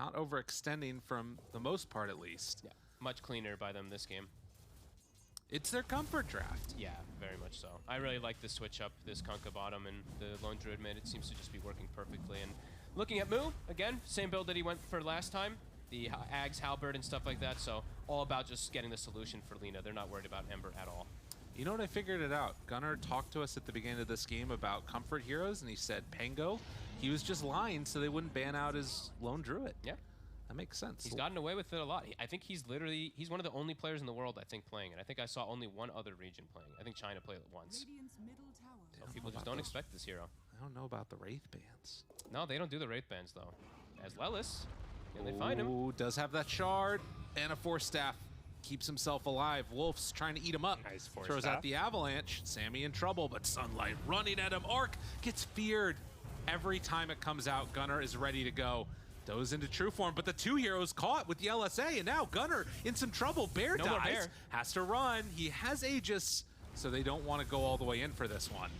not overextending from the most part, at least. Yeah, much cleaner by them this game. It's their comfort draft. Yeah, very much so. I really like the switch up, this Kunkka bottom and the Lone Druid mid. It seems to just be working perfectly. And looking at Moo, again, same build that he went for last time. The Ags, Halberd, and stuff like that. So all about just getting the solution for Lina. They're not worried about Ember at all. You know what? I figured it out. Gunnar talked to us at the beginning of this game about comfort heroes, and he said Pango. He was just lying so they wouldn't ban out his Lone Druid. Yeah. That makes sense. He's gotten away with it a lot. I think he's one of the only players in the world, I think, playing it. I think I saw only one other region playing. I think China played it once. So people just don't expect this hero. I don't know about the Wraith bans. No, they don't do the Wraith bans, though. As Lelis, can they find him? Ooh, does have that shard and a Force Staff. Keeps himself alive. Wolf's trying to eat him up. Nice Force Throws Staff. out the Avalanche. Sammy in trouble, but Sunlight running at him. Arc gets feared. Every time it comes out, Gunnar is ready to go. Goes into true form, but the two heroes caught with the LSA, and now Gunnar in some trouble. Bear No more dies, Bear. has to run. He has Aegis, so they don't want to go all the way in for this one.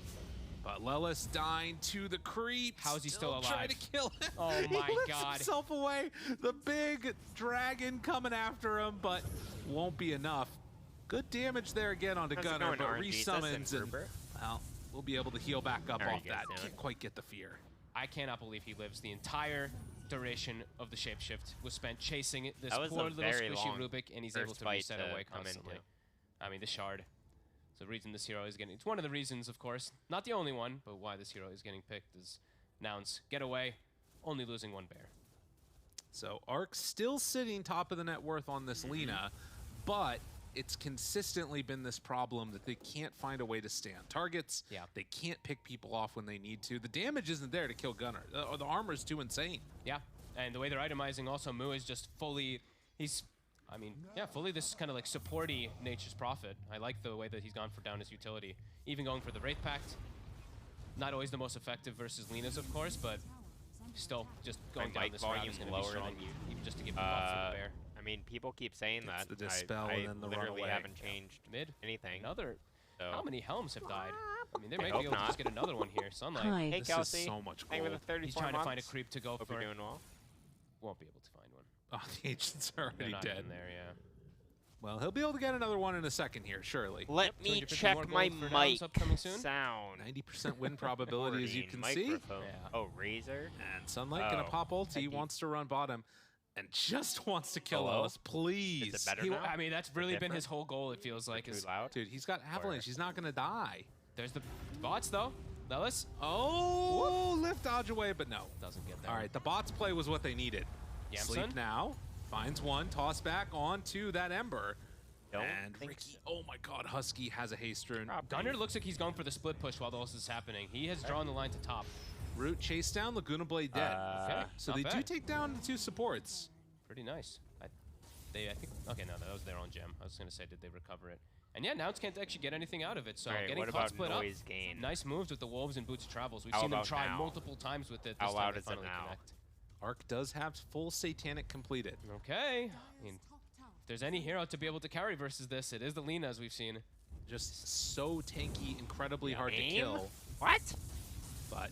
But Lelis dying to the creep. How is he still alive? Trying to kill him. Oh He my lifts God. himself away. The big dragon coming after him, but won't be enough. Good damage there again onto How's it Gunnar, going, but RNG? resummons, and Rupert? well, we'll be able to heal back up There he off goes, that. damn it. Can't quite get the fear. I cannot believe he lives. The entire duration of the shapeshift was spent chasing this That was poor a little very squishy long Rubik, and he's able first to fight reset to away come constantly. into. I mean, the shard. So the reason this hero is getting... It's one of the reasons, of course. Not the only one, but why this hero is getting picked is Nouns. Get away, only losing one bear. So Arc still sitting top of the net worth on this Lina, but it's consistently been this problem that they can't find a way to stay on targets. Yeah. They can't pick people off when they need to. The damage isn't there to kill Gunnar. The armor's too insane. Yeah, and the way they're itemizing also, Mu is just fully... fully this kind of like supporty Nature's Prophet. I like the way that he's gone for down his utility. Even going for the Wraith Pact. Not always the most effective versus Lina's, of course, but still just going My down mic this route volume's is going to be lower strong, than you. even just to give the buff for the bear. I mean, people keep saying It's that. the dispel I and then the literally runaway. haven't changed Mid, anything. another... So. How many helms have died? I mean, they might hope be able to not. just get another one here. Sunlight. Hey, This Kelsey. is so much Thank you for gold. the 34 He's trying to find a months. creep to go Hope for. you're doing well. Won't be able to find one. Oh, the agent's They're already not dead. even there, yeah. Well, he'll be able to get another one in a second here, surely. Let me 250 check more my gold for Nouns mic upcoming soon. sound. 90% win probability, as you can see. Microphone. Yeah. Oh, Razor. And Sunlight gonna Oh. pop ulti, Hecky. wants to run bottom, and just wants to kill Hello? us, please. Is it better He, now? I mean, that's really been different? his whole goal, it feels like. Too Is loud? Dude, he's got Avalanche. He's not gonna die. There's the bots, though. Lelis Oh, lift dodge away, but no. doesn't get there. All right, the bots play was what they needed. Yamson? Sleep now, finds one, toss back onto that Ember. Don't And think Ricky, oh my god, Husky has a haste rune. Gunnar looks like he's going for the split push while all this is happening. He has drawn the line to top. Root chase down, Laguna Blade dead. Okay, So not they do bad. take down the two supports. Pretty nice. I think. Okay, no, that was their own gem. I was gonna say, did they recover it? And yeah, Nouns can't actually get anything out of it. So Alright, getting what caught about split noise up. gain? Nice moves with the wolves and boots of travels. We've How seen them about try now? multiple times with it. How This time loud they is it finally now? connect. Arc does have full Satanic completed. Okay. I mean, if there's any hero to be able to carry versus this, it is the Lina, as we've seen. Just so tanky, incredibly hard to Aim? kill. What? But,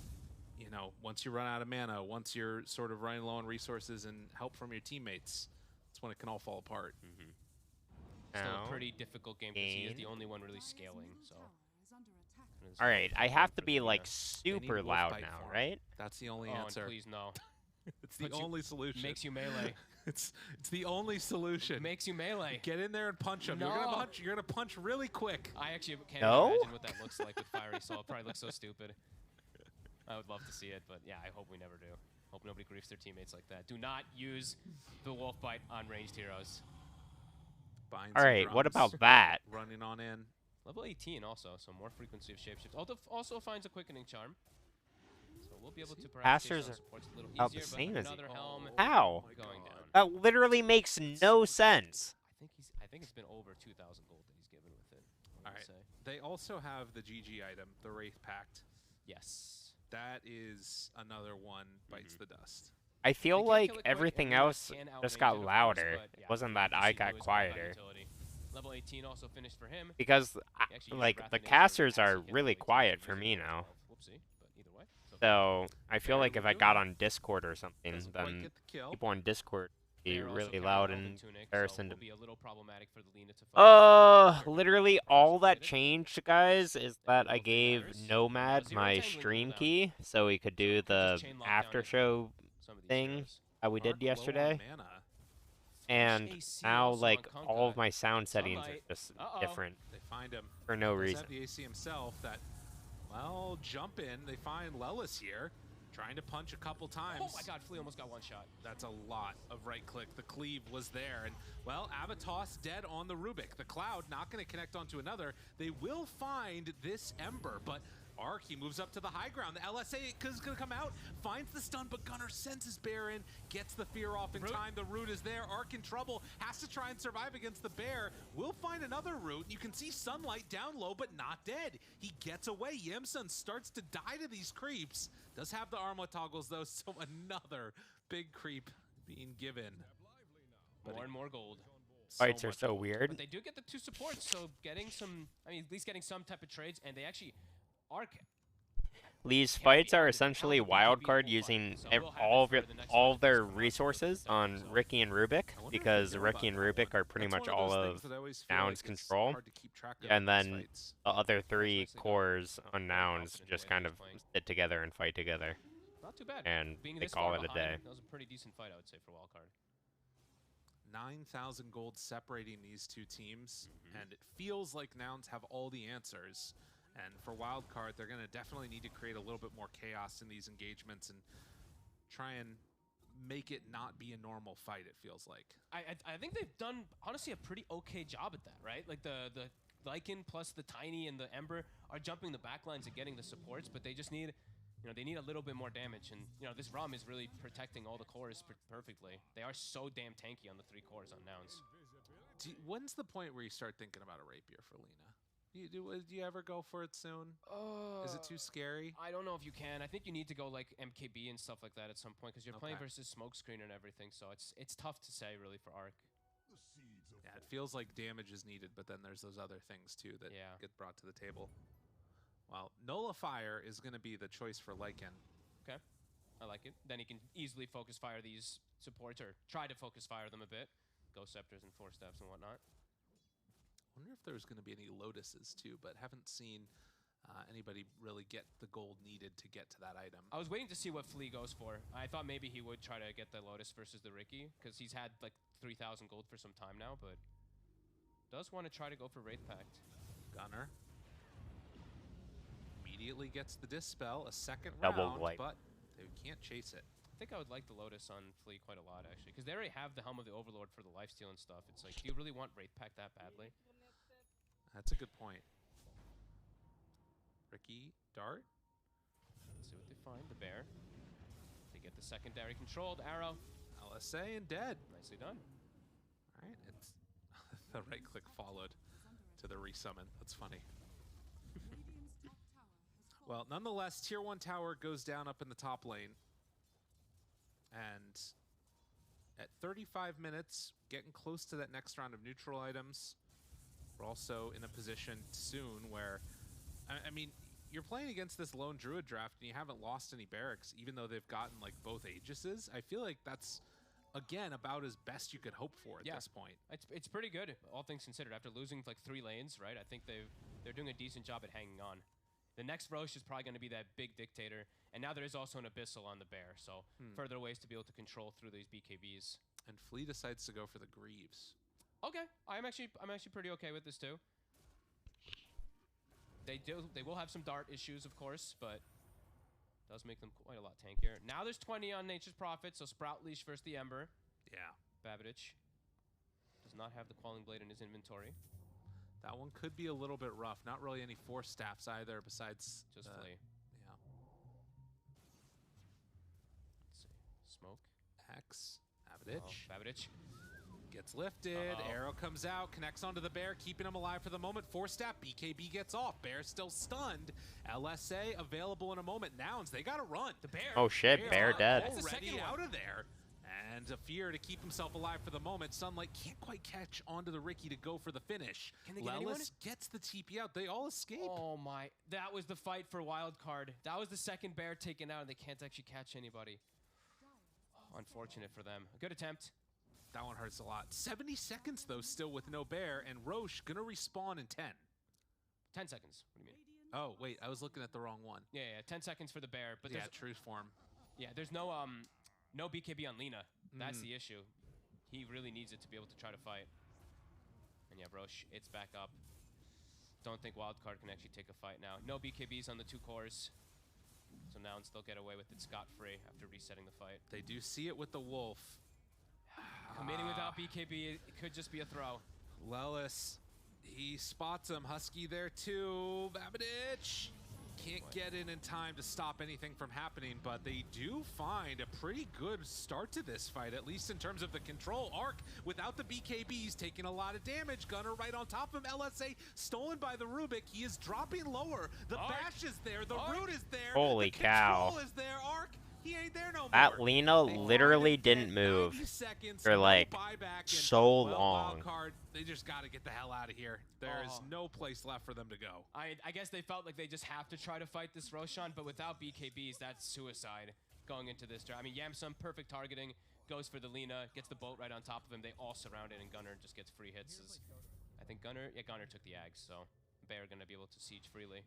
you know, once you run out of mana, once you're sort of running low on resources and help from your teammates, that's when it can all fall apart. Still Ow. a pretty difficult game because he is Gain. the only one really scaling. So. All right, I have to be like They need super wolf loud bite now, form. right? That's the only Oh, and answer. please no. It's the Puts you- only solution. Makes you melee. it's the only solution. Makes you melee. Get in there and punch him. No. You're gonna punch really quick. I actually can't No? imagine what that looks like with Fiery Soul. It probably looks so stupid. I would love to see it, but yeah, I hope we never do. Hope nobody griefs their teammates like that. Do not use the Wolf Bite on ranged heroes. Binds All some right, what drums, about that? running on in? Level 18 also, so more frequency of shapeshift. Also finds a quickening charm. So we'll be able to perhaps get Casters some are supports a little about the easier, same but as another helm How? going down. That literally makes no sense. I think it's been over 2,000 gold that he's given with it. I All would right. say. They also have the GG item, the Wraith Pact. Yes. That is another one bites the dust. I feel They can't like kill it quite, everything and Lina else can just outrange got it, of course, louder. but yeah, Wasn't that you I see got Lou's got quieter. utility. Level 18 also finished for him. Because Actually, like Rapid the Nature casters actually are can't really really quiet take for it me easily. now. Whoopsie, but either way. So So I feel Very like if I revealing. got on Discord or something, Doesn't quite then get the kill. people on Discord would be They're also really carrying loud Golden in Tunic, so comparison will to. be a little problematic for the Lina to focus. Literally all that changed. changed, guys, is They have that I both gave Polaris. Nomad Zero my tangling stream cooldown. key so he could do Could the just chain lock down after into show some of these thing heroes. that we did Arc low on yesterday. mana. And AC now, also like, on all of Kunkka. my sound settings Sunlight. are just Uh-oh. different They find him. for no Does reason. have the AC himself that, well, jump in. They find Lelis here, trying to punch a couple times. Oh my god, Flea almost got one shot. That's a lot of right click. The cleave was there. And, well, Avatos dead on the Rubik. The Cloud not going to connect onto another. They will find this Ember, but Arc, he moves up to the high ground. The LSA is going to come out, finds the stun, but Gunnar senses Bear in, gets the fear off in time. The root is there. Arc in trouble, has to try and survive against the Bear. Will find another root. You can see Sunlight down low, but not dead. He gets away. Yamsun starts to die to these creeps. Does have the armlet toggles, though, so another big creep being given. More and more gold. Fights are much so gold. weird. But they do get the two supports, so getting some, I mean, at least getting some type of trades, and they actually, Arc. These Can't fights be are ended. essentially How would BKB wildcard full using fight? So we'll have all it of for the next all fight of their that's coming up. resources on So, Ricky and Rubik, I wonder if they because know Ricky and about that Rubik one. are pretty That's much one all those of things that I always feel Nouns like it's control, hard to keep track of and in these then fights. the other three nicely done. cores on Nouns confident just the way kind that of he's playing. sit together and fight together, Not too bad. and Being they this call far it a behind, day. that was a pretty decent fight, I would say, for Wildcard. 9,000 gold separating these two teams, and it feels like Nouns have all the answers. And for Wildcard, they're going to definitely need to create a little bit more chaos in these engagements and try and make it not be a normal fight, it feels like. I think they've done, honestly, a pretty okay job at that, right? Like the Lycan plus the Tiny and the Ember are jumping the backlines and getting the supports, but they just need, you know, they need a little bit more damage. And, you know, this ROM is really protecting all the cores perfectly. They are so damn tanky on the 3 cores on Nouns. When's the point where you start thinking about a rapier for Lina? Do you ever go for it soon? Is it too scary? I don't know if you can. I think you need to go like MKB and stuff like that at some point because you're playing versus Smokescreen and everything. So it's tough to say really for Arc. Yeah, it feels like damage is needed, but then there's those other things too that get brought to the table. Well, Nullifier is going to be the choice for Lycan. Okay, I like it. Then he can easily focus fire these supports or try to focus fire them a bit. Ghost Scepters and Force Staffs and whatnot. I wonder if there's going to be any Lotuses too, but haven't seen anybody really get the gold needed to get to that item. I was waiting to see what Flea goes for. I thought maybe he would try to get the Lotus versus the Ricky because he's had like 3,000 gold for some time now, but does want to try to go for Wraith Pact. Gunnar immediately gets the Dispel, a second Double round, wipe. but they can't chase it. I think I would like the Lotus on Flea quite a lot actually because they already have the Helm of the Overlord for the lifesteal and stuff. It's like, do you really want Wraith Pact that badly? That's a good point. Ricky, Dart. Let's see what they find. The Bear. They get the secondary controlled arrow. LSA and dead. Nicely done. All right, it's the right click followed to the resummon. That's funny. Well, nonetheless, tier 1 tower goes down up in the top lane. And at 35 minutes, getting close to that next round of neutral items. We're also in a position soon where, I mean, you're playing against this lone druid draft and you haven't lost any barracks, even though they've gotten like both Aegises. I feel like that's, again, about as best you could hope for at this point. It's pretty good, all things considered. After losing like 3 lanes, right? I think they're doing a decent job at hanging on. The next Roche is probably going to be that big dictator, and now there is also an Abyssal on the Bear, so further ways to be able to control through these BKBs. And Flea decides to go for the Greaves. Okay, I'm actually pretty okay with this too. They will have some dart issues, of course, but does make them quite a lot tankier. Now there's 20 on Nature's Prophet, so Sprout Leash versus the Ember. Yeah. Babidich does not have the Quelling Blade in his inventory. That one could be a little bit rough. Not really any Force Staffs either, besides just Flea. Yeah. Let's see. Smoke. X. Babidich. Oh, Babidich. Gets lifted. Arrow comes out, connects onto the Bear, keeping him alive for the moment. Force Staff. BKB gets off. Bear still stunned. LSA available in a moment. Nouns, they gotta run. The Bear. Oh shit, Bear dead. That's the Already second one. out of there. And a fear to keep himself alive for the moment. Sunlight can't quite catch onto the Riki to go for the finish. Can they get anyone? Lelis gets the TP out. They all escape. Oh my, that was the fight for Wildcard. That was the second bear taken out, and they can't actually catch anybody. Unfortunate for them. A good attempt. That one hurts a lot. 70 seconds, though, still with no bear, and Roche gonna respawn in 10. 10 seconds. What do you mean? Oh, wait, I was looking at the wrong one. Yeah, 10 seconds for the bear. But Yeah, there's, true form. yeah, there's no no BKB on Lina. That's Mm. the issue. He really needs it to be able to try to fight. And yeah, Roche, it's back up. Don't think Wildcard can actually take a fight now. No BKBs on the 2 cores. So Nouns they'll get away with it scot-free after resetting the fight. They do see it with the Wolf. Committing without BKB, it could just be a throw. Lelis, he spots him. Husky there too. Babadich can't get in time to stop anything from happening, but they do find a pretty good start to this fight, at least in terms of the control. Arc, without the BKBs, taking a lot of damage. Gunner right on top of him. LSA stolen by the Rubik. He is dropping lower. The Arc. bash is there. The Arc. root is there. Holy the cow. control is there. Arc, he ain't there no more. That Lina They literally find it didn't at move 90 seconds, for no like buyback, and, so well, long. Wildcard, they just got to get the hell out of here. There is Oh. no place left for them to go. I guess they felt like they just have to try to fight this Roshan, but without BKBs, that's suicide going into this draft. I mean, Yamsum, perfect targeting, goes for the Lina, gets the boat right on top of him. They all surround it, and Gunner just gets free hits. I think Gunner took the Ags, so Bear going to be able to siege freely.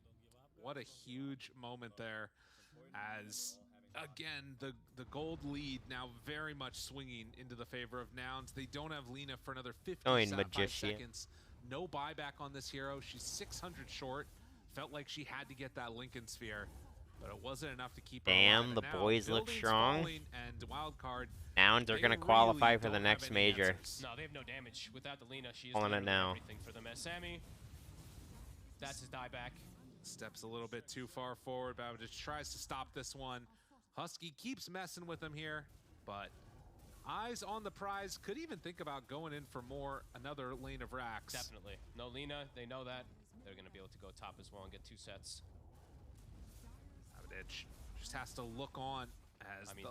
What a huge moment there as, again, the gold lead now very much swinging into the favor of Nouns. They don't have Lina for another 55 Magician. seconds. No buyback on this hero. She's 600 short. Felt like she had to get that Lincoln Sphere, but it wasn't enough to keep her Damn, alive. the And now boys look buildings strong. falling, and Wildcard, Nouns are they gonna really qualify for the don't have next any major. answers. No, they have no damage. Without the Lina, she is Calling it literally now. everything for them. As Sammy, that's his dieback. Steps a little bit too far forward. Babadich tries to stop this one. Husky keeps messing with him here, but eyes on the prize. Could even think about going in for more, another lane of racks. Definitely. No Lina, they know that. They're going to be able to go top as well and get 2 sets. Babadich just has to look on as I mean,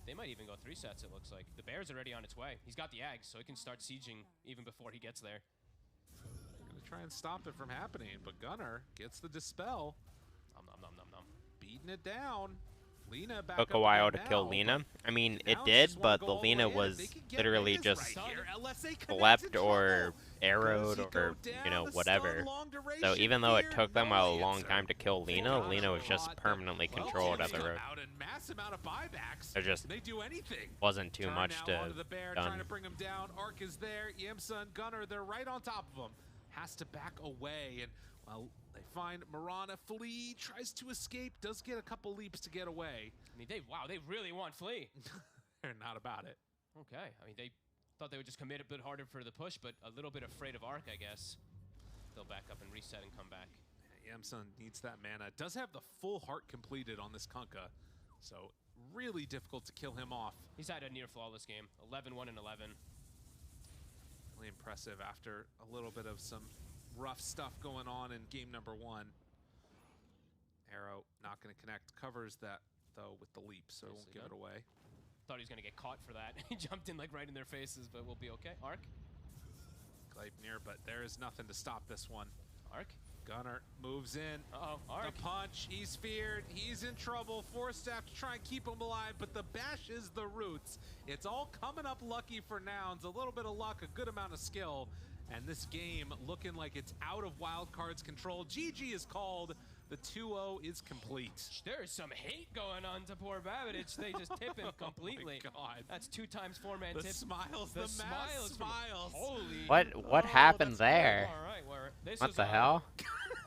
they might even go 3 sets, it looks like. The Bear's already on its way. He's got the Ags, so he can start sieging even before he gets there. gonna try and stop it from happening, but Gunner gets the dispel, Nom, nom, nom, nom, nom. beating it down. Lina back Took up a while again to kill now, Lina. I mean, it Nouns did, just wanna but go the all the Lina way in. was They could get literally Vegas just right here. LSA connects slept in or trouble. arrowed Does he go or, you down? know, The whatever. stun, long So duration even though it fear, took them no a long answer. time to kill Lina, Got Lina a was just lot, though. permanently Well, controlled they at the come road. out in mass amount of buybacks. There just They do anything. wasn't too Turn much now to onto the Bear, done. trying to bring him down. Arc is there. Yamsa and Gunner, they're right on top of him. Has to back away, and well, they find Marana. Flea tries to escape, does get a couple leaps to get away. I mean, they really want Flea. They're not about it. Okay. I mean, they thought they would just commit a bit harder for the push, but a little bit afraid of Arc, I guess. They'll back up and reset and come back. Yamsun needs that mana. Does have the full heart completed on this Kunkka, so really difficult to kill him off. He's had a near flawless game. 11-1 and 11. Really impressive after a little bit of some rough stuff going on in game number 1. Arrow not going to connect. Covers that, though, with the leap, so Nicely won't give done. it away. Thought he was going to get caught for that. He jumped in like right in their faces, but we'll be okay. Arc? Gleipnir, but there is nothing to stop this one. Arc? Gunner moves in. Uh-oh, Arc. The punch, he's feared, he's in trouble. Forstaff to try and keep him alive, but the bash is the roots. It's all coming up lucky for Nouns. A little bit of luck, a good amount of skill. And this game looking like it's out of Wildcard's control. GG is called. The 2-0 is complete. There is some hate going on to poor Babadich. They just tip him completely. Oh my God. That's 2 times 4-man The tip. smiles, the mass smiles. smiles. Holy. What Oh, happened that's there? All right, where this What was the hell?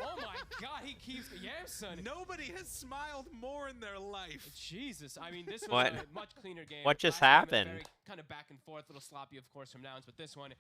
Oh my God, he keeps Yamson. Nobody has smiled more in their life. Jesus, I mean, this was What? a much cleaner game. What just Last game, happened? very kind of back and forth, a little sloppy, of course, from Nouns, but this one,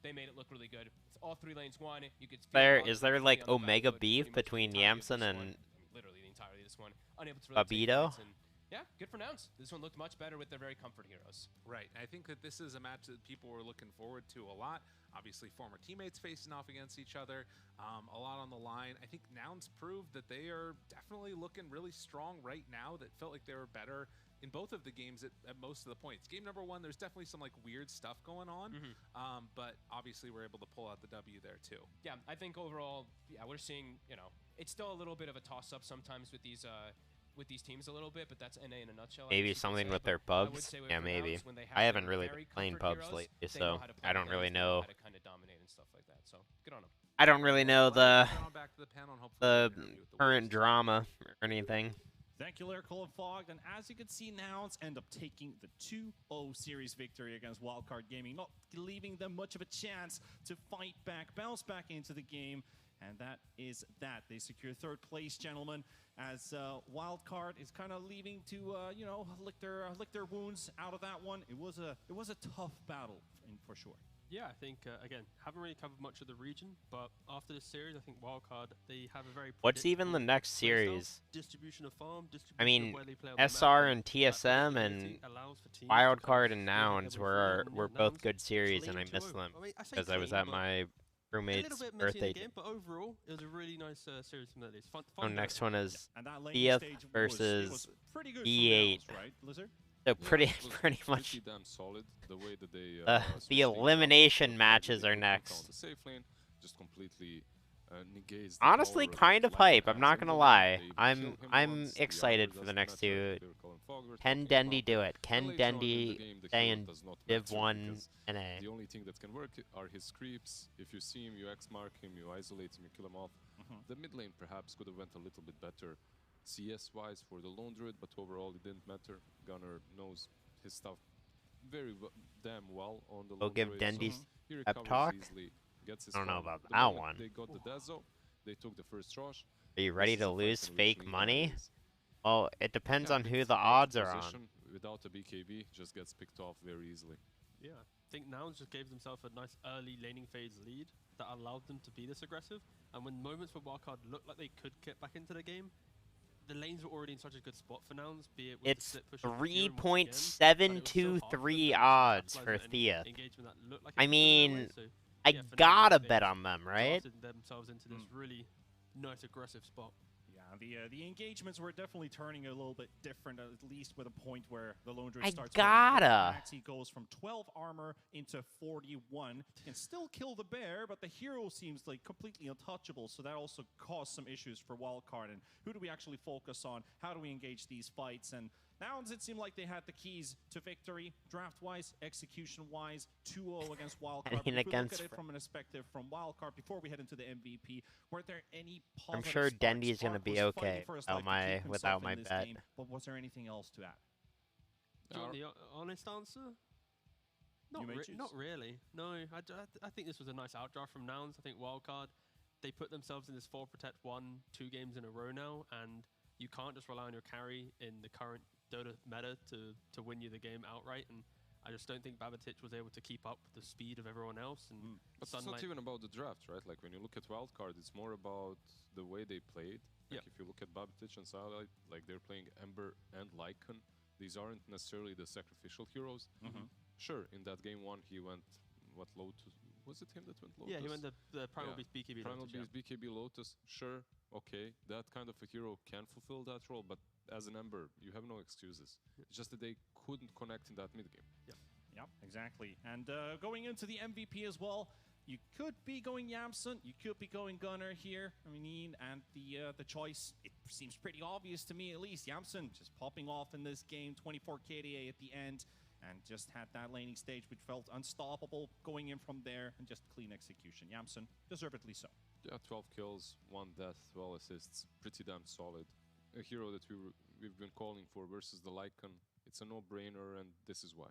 they made it look really good. It's all 3 lanes won. You could feel Is there like on the back Omega foot beef pretty much the between entirety of Yamson this one. and I mean, literally the entirety of this one. Unable to really take Babito? hits, and Yeah, good for Nouns. This one looked much better with their very comfort heroes. Right. I think that this is a match that people were looking forward to a lot. Obviously, former teammates facing off against each other. A lot on the line. I think Nouns proved that they are definitely looking really strong right now. That felt like they were better in both of the games at most of the points. Game number 1, there's definitely some like weird stuff going on, but obviously we're able to pull out the W there too. Yeah, I think overall, yeah, we're seeing, it's still a little bit of a toss-up sometimes with these teams a little bit, but that's NA in a nutshell. Maybe something with their pubs. Yeah, maybe. I haven't really been playing pubs lately, so I don't really know. How to kind of dominate and stuff like that. So good on them. I don't really know the Back to the panel and hopefully we can interview with the current Wolves. drama or anything. Thank you, Lyrical and Fog. And as you can see, Nouns end up taking the 2-0 series victory against Wildcard Gaming, not leaving them much of a chance to fight back, bounce back into the game. And that is that. They secure 3rd place, gentlemen, as Wildcard is kind of leaving to, lick their wounds out of that one. It was a tough battle, for sure. Yeah, I think, again, haven't really covered much of the region, but after this series, I think Wildcard, they have a very What's even the predictable next playstyle, series? distribution of farm, distribution I mean, of where they play on the SR map, and TSM and predictability allows for teams to Wildcard kind and of Nouns every were form, were and both Nouns good series, and I clean missed 2-0. them I mean, I say because I was clean, at but my a little roommate's bit messy in the birthday. game, but overall, it was a really nice series from that list. Fun Oh, next one is And that lane EF stage versus was pretty good E8. for Nouns, right, Lizard? so Yeah, pretty it was pretty much. pretty damn solid the way that they The switched things up. elimination They matches are took down next. the safe lane, just completely negates the Honestly, power kind of that hype. Lycan I'm has not in gonna the lie. lane. They I'm kill him I'm once, the excited other for the doesn't next matter. two. Lyrical and Fog were Can talking Dendy about. do it? And Can later on in the Dendy game, the stay hero in does not Div matter 1 because NA? the only thing that can work are his creeps. If you see him, you X-mark him, you isolate him, you kill him off. The mid lane perhaps could have went a little bit better CS-wise for the Lone Druid, but overall it didn't matter. Gunner knows his stuff very damn well on the We'll Lone give Druid, Dendy so he pep recovers talk. easily, gets his I don't know farm. about The that moment one. They got the Dezo, they took the first rush. Are you This ready is to a fight lose in which fake neither money? is Well, it depends on who picked the out odds are on. position without a BKB, just gets picked off very easily. Yeah, I think Nouns just gave themselves a nice early laning phase lead that allowed them to be this aggressive. And when moments where Wildcard looked like they could get back into the game, the lanes were already in such a good spot for Nouns, be it with It's the split push of Fury once again, but it was so hard for them 3.723 to odds capitalize for on any Thea. engagement that looked like it I could go their way, mean, so I yeah, for gotta Nouns, bet they on them, right? drafted themselves into this really nice aggressive spot. Yeah, the engagements were definitely turning a little bit different, at least with a point where the Lone Druid I starts. gotta. Maxi goes from 12 armor into 41. Can still kill the bear, but the hero seems like completely untouchable. So that also caused some issues for Wildcard. And who do we actually focus on? How do we engage these fights? And Nouns, it seemed like they had the keys to victory, draft-wise, execution-wise, 2-0 against Wildcard. mean, If we look against at it from an perspective from Wildcard, before we head into the MVP, were there any I'm positive sure sparks? Dendy's gonna Spark be was okay fighting for his without life to my keep himself without in my this bet. game, but was there anything else to add? Do you want the honest answer? You may Not choose. really. No, I think this was a nice outdraft from Nouns. I think Wildcard, they put themselves in this 4 Protect 1 2 games in a row now, and you can't just rely on your carry in the current Dota meta to win you the game outright. And I just don't think Babatic was able to keep up with the speed of everyone else. And But it's Sunlight, not even about the draft, right? Like when you look at Wildcard, it's more about the way they played. Like Yeah. if you look at Babitic and Sunlight, like they're playing Ember and Lycan. These aren't necessarily the sacrificial heroes. Sure, in that game one, he went what Lotus? Was it him that went Lotus? yeah, he went the Primal Yeah. Beast BKB. Primal Lotus, yeah. Beast, BKB Lotus. Sure, okay, that kind of a hero can fulfill that role, but as an Ember, you have no excuses. It's just that they couldn't connect in that mid game. Yep, exactly. And going into the MVP as well, you could be going Yamson, you could be going Gunner here. I mean, and the choice, it seems pretty obvious to me at least. Yamson just popping off in this game, 24 KDA at the end, and just had that laning stage which felt unstoppable going in from there, and just clean execution. Yamson, deservedly so. Yeah, 12 kills, 1 death, 12 assists, pretty damn solid. A hero that we've been calling for versus the Lycan. It's a no-brainer, and this is why.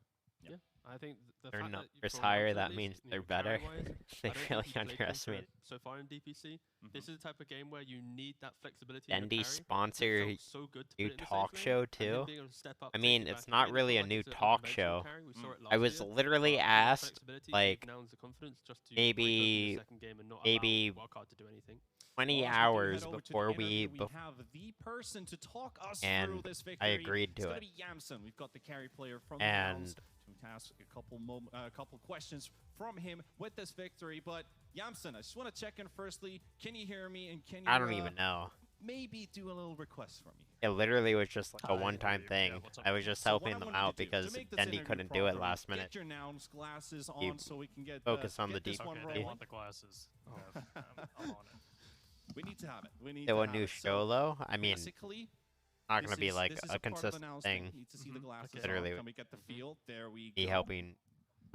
Yeah, I think the They're fact that numbers for higher, Nouns at that least, means you they're know, better. carry-wise, They I don't really think he played into underestimate. it so far in DPC. This is the type of game where you need that flexibility. Dendy He sponsor felt so good to new put it in the safe talk lane, show and then too. being able to step up, I take mean, it it's back not again. really a Like new it's talk unconventional show. carry. We saw it I last was year, literally but the asked, flexibility gave like, Nouns the confidence just to break open the maybe- second game and not maybe allow Wildcard to do anything. 20 Well, hours as we before we have the person to talk us and through this victory. I agreed to it's it. gonna be Yamson. We've got the carry player from And Nouns to ask a couple questions from him with this victory. But Yamson, I just want to check in firstly. Can you hear me? And can you? I don't even know. Maybe do a little request for me. It literally was just like a one-time thing. Yeah, I was just helping them out because Dendy couldn't do it last minute. Get your Nouns glasses He on so we can get focus on the this deep. one Okay, rolling. they want the glasses. I'm on it. We need to have it. We need Do to a have new it. show though. I mean, basically, not gonna be like this is a part of the consistent Nouns thing. Need to see the glasses Okay. on. Literally Can we get the feel? There we Be go. helping.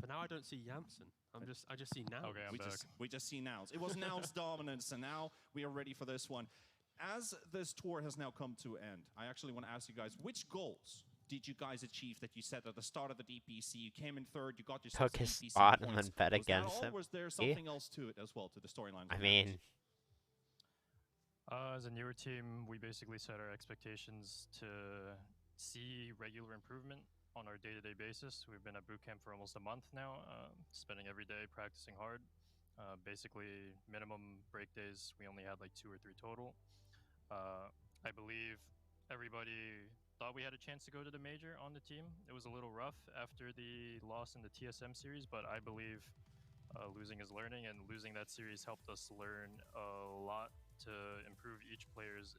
But now I don't see Yamson. I just see now. Okay, I'm back. We just see Nouns. It was Nouns dominance, and now we are ready for this one. As this tour has now come to an end, I actually want to ask you guys, which goals did you guys achieve that you set at the start of the DPC? You came in third, you got yourself Took his DPC spot points. and then bet Was that against all, him. or was there something else to it as well, to the storyline? I mean, As a newer team, we basically set our expectations to see regular improvement on our day-to-day basis. We've been at boot camp for almost a month now, spending every day practicing hard. Basically, minimum break days, we only had like 2 or 3 total. I believe everybody thought we had a chance to go to the major on the team. It was a little rough after the loss in the TSM series, but I believe losing is learning, and losing that series helped us learn a lot to improve each player's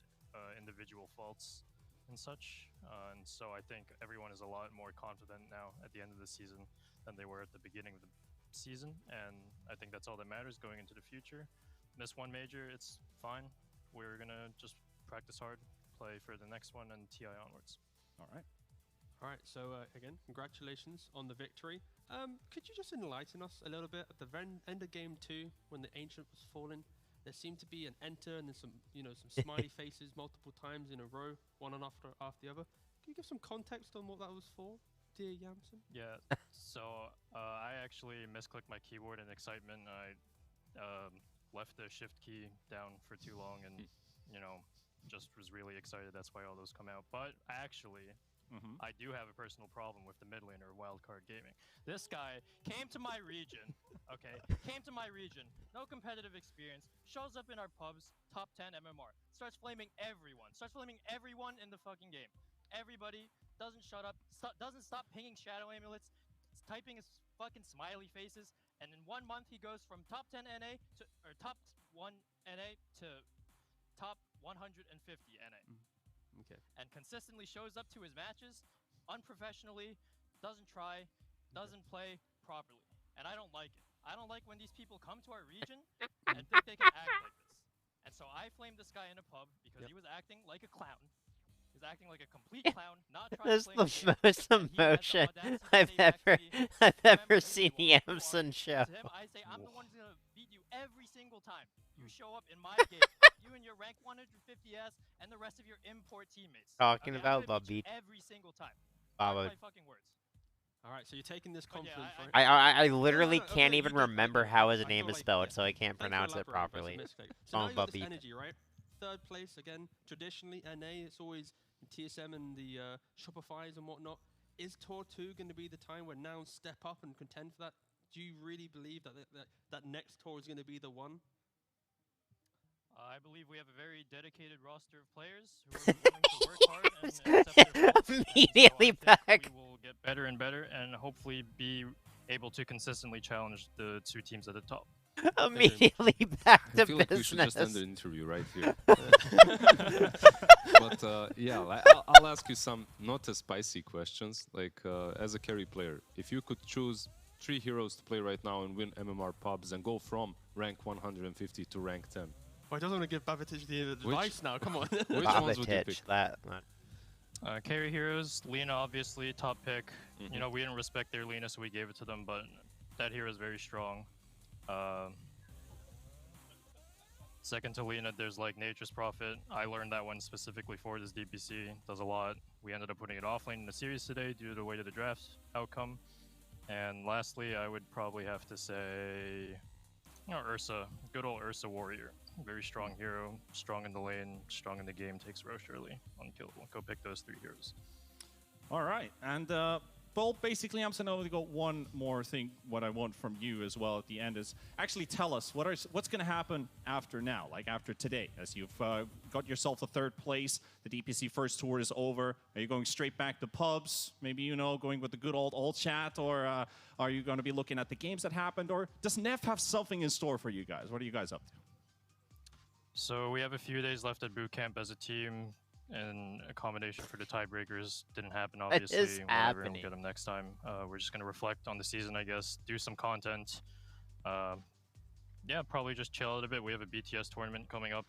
individual faults and such. And so I think everyone is a lot more confident now at the end of the season than they were at the beginning of the season, and I think that's all that matters going into the future. Miss one major, it's fine. We're gonna just practice hard, play for the next one, and TI onwards. All right. All right, so again, congratulations on the victory. Could you just enlighten us a little bit at the end of game 2 when the Ancient was falling? There seemed to be an enter and then some, some smiley faces multiple times in a row, one after the other. Can you give some context on what that was for, dear Yamson? Yeah, so I actually misclicked my keyboard in excitement. I left the shift key down for too long and, just was really excited. That's why all those come out. But actually, I do have a personal problem with the mid laner Wildcard Gaming. This guy came to my region, okay? Came to my region, no competitive experience, shows up in our pubs, top 10 MMR, starts flaming everyone in the fucking game. Everybody doesn't shut up, doesn't stop pinging shadow amulets, typing his fucking smiley faces, and in 1 month he goes from top 10 NA to, or top 1 NA to top 150 NA. Okay. And consistently shows up to his matches unprofessionally, doesn't try, doesn't play properly. And I don't like it. I don't like when these people come to our region and think they can act like this. And so I flamed this guy in a pub because he was acting like a clown. He was acting like a complete clown, not trying this to play is the the game. most And emotion he had the audacity to I've say back to me, I've "Remember ever who seen you are. Yamson show. To him, I say, I'm the one who's gonna beat you every single time you show up in my game. You and your rank 150s and the rest of your import teammates. Talking Okay, about I'm gonna beat you Bobby. every single time. Mark Baba. my fucking words. All right, so you're taking this But yeah, confidence, I- right? I literally okay, can't you even did, remember okay, how I his feel name is like- spelled, yeah. so I can't Thanks for pronounce it elaborating, but properly. it's a mistake. Oh, So now you got this Bobby. energy, right? Third place again. Traditionally, NA, it's always TSM and the Shopify's and whatnot. Is Tour 2 going to be the time where Nouns step up and contend for that? Do you really believe that next tour is going to be the one? I believe we have a very dedicated roster of players who are willing to work hard and accept their faults. Immediately and so I think back. we will get better and better and hopefully be able to consistently challenge the 2 teams at the top. Immediately back I to feel like we should just end the business. interview right here. But yeah, I'll ask you some not as spicy questions. Like as a carry player, if you could choose 3 heroes to play right now and win MMR pubs and go from rank 150 to rank 10, Well, I don't want to give Babatich the advice now. Come on. which ones would you pick? Babatich, that. Carry heroes, Lina obviously top pick. You know, we didn't respect their Lina, so we gave it to them, but that hero is very strong. Second to Lina, there's like Nature's Prophet. I learned that one specifically for this DPC. Does a lot. We ended up putting it offlane in the series today due to the way to the draft outcome. And lastly, I would probably have to say, Ursa. Good old Ursa warrior. Very strong hero. Strong in the lane. Strong in the game. Takes Roche early. Unkillable. Go pick those 3 heroes. All right, and well, basically, I'm only got one more thing. What I want from you as well at the end is actually tell us what's going to happen after now, like after today, as you've got yourself a third place. The DPC first tour is over. Are you going straight back to pubs? Maybe, you know, going with the good old chat, or are you going to be looking at the games that happened, or does Neff have something in store for you guys? What are you guys up to? So we have a few days left at boot camp as a team, and accommodation for the tiebreakers didn't happen, obviously. What is happening? We'll get them next time. We're just going to reflect on the season, I guess, do some content. Yeah, probably just chill a little bit. We have a BTS tournament coming up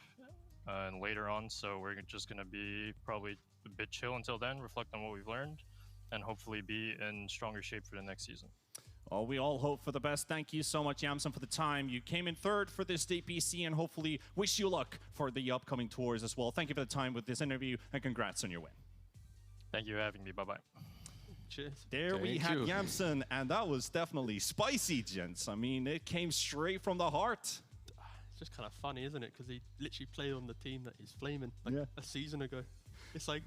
and later on, so we're just going to be probably a bit chill until then, reflect on what we've learned, and hopefully be in stronger shape for the next season. Well, we all hope for the best. Thank you so much, Yamson, for the time. You came in third for this DPC, and hopefully wish you luck for the upcoming tours as well. Thank you for the time with this interview, and congrats on your win. Thank you for having me. Bye-bye. Cheers. There we had Yamson, and that was definitely spicy, gents. I mean, it came straight from the heart. It's just kind of funny, isn't it? Because he literally played on the team that he's flaming like a season ago. It's like,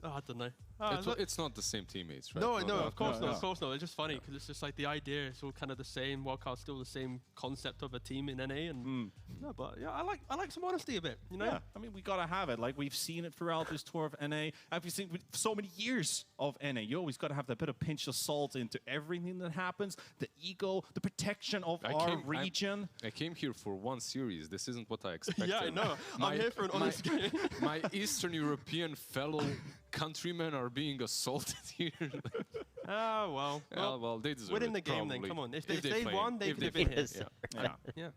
oh, I don't know. It's not the same teammates, right? No, of course not. Of course not. It's just funny because it's just like the idea is all kind of the same. Wildcard's still the same concept of a team in NA, and no, but yeah, I like some honesty a bit. You know, yeah. I mean, we gotta have it. Like we've seen it throughout this tour of NA. I've seen with so many years of NA. You always gotta have that bit of pinch of salt into everything that happens. The ego, the protection of our region. I came here for one series. This isn't what I expected. Yeah, I know. I'm here for an honest game. My Eastern European fellow countrymen are being assaulted here. Oh, well, they deserve it. Win in the game probably. then, come on. If they won, they could have been here. Yeah.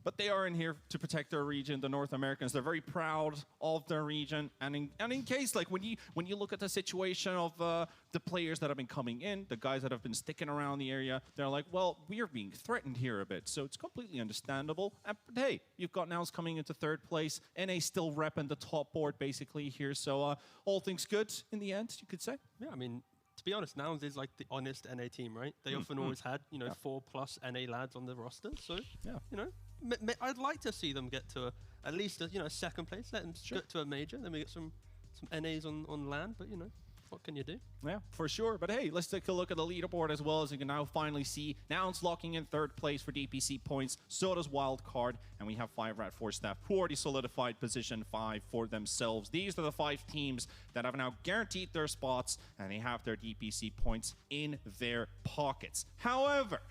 But they are in here to protect their region, the North Americans. They're very proud of their region. And in case, like when you look at the situation of the players that have been coming in, the guys that have been sticking around the area, they're like, well, we are being threatened here a bit. So it's completely understandable. And hey, you've got Nouns coming into third place. NA still repping the top board basically here. So all things good in the end, you could say. Yeah, I mean, to be honest, Nouns is like the honest NA team, right? They often always had, 4+ NA lads on the roster. So, I'd like to see them get to at least a second place. Let them get to a major. Then we get some NAs on land. But what can you do? Yeah, for sure. But hey, let's take a look at the leaderboard as well. As you can now finally see, Nouns locking in third place for DPC points. So does Wildcard, and we have 5 Rat 4 staff who already solidified position 5 for themselves. These are the 5 teams that have now guaranteed their spots, and they have their DPC points in their pockets. However,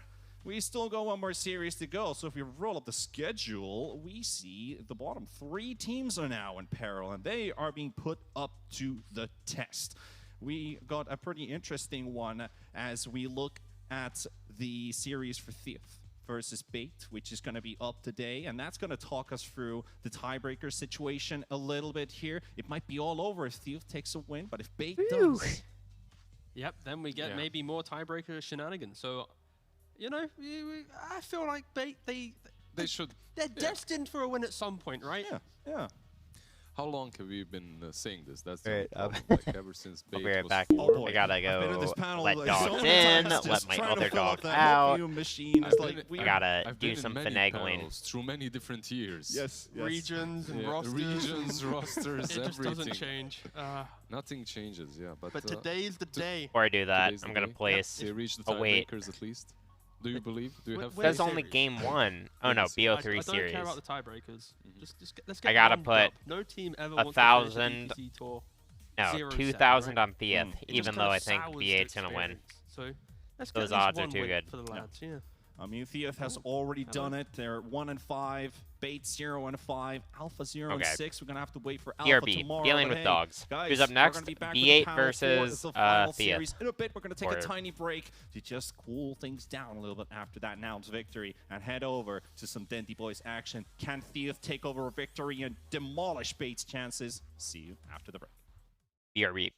we still got one more series to go, so if we roll up the schedule, we see the bottom 3 teams are now in peril, and they are being put up to the test. We got a pretty interesting one as we look at the series for Thief versus Bait, which is going to be up today, and that's going to talk us through the tiebreaker situation a little bit here. It might be all over if Thief takes a win, but if Bait does... Yep, then we get maybe more tiebreaker shenanigans. So... I feel like they should. They're destined for a win at some point, right? Yeah. How long have we been saying this? That's right, like ever since Bait I'll be right was back. formed. I gotta go this panel, let like, dogs so in, times, let my other fill up dog that out. Machine. I gotta do some finagling. Panels through many different years. Yes. Regions and rosters. Regions, rosters, it just everything. doesn't change. Nothing changes, yeah. But today's the day. Before I do that, I'm gonna place. They reach the wait. tiebreakers at least. Do you believe? Do you have? That's only game 1. Oh no, BO3 I series. don't care about the tiebreakers. Let's get I gotta warmed put up. No team ever wants 1,000. to finish the DPC tour. No, 2,000 right? on Thief, even though I think B8's gonna win. So let's get Those at least odds are one too win good. for the lads. Yeah. I mean, Thief has already done it. They're 1-5, Bait 0-5, Alpha 0-6. We're gonna have to wait for Alpha ERB, tomorrow. dealing but with hey, dogs. Guys, Who's up next? We're gonna be back B8 with the panel versus for the final Thief. series. In a bit, we're gonna take Or a tiny break to just cool things down a little bit after that Nouns victory and head over to some Dendy Boys action. Can Thief take over a victory and demolish Bait's chances? See you after the break. BRB.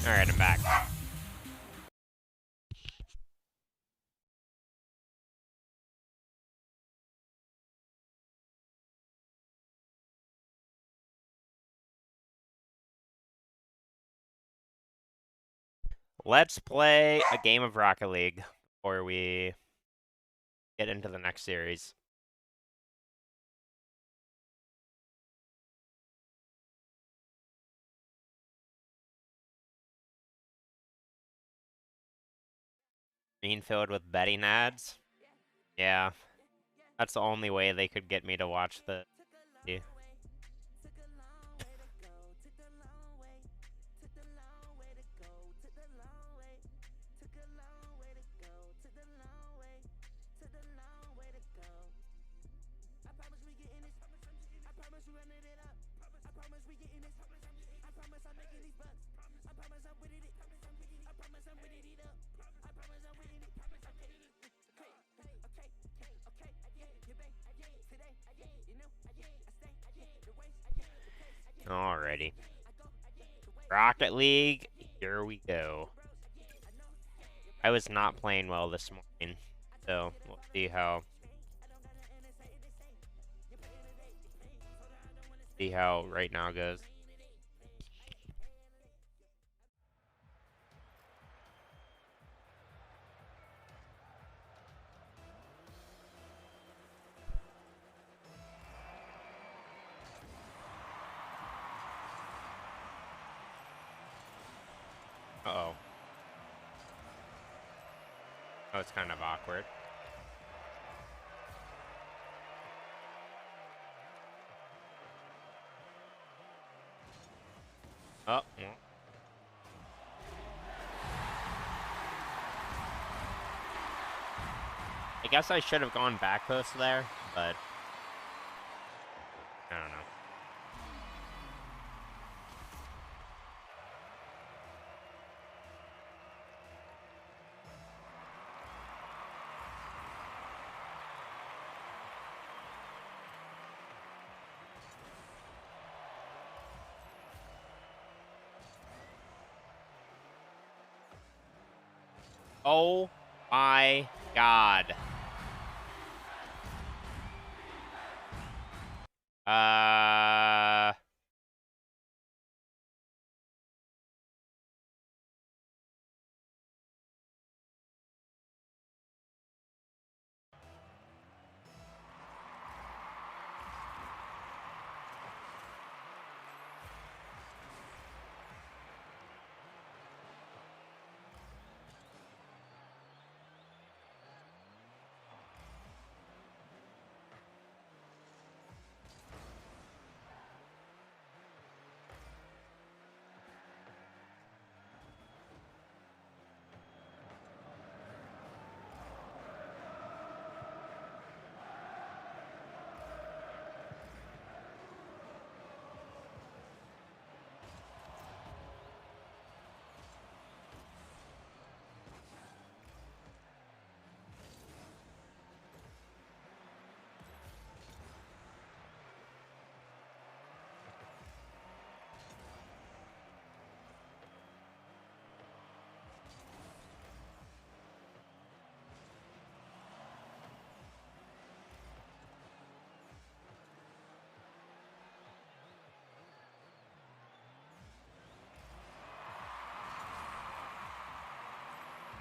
Alright, I'm back. Let's play a game of Rocket League before we get into the next series. Being filled with betting ads? Yeah. That's the only way they could get me to watch the... Alrighty. Rocket League, here we go. I was not playing well this morning, so we'll see how right now goes. Uh-oh. Oh, it's kind of awkward. Oh, well. I guess I should have gone back post there, but I don't know. Oh my God.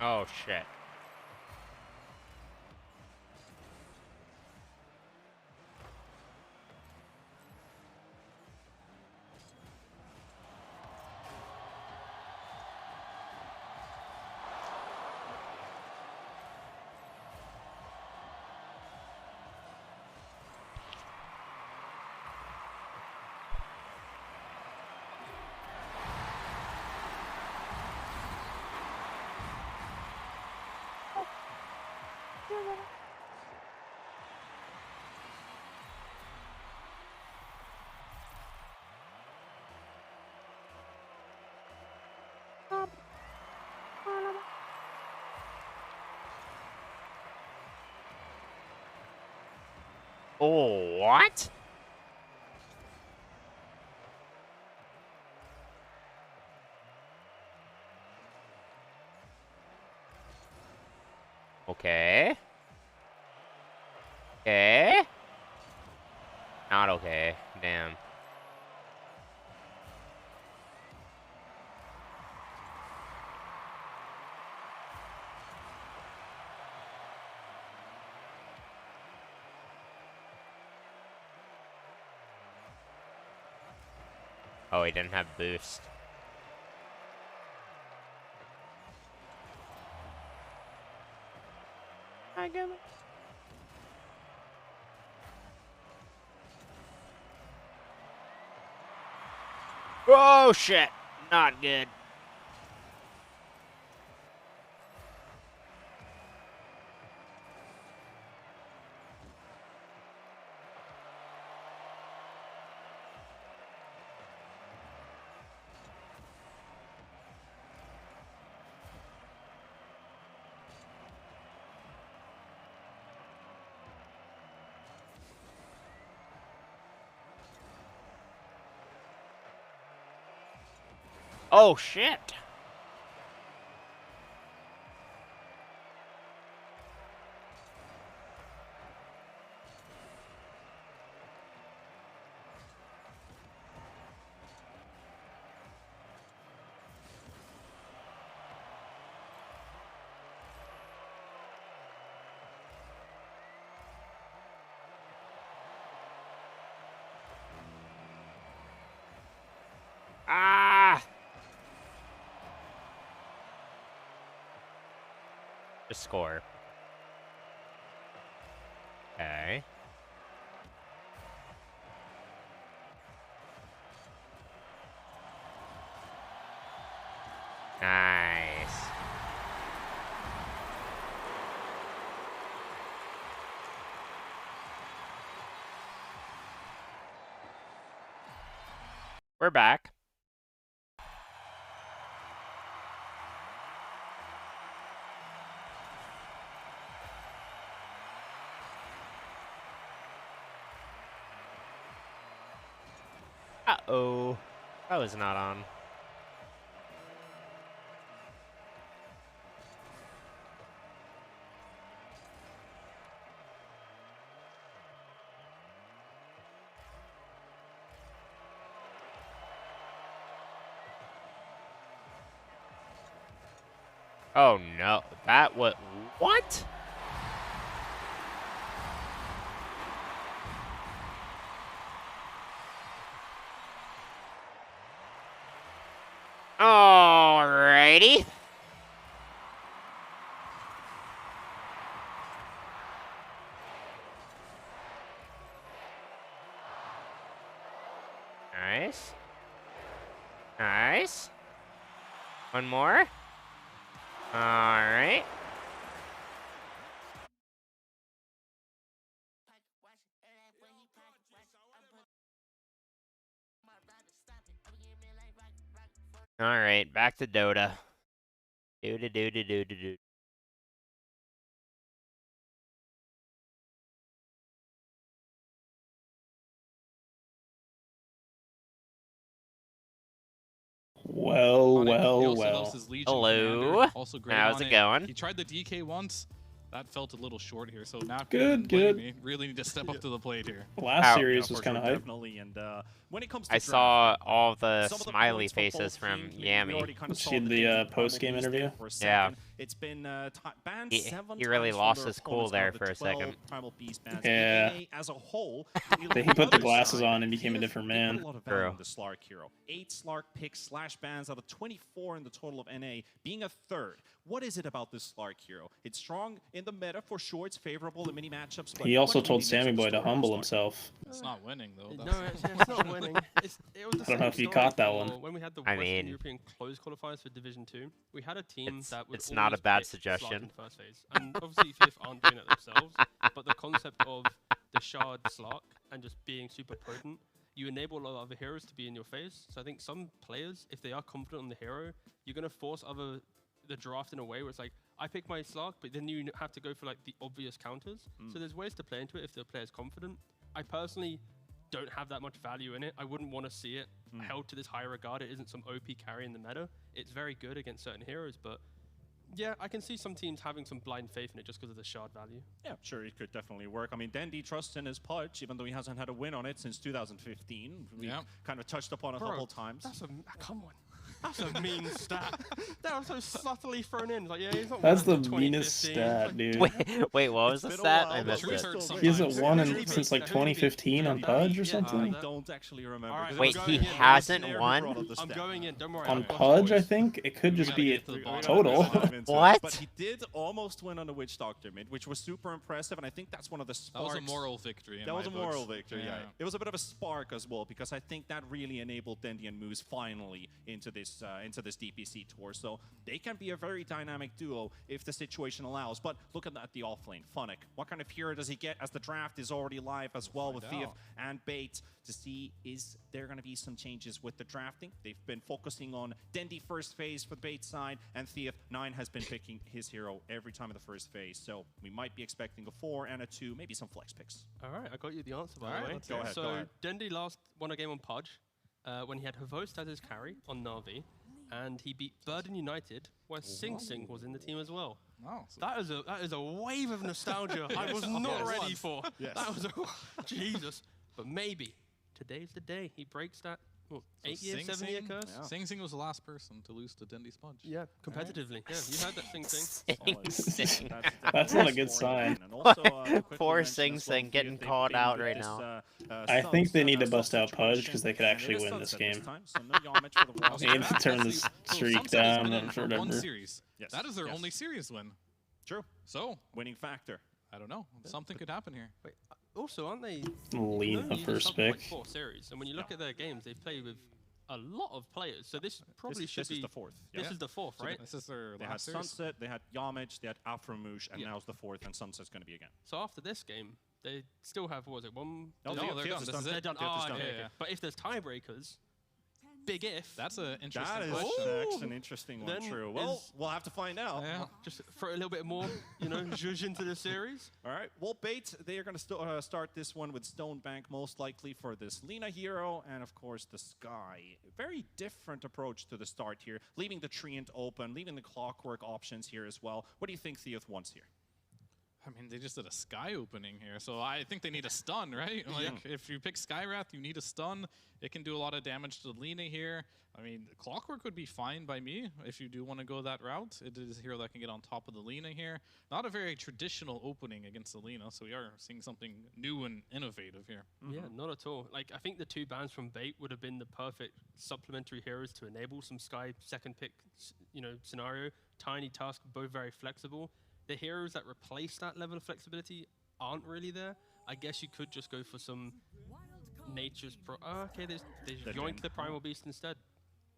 Oh, shit. Oh, what? Okay. Okay. Not okay. Damn. Oh, he didn't have boost. My goodness. Oh shit! Not good. Oh shit! Ah! Just score. Okay. Nice. We're back. Uh-oh. That was not on. Oh no, that was what? Alrighty. Nice. Nice. One more. All right. All right, back to Dota. Do. Well, on it. He well, also loves well. his Legion Hello. commander. Also great How's on it it. going? He tried the DK once. That felt a little short here. So now, Good, good. me, really need to step up to the plate here. Last Ow. series Yeah, was for kind of sure, hype. definitely. And when it comes to I draft, saw all the some of the smiley points from faces both from teams, we Yami. already kind of Did saw you the see the, thing with post-game Primal Beast there interview? for a Yeah. second. It's been banned He- 7 he really times lost from their his cool opponents there out of for the a 12 second. Primal Beast bans. Yeah. The NA as a whole, He put the other glasses side, on and became a they different put man. a lot of value True. in the Slark hero. 8 Slark picks / bans out of 24 in the total of NA, being a third. What is it about this Slark hero? It's strong in the meta for sure. It's favorable in many matchups. But He also what told really makes Sammy it a Boy to story of humble Slark? himself. It's not winning though. No, That's it's not winning. It was the I don't know same if you story caught that for one. When we had the I Western mean, European closed qualifiers for Division 2, we had a team that would it's not a always bad pick Slark suggestion. in the first phase. And obviously ETH aren't doing it themselves, but the concept of the shard Slark and just being super potent, you enable a lot of other heroes to be in your face. So I think some players, if they are confident on the hero, you're going to force the draft in a way where it's like, I pick my Slark, but then you have to go for like the obvious counters. So there's ways to play into it if the player's confident. I personally don't have that much value in it. I wouldn't want to see it held to this high regard. It isn't some OP carry in the meta. It's very good against certain heroes, but Yeah, I can see some teams having some blind faith in it just because of the shard value. Yeah, sure, it could definitely work. I mean, Dandy trusts in his Pudge, even though he hasn't had a win on it since 2015. We kind of touched upon it a couple times. That's a come on. That's a mean stat. That was so subtly thrown in. Like, yeah, he's not That's the won until meanest 2015. stat, dude. Wait, what was the been a stat? while, I but missed we're it. still He hasn't waiting. won Who since like beat? 2015 on Pudge or Yeah, something. I don't actually remember. All right, because it Wait, was he going in, hasn't Snare who won? brought up the I'm stat. going in. Don't worry. On I've got Pudge, I boys. think it could just be total. What? But he did almost win on the Witch Doctor mid, which was super impressive, and I think that's one of the That sparks. was a moral victory. in That was my a moral books. victory, yeah. It was a bit of a spark as well, because I think that really enabled Dendy and Moose finally into this DPC tour. So they can be a very dynamic duo if the situation allows. But look at that, the offlane, Funnick. What kind of hero does he get as the draft is already live as well with Thief and Bait to see is there going to be some changes with the drafting. They've been focusing on Dendy first phase for the Bait side, and Thief 9 has been picking his hero every time in the first phase. So we might be expecting a 4 and a 2, maybe some flex picks. All right, I got you the answer, by All the right, way. let's go ahead, So go ahead. Dendy last won a game on Pudge when he had Havost as his carry on Na'Vi, and he beat Burden United, where Sing Sing was in the team as well. Wow. So That is a wave of nostalgia I was not ready for. Yes. That was Jesus. But maybe today's the day he breaks that 8-year, 7-year curse. Yeah. Sing Sing was the last person to lose to Dendy Sponge. Yeah, competitively. Yeah, you heard that Sing Sing. Sing. That's not a good sign. Poor Sing Sing getting called out right now. I think they need to bust out Pudge because they could actually win this game. They need to turn this streak down One forever. series. Yes, That is their yes. only series win. True. So Winning factor. I don't know. Something could happen here. Wait, also, aren't they Lean known the to use first something pick. like 4 series? And when you look at their games, they've played with a lot of players. So this probably should This be is the 4th. This Yeah. is the 4th, right? This is their They had last series. Sunset, they had Yamage, they had Aframouche, and Yeah. now's the 4th, and Sunset's going to be again. So after this game, they still have, what was it, one? No, No, Thief they're is done. This done. is They're it. done. Thief is Oh, done. okay. Yeah. But if there's tiebreakers, big if. That's an interesting That is question. actually an interesting one, Then true. Well, is- we'll have to find out. Yeah. Just throw a little bit more, zhuzh into the series. All right. Well, Bait, they are going to start this one with Stonebank, most likely for this Lina hero, and of course the Sky. Very different approach to the start here, leaving the Treant open, leaving the Clockwork options here as well. What do you think Theoth wants here? I mean, they just did a Sky opening here, so I think they need a stun, right? Like, if you pick Skywrath, you need a stun. It can do a lot of damage to Lina here. I mean, Clockwork would be fine by me if you do want to go that route. It is a hero that can get on top of the Lina here. Not a very traditional opening against the Lina, so we are seeing something new and innovative here. Yeah, not at all. Like, I think the 2 bans from Bait would have been the perfect supplementary heroes to enable some Sky second pick, scenario. Tiny Tusk, both very flexible. The heroes that replace that level of flexibility aren't really there. I guess you could just go for some Nature's Pro. Oh, okay, they yoink the Primal Beast instead.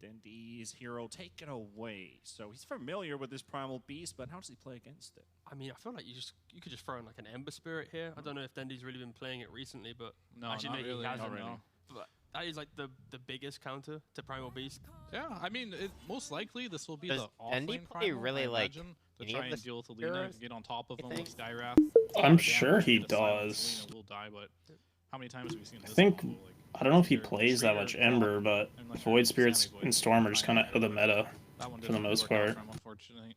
Dendy's hero, take it away. So he's familiar with this Primal Beast, but how does he play against it? I mean, I feel like you could just throw in like an Ember Spirit here. I don't know if Dendy's really been playing it recently, but No, actually not maybe really. he hasn't. Not really. But that is like the biggest counter to Primal Beast. Yeah, I mean, most likely this will be Does the Dendy offlane play Primal, really, I like, imagine, to any try of and the deal with the Lina, heroes, get on top of you them with think? Skywrath. I'm sure he Get a silence, does. Lina will die, but how many times have we seen I this? think level, like, I don't know if he either plays that Trigger, much Ember, but unless Void you're Spirits Sammy Void, and Storm are just kind of out of the meta. that one for the doesn't most work out part. for him, unfortunately.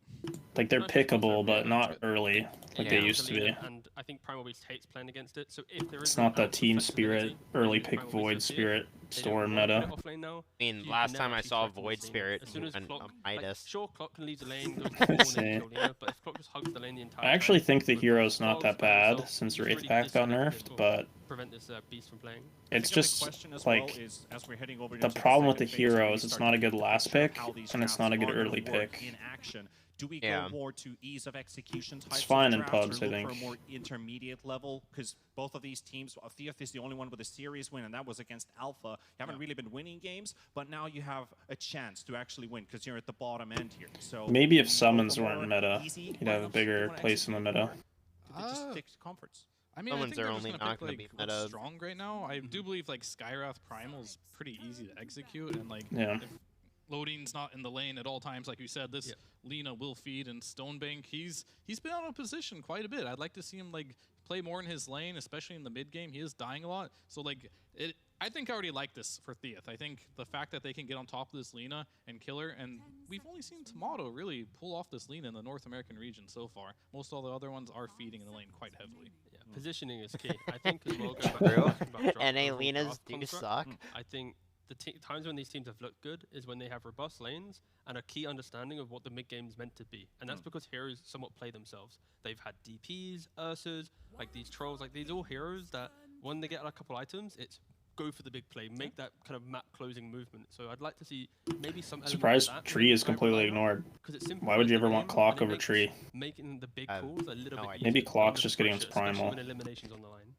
Like they're Most people pickable, but yeah, not that's good. early like Yeah, they used to be. And I think Primal Beast hates playing against it. So if there is It's an not the ounce of Team flexibility, Spirit early maybe pick Primal Beast Void will see it. Spirit They don't Storm want to meta. put it offlane now. I mean, You can last never time I actually saw threaten the Void scene. Spirit As soon as and Clock, like, Midas. sure, Clock can leave the lane, goes to the corner See. and kill Lina, but if Clock just hugs the lane the entire I actually time, think the with hero's the not that spells by bad himself, since he's Wraith really Pact got disconnected nerfed, or but prevent this beast from playing. it's I think a big just question as well like is, as we're heading over the into problem with the second phase, where we heroes, it's start not to a good get the last picture of pick, how these and it's drafts not a good are gonna early work pick. in action. Do we Yeah. go more to ease of execution types fine of in drafts, pubs, or I look for a think. more intermediate level? Because both of these teams, Theoth is the only one with a series win, and that was against Alpha. You haven't really been winning games, but now you have a chance to actually win because you're at the bottom end here. So maybe if you go summons for weren't more meta, easy he'd have a lineups, bigger you wanna place in the execute meta. more? Could they just stick to comforts? I mean, I Summons think are they're just only gonna not pick, gonna like, be what's meta. strong right now. I do believe like Skywrath Primal is pretty easy to execute, and like Yeah. if loading's not in the lane at all times, like you said, this Lina will feed, and Stonebank, he's been out of position quite a bit. I'd like to see him like play more in his lane, especially in the mid game. He is dying a lot, so like I think I already like this for Theath. I think the fact that they can get on top of this Lina and kill her, and we've only seen Tomato really pull off this Lina in the North American region so far. Most all the other ones are feeding in the lane quite heavily. Yeah, positioning is key. I think as well. NA Linas do suck. I think the times when these teams have looked good is when they have robust lanes and a key understanding of what the mid game is meant to be. And that's because heroes somewhat play themselves. They've had DPs, Ursas, like these trolls, like these all heroes that when they get a couple items, it's go for the big play, make that kind of map closing movement. So I'd like to see maybe some Surprised Tree is completely ignored. Why would you ever want Clock over Tree? Making the big calls a little bit maybe Clock's just getting its primal. Eliminations on the line.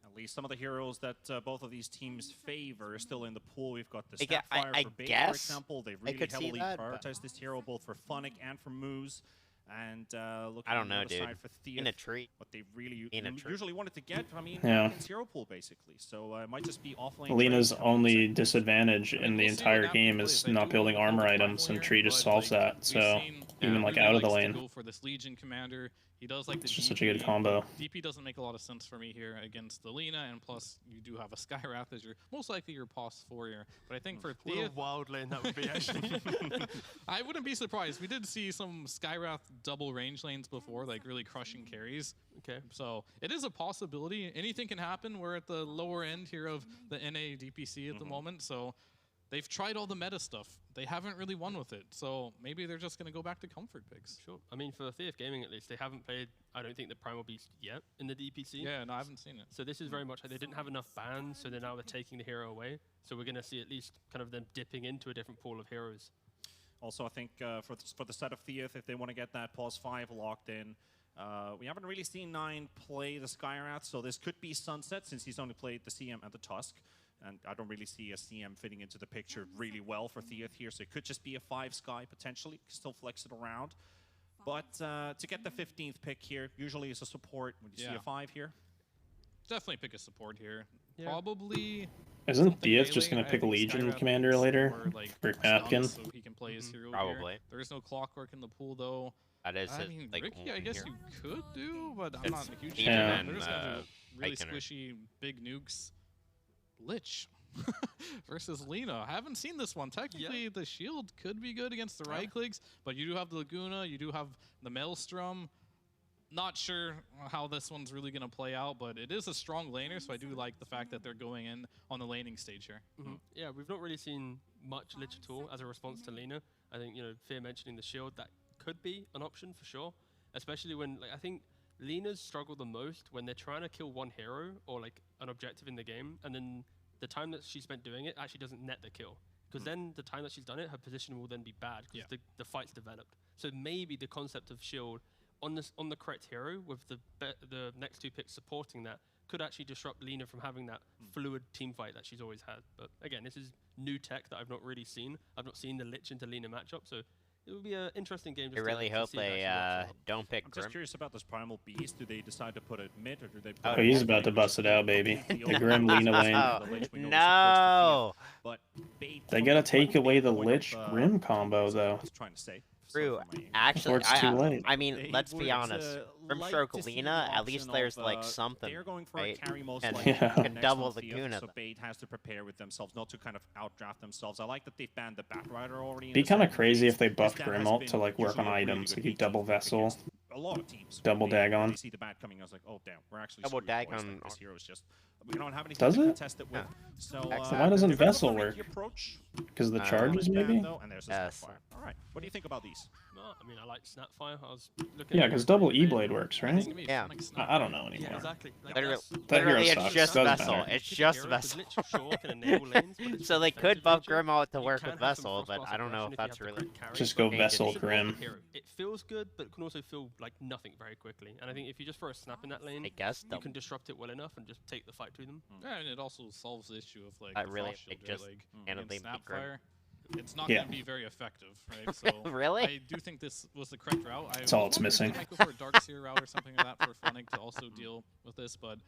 At least some of the heroes that both of these teams favor are still in the pool. We've got the Yeah, Snapfire I for Bait, guess for example. They've really heavily prioritized this hero both for Funnick and for Moose. And looking I don't know, on the dude. side for Theath, In a tree. what they really In a tree. usually wanted to get, I mean, Yeah. it's hero pool basically. So it might just be offlane. Lena's trades. only disadvantage in the We'll see entire what game happens, is they not do building build armor a items, primal and here, Tree just but, solves like, that. we've So seen, even like really out of the likes to lane, go for this Legion commander. He does like the it's just DP. such a good combo. DP doesn't make a lot of sense for me here against the Lina, and plus you do have a Skywrath as your most likely your pos warrior. But I think for What a Theath, wild lane that would be, actually. I wouldn't be surprised. We did see some Skywrath double range lanes before, like really crushing carries. Okay. So it is a possibility. Anything can happen. We're at the lower end here of the NA DPC at the moment, so they've tried all the meta stuff. They haven't really won with it, so maybe they're just going to go back to comfort picks. Sure. I mean, for Theath Gaming at least, they haven't played, I don't think, the Primal Beast yet in the DPC. Yeah, no, I haven't seen it. So this is very much like they didn't have enough bans, so now they're taking the hero away. So we're going to see at least kind of them dipping into a different pool of heroes. Also, I think for the side of Theath, if they want to get that pause 5 locked in, we haven't really seen 9 play the Skywrath, so this could be Sunset since he's only played the CM and the Tusk. And I don't really see a CM fitting into the picture really well for Theath here, so it could just be a 5 Sky potentially, still flex it around. But to get the 15th pick here, usually is a support when you see a 5 here. Definitely pick a support here. Yeah. Probably. Isn't Theath just gonna pick a Legion commander later for Napkin? So he can play his hero Probably. Here. There is no Clockwork in the pool though. That is I it, mean, like Ricky, I guess here. you could do, but I'm It's not a huge Legion fan. and, They're just gonna do really Ikener. squishy, big nukes. Lich versus Lina. I haven't seen this one. Technically, the shield could be good against the right clicks, but you do have the Laguna, you do have the Maelstrom. Not sure how this one's really going to play out, but it is a strong laner, so I do like the fact that they're going in on the laning stage here. Yeah, we've not really seen much Lich at all as a response to Lina. I think, Fear mentioning the shield, that could be an option for sure, especially when, I think Lina's struggle the most when they're trying to kill one hero or, an objective in the game, and then the time that she spent doing it actually doesn't net the kill. Because then the time that she's done it, her position will then be bad because the fight's developed. So maybe the concept of shield on the correct hero with the next 2 picks supporting that could actually disrupt Lina from having that fluid team fight that she's always had. But again, this is new tech that I've not really seen. I've not seen the Lich into Lina matchup, so it would be an interesting game. I really hope they don't pick I'm Grim. just curious about this Primal Beast. Do they decide to put it mid, or do they? Oh, he's about to bust it out, baby. The Grim Lina lane. No! But Bait They gotta take away the point Lich of, Grim combo though. I was trying to say. True. So Actually, Or it's too late. I mean, They let's be would, honest. From like Stroke to see Lina, the at least option there's of, something. They're going for right? a carry most And likely. Yeah. you can next double on the Theath, Guna. So Bait has to prepare with themselves, not to kind of outdraft themselves. I like that they've banned the Batrider already. Be kind of crazy if they buffed buffed Grimalt to work on items. Like you double Vessel, a lot of teams. double They Dagon. see the bat coming. I was like, oh damn, we're actually Double screwed, boys. Dagon. Like, this hero is just. We don't have anything Does to it? contest it with. So Why doesn't they're gonna go Vessel for a work? risky approach. Because of the Uh, charges, Ban, maybe. though, and there's a Yes. Snapfire. All right, what do you think about these? No, I mean, I like Snapfire. I was looking Yeah, at because it, double and- E-Blade works, right? Yeah. I don't know Yeah, anymore. exactly. Literally, That hero literally sucks. it's just Doesn't Vessel. matter. It's just Vessel. So they could buff Grimalt to work with Vessel, but I don't know if that's really... Just go Hey, Vessel did Grim. It feels good, but it can also feel like nothing very quickly. And I think if you just throw a snap in that lane, I guess you can disrupt it well enough and just take the fight to them. Yeah, and it also solves the issue of I the really frost shield, just right? candidly against beat Grim. Snapfire. It's not Yeah. going to be very effective, right? So Really? I do think this was the correct route. That's all it's missing. I might go for a Dark Seer route or something like that for Funnick to also deal with this, but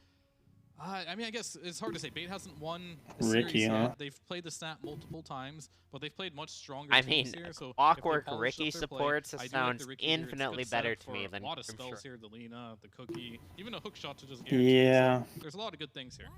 I mean, I guess it's hard to say. Bait hasn't won a Ricky, series huh? yet. They've played the snap multiple times, but they've played much stronger I teams mean, here. So Clockwork if they polish Ricky up their play, supports I do like sounds the Ricky here. It's a good infinitely better setup to me for than a lot of Grim spells Sure. here. The Lina, the Cookie, even a hook shot to just Yeah. So there's a lot of good things here.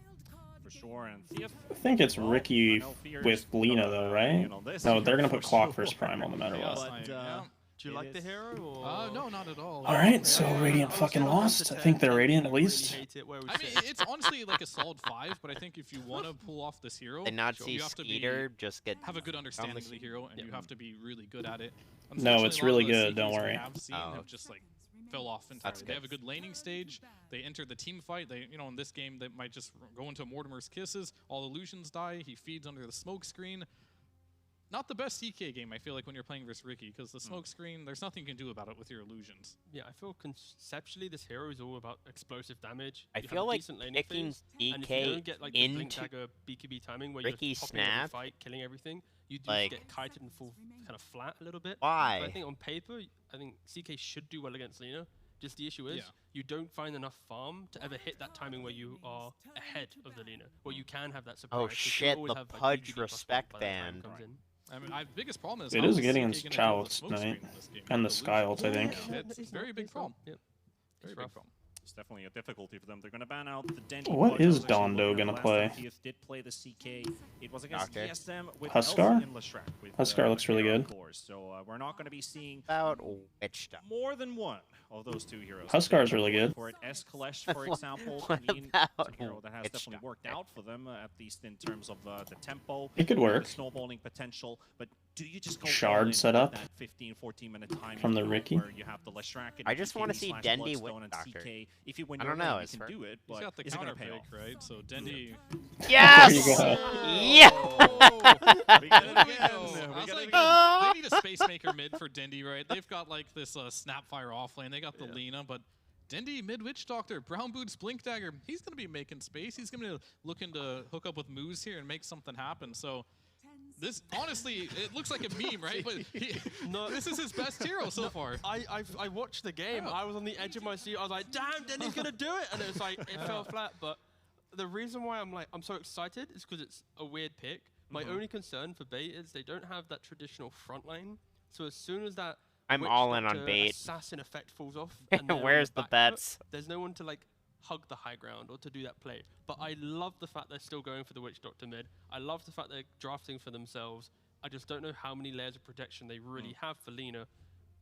For sure. And Theoth, I think it's well, Ricky I know Fear with is Lina gonna, though, right? this No, year they're gonna for put Clock sure. versus Primal no matter Chaos what. Knight, But, yeah. Do you it like the is- hero? Or? No, not at all. All right, Yeah, so yeah, Radiant yeah. fucking lost. I think they're Radiant at least. Hate it. Where we I mean, sit. it's honestly like a solid 5, but I think if you want to pull off this hero, The Nazi you have to Skeeter just get have a good understanding of the scene. hero, and you have to be really good at it. No, it's really Unfortunately, a lot good, of the don't CKs we worry. have seen have just like fell off entirely. That's They good. have a good laning stage. They enter the team fight. They, you know, in this game, they might just go into Mortimer's Kisses. All illusions die. He feeds under the smoke screen. Not the best CK game, I feel like, when you're playing versus Ricky, because the smoke screen, there's nothing you can do about it with your illusions. Yeah, I feel conceptually this hero is all about explosive damage. I You have feel a like decent laning picking phase, and if you DK don't get like the blink into dagger BKB timing where Ricky you're just popping every Snap, fight, killing everything, you do like- get kited and fall kind of flat a little bit. Why? But I think on paper, I think CK should do well against Lina. Just the issue is Yeah. you don't find enough farm to ever hit that timing where you are ahead of the Lina, where you can have that surprise. Oh 'cause shit, you'll always the have, like, Pudge BKB plus respect one by the time it band. comes in. I mean, my biggest problem is It how is is getting CK against gonna deal with Chalice the smoke screen tonight, in this game? and the With Sky ult, I illusions. think. Yeah, it's a very big problem. Yep. Very It's big rough. problem. It's definitely a difficulty for them. They're going to ban out the Dendy. What Pudge. I is was actually Dondo looking at gonna the last play? time Theoth did play the CK. It was against Okay. ESM with Huskar? Elsa and Leshrac. With, Huskar looks really Hero, good. of course. So we're not going to be seeing About Witch Doctor. more than one of those two heroes. Huskar's really good. For it, Kalesh, for What- example, what I mean, it's a about hero that has Witch definitely worked Doctor? out for them, at least in terms of the tempo. It could work. The snowballing potential, but do you just go Shard all in setup with that 15, 14-minute time from the Ricky? where you have the Leshrac and I just wanna BKB see slash Dendy Bloodstone Witch and Doctor. CK. If you win I your don't know, lane, it's you can fair. do it, He's but got the is it going counter to pay pick, off? right? So Dendy. Yes! There you go. Yeah! We got it There we again. go. We I was got it like, again. they need a space maker mid for Dendy, right? They've got like this Snapfire off lane. They got the Lina, but Dendy mid Witch Doctor, Brown Boots, Blink Dagger. He's gonna be making space. He's gonna be looking to hook up with Moose here and make something happen. So this honestly, it looks like a meme, right? But this is his best hero so far. I watched the game. I was on the edge of my seat. I was like, damn, Denny's gonna do it, and it was like it fell flat. But the reason why I'm so excited is because it's a weird pick. My only concern for bait is they don't have that traditional front lane. So as soon as that I'm Witch all in on Doctor bait. assassin effect falls off, and they're on Where's the back foot, bets? there's no one to like hug the high ground or to do that play. But I love the fact they're still going for the Witch Doctor mid. I love the fact they're drafting for themselves. I just don't know how many layers of protection they really have for Lina,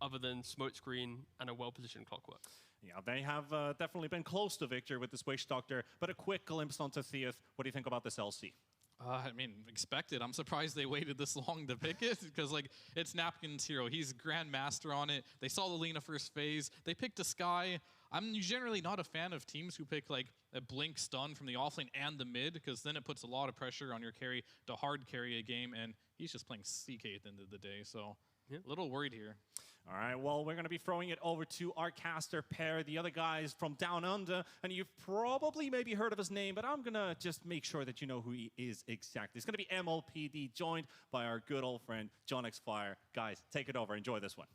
other than smoke screen and a well-positioned clockwork. Yeah, they have definitely been close to victory with this Witch Doctor, but a quick glimpse onto Theoth. What do you think about this LC? I mean, expected. I'm surprised they waited this long to pick it because, like, it's Napkin's hero. He's Grandmaster on it. They saw the Lina first phase. They picked a Sky. I'm generally not a fan of teams who pick, like, a Blink stun from the offlane and the mid because then it puts a lot of pressure on your carry to hard carry a game, and he's just playing CK at the end of the day, so a little worried here. All right, well, we're going to be throwing it over to our caster pair, the other guys from Down Under, and you've probably maybe heard of his name, but I'm going to just make sure that you know who he is exactly. It's going to be MLPD, joined by our good old friend, John X Fire. Guys, take it over. Enjoy this one.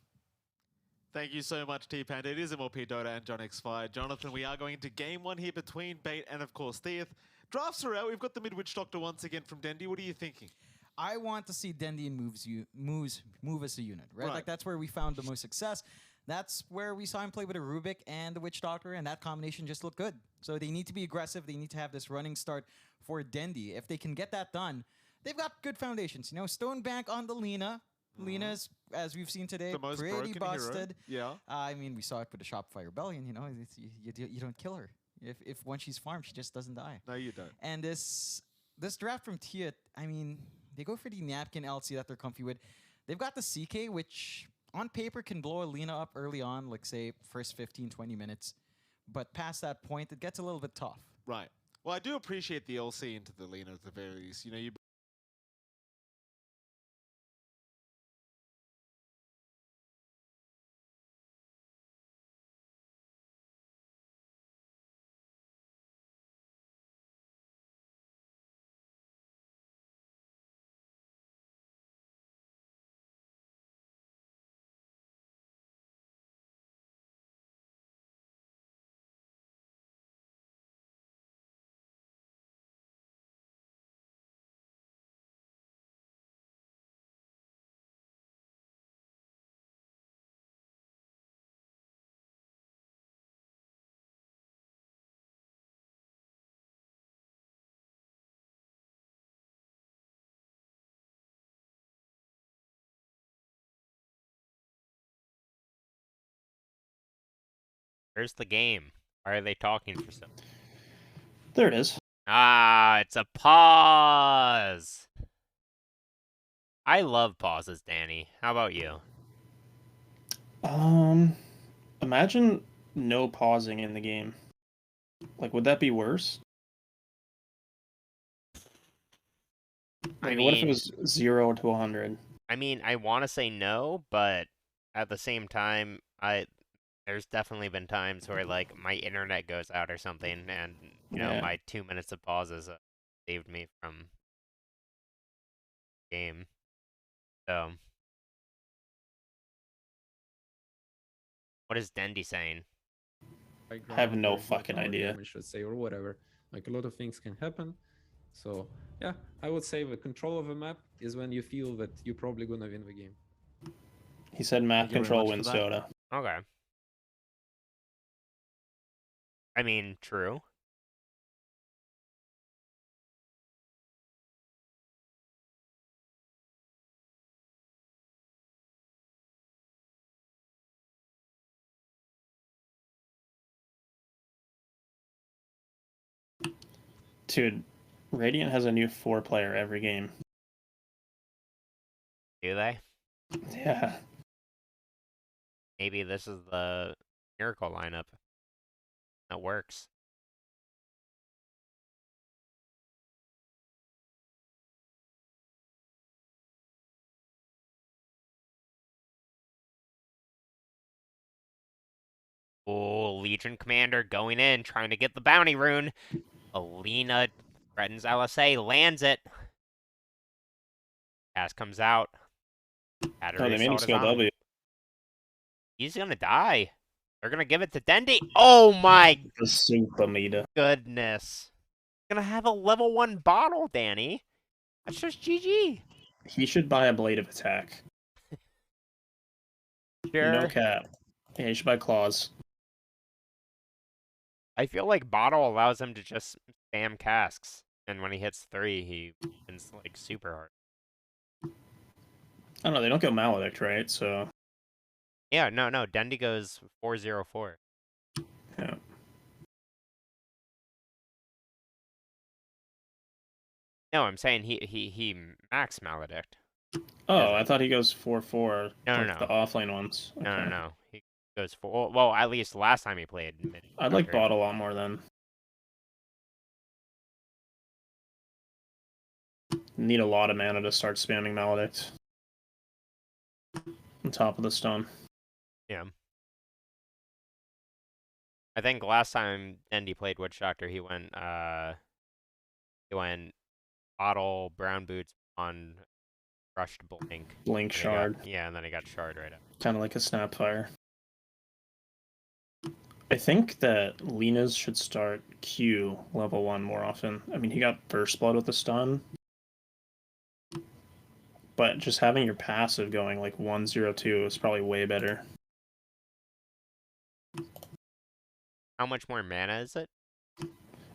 Thank you so much, T-Panda. It is MLP Dota and John X Fire. Jonathan, we are going into game one here between Bait and, of course, Theoth. Drafts are out. We've got the Mid-Witch Doctor once again from Dendy. What are you thinking? I want to see Dendy move as a unit, right? Right. Like that's where we found the most success. That's where we saw him play with a Rubik and the Witch Doctor, and that combination just looked good. So they need to be aggressive. They need to have this running start for Dendy. If they can get that done, they've got good foundations. You know, Stone Bank on the Lina. Lina's, as we've seen today, The most pretty broken hero. busted. Yeah. I mean, we saw it with the Shopify Rebellion. You know, you don't kill her. If once she's farmed, she just doesn't die. No, you don't. And this draft from Tia, I mean, they go for the napkin LC that they're comfy with. They've got the CK, which on paper can blow a Lina up early on, like say first 15, 20 minutes. But past that point, it gets a little bit tough. Right. Well, I do appreciate the LC into the Lina at the very least. You know, you Where's the game? Why are they talking for so? There it is. Ah, it's a pause. I love pauses, Danny. How about you? Imagine no pausing in the game. Like, would that be worse? Like, what if it was 0 to 100? I mean, I want to say no, but at the same time, there's definitely been times where like my internet goes out or something, and you know my 2 minutes of pauses saved me from game. So, what is Dendy saying? I have no fucking idea. I should say, or whatever. Like a lot of things can happen. So yeah, I would say the control of a map is when you feel that you're probably gonna win the game. He said map control wins Dota. Okay. I mean, true. Dude, Radiant has a new 4-player every game. Do they? Yeah. Maybe this is the miracle lineup that works. Oh, Legion Commander going in, trying to get the bounty rune. Alina threatens LSA, lands it. Cast comes out. Battery they made him skill W. He's gonna die. They're gonna give it to Dendy. Oh my the super meter. Goodness. Gonna have a level 1 bottle, Danny. That's just GG. He should buy a Blade of Attack. Sure. No cap. Yeah, he should buy Claws. I feel like bottle allows him to just spam casks. And when he hits 3, he wins like super hard. I don't know, they don't go Maledict, right? So yeah, no, Dendy goes 404. Yeah. No, I'm saying he max Maledict. Oh, I thought he goes 4-4. No, like no. The offlane ones. Okay. No. He goes 4. Well, at least last time he played. I'd like bottle a lot more then. Need a lot of mana to start spamming Maledict. On top of the stone. Yeah. I think last time Dendy played Witch Doctor, he went bottle, brown boots on rushed blink. Blink shard. And then he got shard right up. Kind of like a Snapfire. I think that Lina's should start Q level 1 more often. I mean, he got Burst Blood with the stun. But just having your passive going like 1-0-2 is probably way better. How much more mana is it?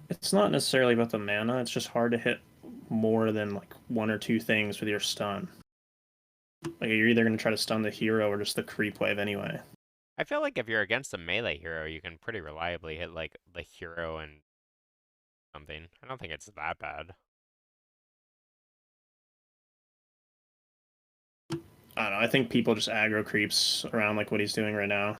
It's not necessarily about the mana, it's just hard to hit more than like 1 or 2 things with your stun. Like you're either going to try to stun the hero or just the creep wave anyway. I feel like if you're against a melee hero, you can pretty reliably hit like the hero and something. I don't think it's that bad. I don't know, I think people just aggro creeps around like what he's doing right now.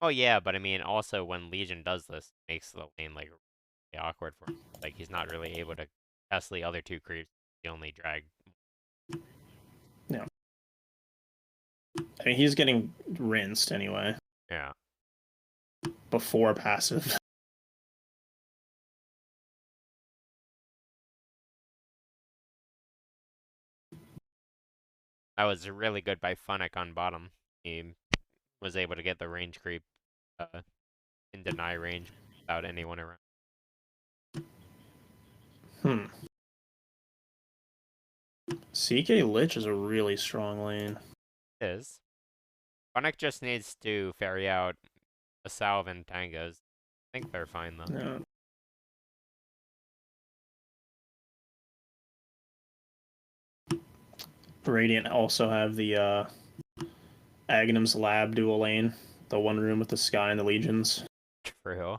Oh yeah, but I mean also when Legion does this, it makes the lane like really awkward for him. Like he's not really able to test the other 2 creeps. He only drag. Yeah. I mean he's getting rinsed anyway. Yeah. Before passive. That was really good by Funnick on bottom. He was able to get the range creep in deny range without anyone around. CK Lich is a really strong lane. It is. Funnick just needs to ferry out a salve and tangos. I think they're fine though. Yeah. Radiant also have the Aghanim's Lab dual lane the one room with the sky and the legions. True.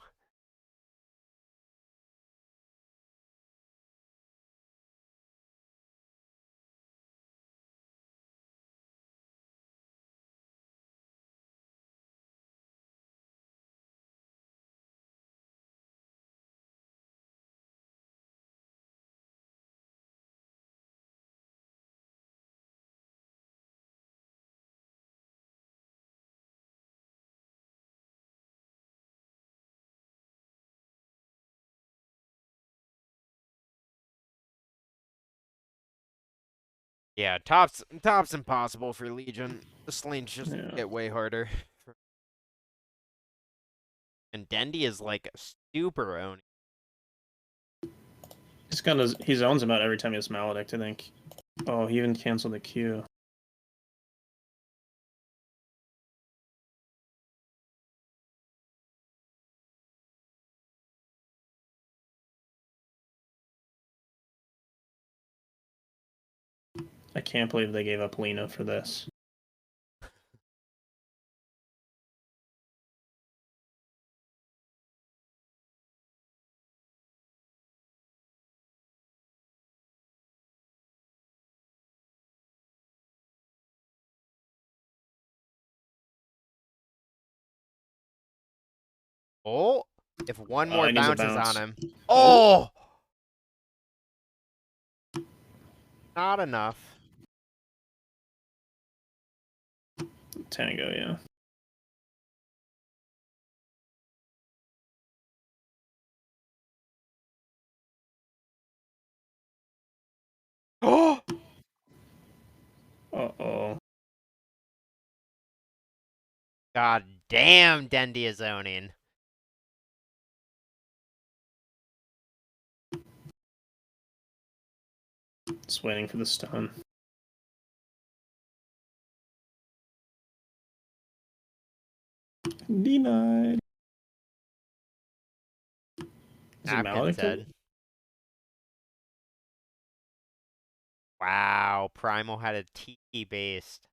Yeah, top's impossible for Legion. The lanes just get way harder. And Dendi is like super own. He zones him out every time he has Maledict, I think. Oh, he even canceled the Q. I can't believe they gave up Lena for this. Oh, if one more he needs a bounces bounce. on him. Oh! Not enough. Tango, yeah. Oh! Uh-oh. God damn, Dendi is zoning. Just waiting for the stun. Denied. Is it Napkin's Maledict? dead. Wow, Primal had a Tiki based.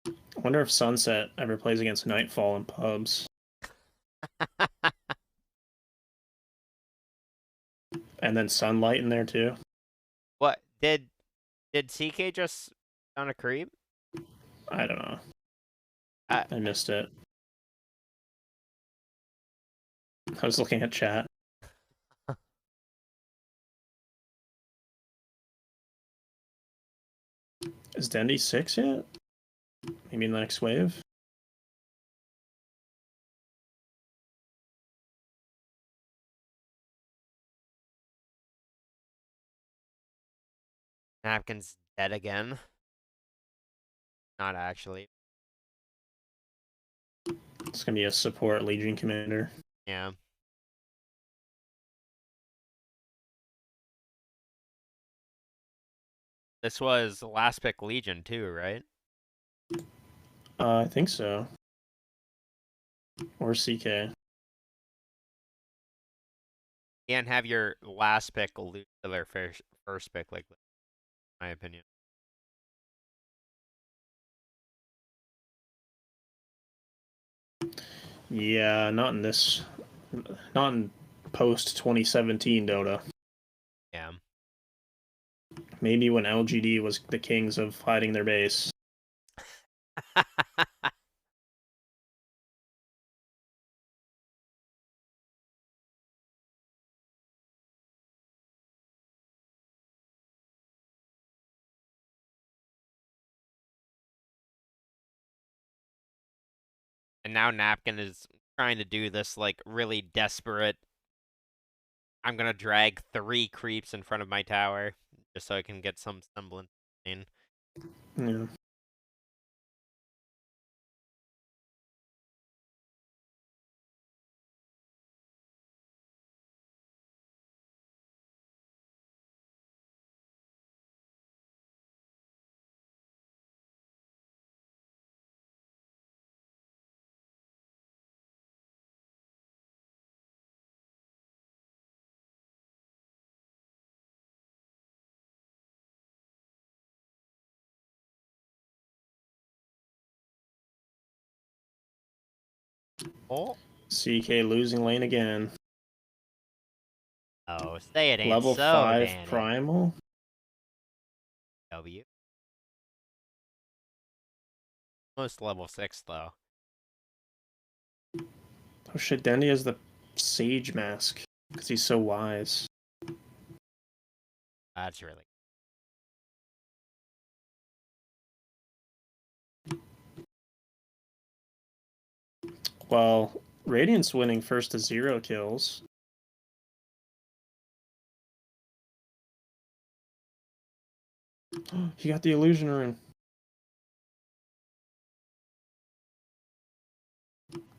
I wonder if Sunset ever plays against Nightfall in pubs. And then Sunlight in there too. What did CK just on a creep? I don't know. I missed it. I was looking at chat. Is Dendi 6 yet? Maybe in the next wave? Napkin's dead again. Not actually. It's gonna be a support Legion commander. Yeah. This was last pick Legion too, right? I think so. Or CK. Can't have your last pick lose to their first pick like that, in my opinion. Yeah, not in this. Not in post 2017 Dota. Yeah. Maybe when LGD was the kings of hiding their base. And now Napkin is trying to do this like really desperate. I'm gonna drag 3 creeps in front of my tower just so I can get some semblance in. Yeah. Oh. CK losing lane again. Oh, say it ain't Level so, 5 Danny. primal. W. Almost level 6 though. Oh shit, Dendy has the Sage mask because he's so wise. That's really. Well, Radiant's winning first to 0 kills. He got the illusion rune.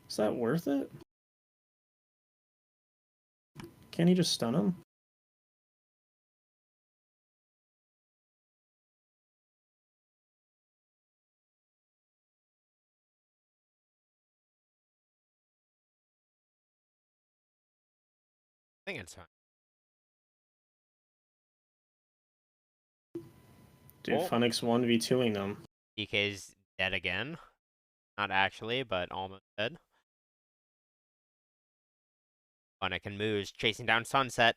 Is that worth it? Can he just stun him? I think it's fine. Dude, Oh. Funix 1v2ing them. DK's dead again. Not actually, but almost dead. Funnick and Moose chasing down Sunset.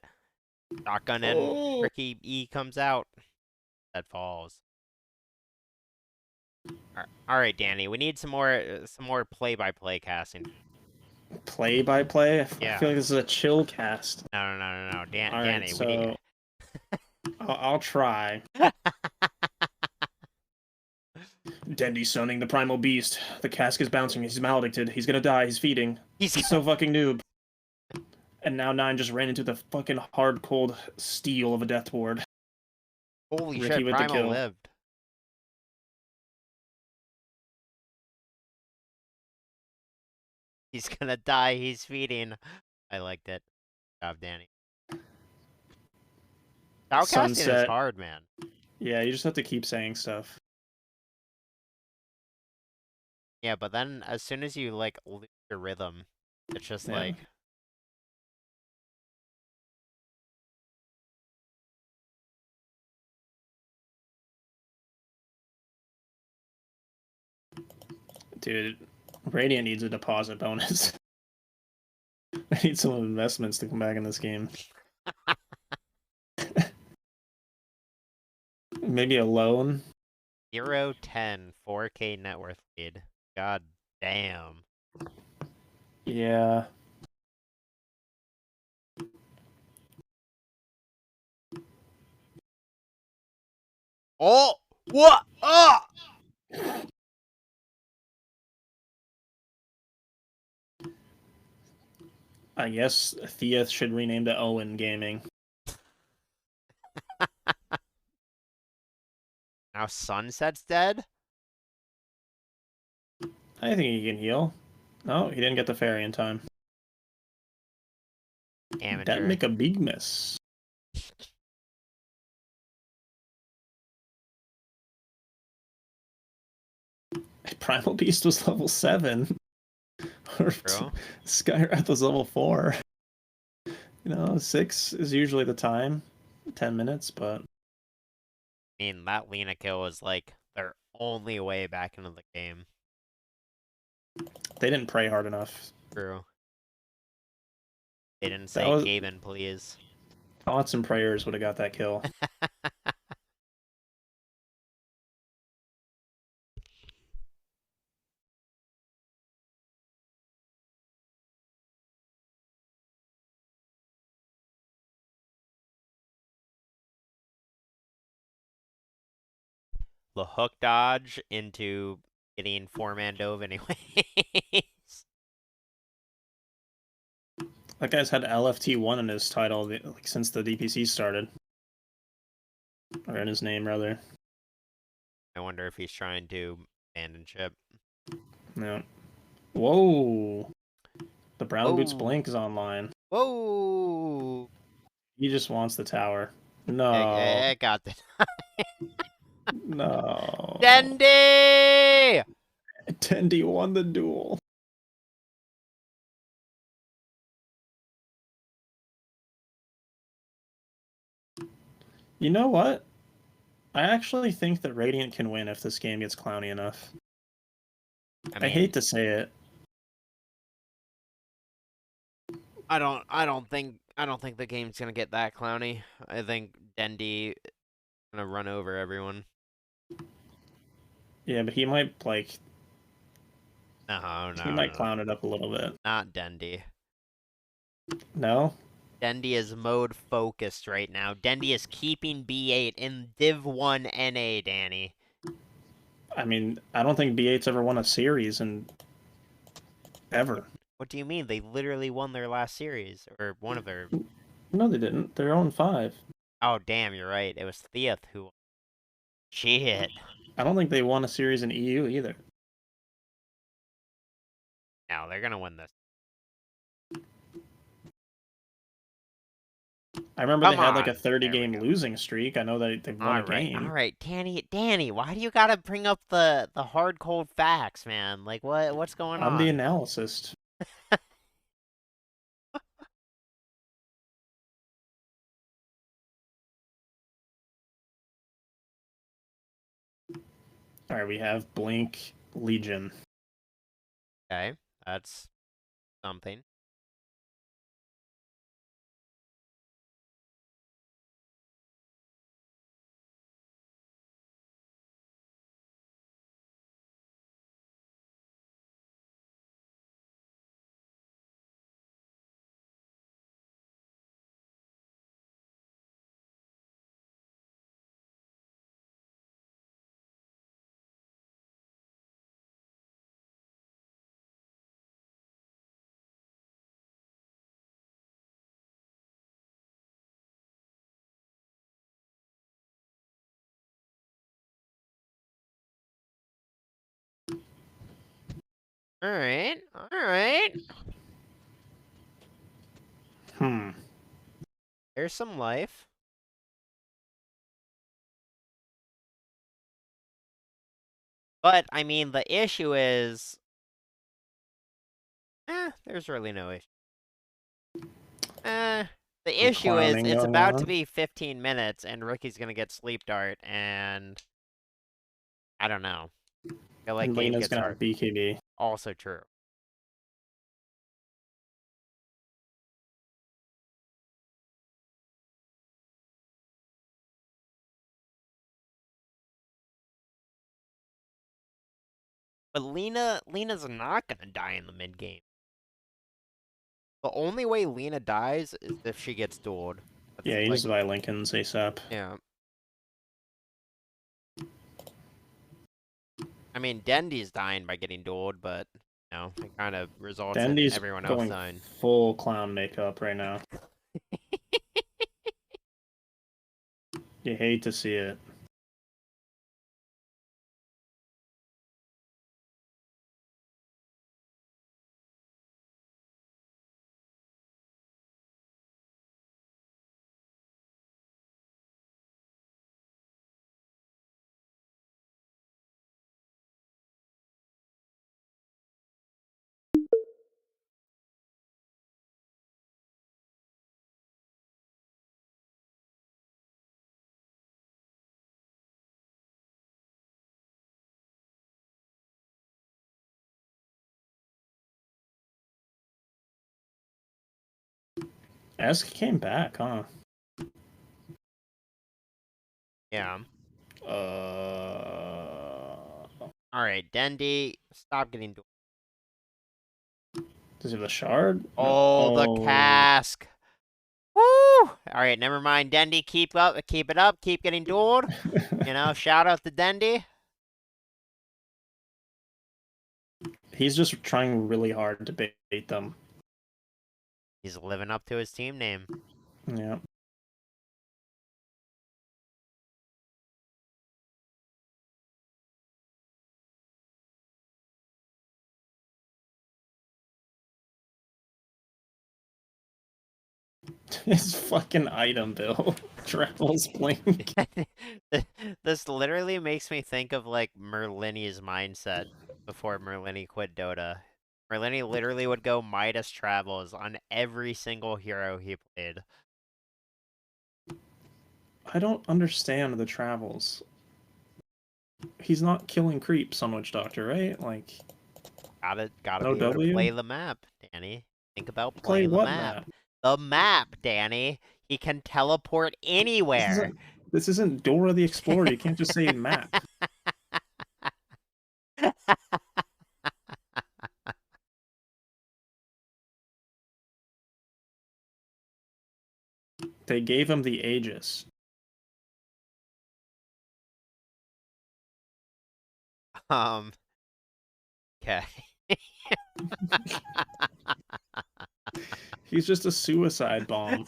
Shotgun in. Ricky E comes out. That falls. All right, Danny. We need some more play-by-play casting. Play-by-play? I Yeah. feel like this is a chill cast. No. All Danny, right, we need. I'll try. Dendy stunning the primal beast. The cask is bouncing. He's maledicted. He's gonna die. He's feeding. He's so fucking noob. And now 9 just ran into the fucking hard, cold steel of a death ward. Holy Ricky shit, with the Primal kill. lived. He's gonna die. He's feeding. I liked it. Good job, Danny. Shoutcasting is Sunset. hard, man. Yeah, you just have to keep saying stuff. Yeah, but then as soon as you like lose your rhythm, it's just Yeah. like. Dude, Radiant needs a deposit bonus. I need some investments to come back in this game. Maybe a loan. 0-10, 4K net worth lead. God damn. Yeah. Oh! What? Oh! I guess Thea should rename to Owen Gaming. Now Sunset's dead? I think he can heal. No, he didn't get the fairy in time. Amateur. That make a big mess. Primal Beast was level 7. Bro. Skywrath was level 4. You know, 6 is usually the time. 10 minutes, but... I mean, that Lena kill was like their only way back into the game. They didn't pray hard enough. True. They didn't say, Gaben, please. Thoughts and prayers would have got that kill. The hook dodge into getting 4-man dove anyway. That guy's had LFT1 in his title like since the DPC started. Or in his name, rather. I wonder if he's trying to abandon ship. No. Whoa! The Brown Boots Blink is online. Whoa! He just wants the tower. No. I got the No. Dendy! Dendy won the duel. You know what? I actually think that Radiant can win if this game gets clowny enough. I hate to say it. I don't think the game's gonna get that clowny. I think Dendi gonna run over everyone. Yeah, but he might like No, he might clown it up a little bit. not Dendi. No? Dendi is mode focused right now. Dendi is keeping B8 in Div 1 NA, Danny. I mean, I don't think B8's ever won a series in ever. What do you mean? They literally won their last series, or one of their. No, they didn't. They're on 5. Oh, damn, you're right. It was Theath who. Shit. I don't think they won a series in EU either. No, they're gonna win this. I remember they had like a Come on. 30-game losing streak. I know that they've won a game. All right, Danny, why do you gotta bring up the hard cold facts, man? Like what's going on? I'm the analyst. All right, we have Blink Legion. Okay, that's something. All right. There's some life. But, I mean, the issue is... there's really no issue. The issue is, it's about to be 15 minutes, and Rookie's gonna get Sleep Dart, and... I don't know. I feel like game Lena's gets gonna have hard. BKB. Also true. But Lena's not gonna die in the mid game. The only way Lena dies is if she gets dueled. That's Yeah, you just buy Lincoln's ASAP. Yeah. I mean, Dendi's dying by getting dueled, but you know, it kind of results in everyone else going dying. Full clown makeup right now. You hate to see it. Esk came back, huh? Yeah. Alright, Dendi, stop getting dueled. Does he have the shard? Oh, No. the cask. Woo! Alright, never mind, Dendi, keep it up, keep getting dueled. You know, shout out to Dendi. He's just trying really hard to bait them. He's living up to his team name. Yeah. His fucking item bill. Travels Blink. This literally makes me think of, like, Merlini's mindset before Merlini quit Dota. Merlini literally would go Midas Travels on every single hero he played. I don't understand the travels. He's not killing creeps on Witch Doctor, right? Like, Gotta no be able to W? play the map, Danny. Think about Play playing the what map. map? The map, Danny. He can teleport anywhere. This isn't Dora the Explorer. You can't just say map. They gave him the Aegis. Okay. He's just a suicide bomb.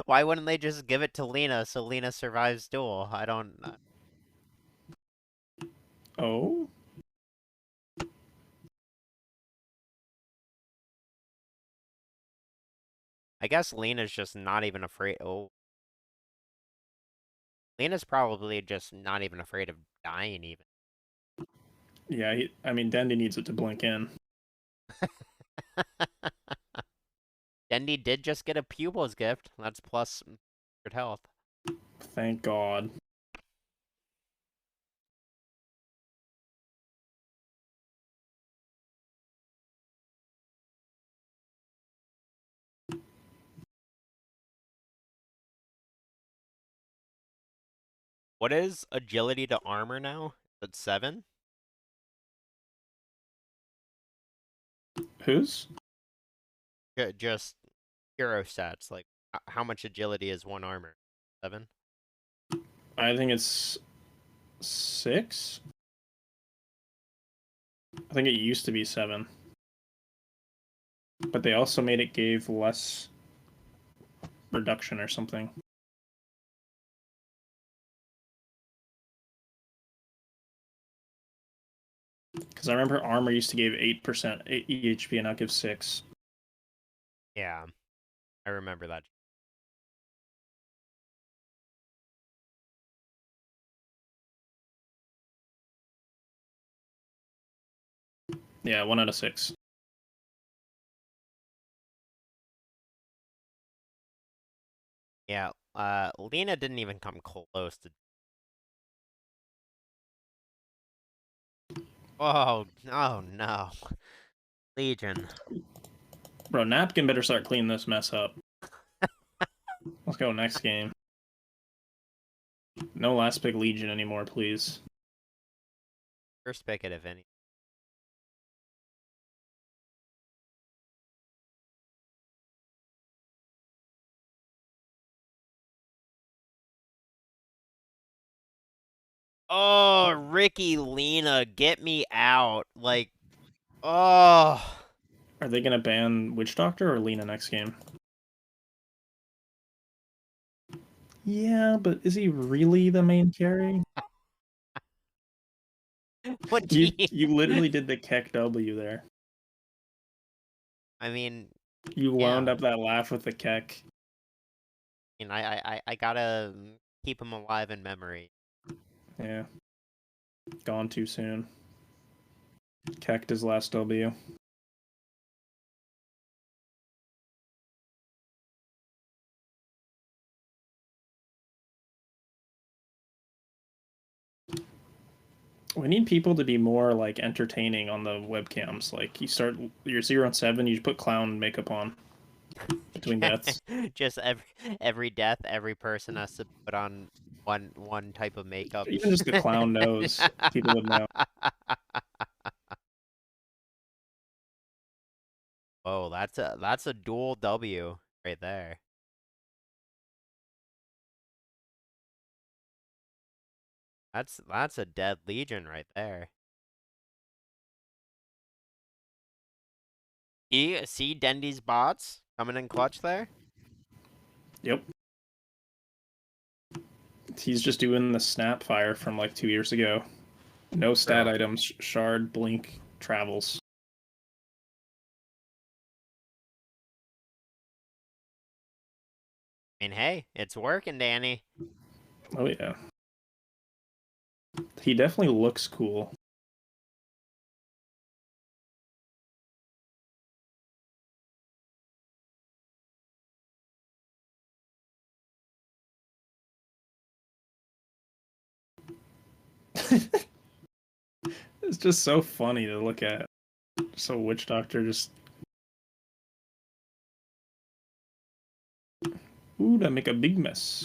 Why wouldn't they just give it to Lena so Lena survives duel? I don't... Oh? I guess Lena's just not even afraid... Oh. Lena's probably just not even afraid of dying, even. Yeah, I mean, Dendi needs it to blink in. Dendi did just get a Pupil's Gift. That's plus 100 health. Thank God. What is agility to armor now? Is it 7? Whose? Just hero stats. Like, how much agility is one armor? 7? I think it's 6? I think it used to be 7. But they also made it gave less reduction or something. Because I remember armor used to give 8% EHP and now gives 6. Yeah, I remember that. Yeah, 1 out of 6. Yeah, Lena didn't even come close to... Oh no. Legion. Bro, Napkin better start cleaning this mess up. Let's go next game. No last pick Legion anymore, please. First pick it, if any. Oh, Ricky Lena, get me out. Like, oh. Are they gonna ban Witch Doctor or Lena next game? Yeah, but is he really the main carry? What do you literally did the Keck W there. I mean, you wound up that laugh with the Keck. And I gotta keep him alive in memory. Yeah. Gone too soon. Kecked his last W. We need people to be more like entertaining on the webcams. Like you start your 0 and 7, you put clown makeup on between deaths. Just every death, every person has to put on one type of makeup. Even just the clown nose, people would know. Whoa, that's a dual W right there. That's a dead Legion right there. See Dendi's bots coming in clutch there? Yep. He's just doing the snap fire from like 2 years ago. No stat items, shard, blink, travels. I mean, hey, it's working, Danny. Oh yeah. He definitely looks cool. It's just so funny to look at. So Witch Doctor just... Ooh, that make a big mess.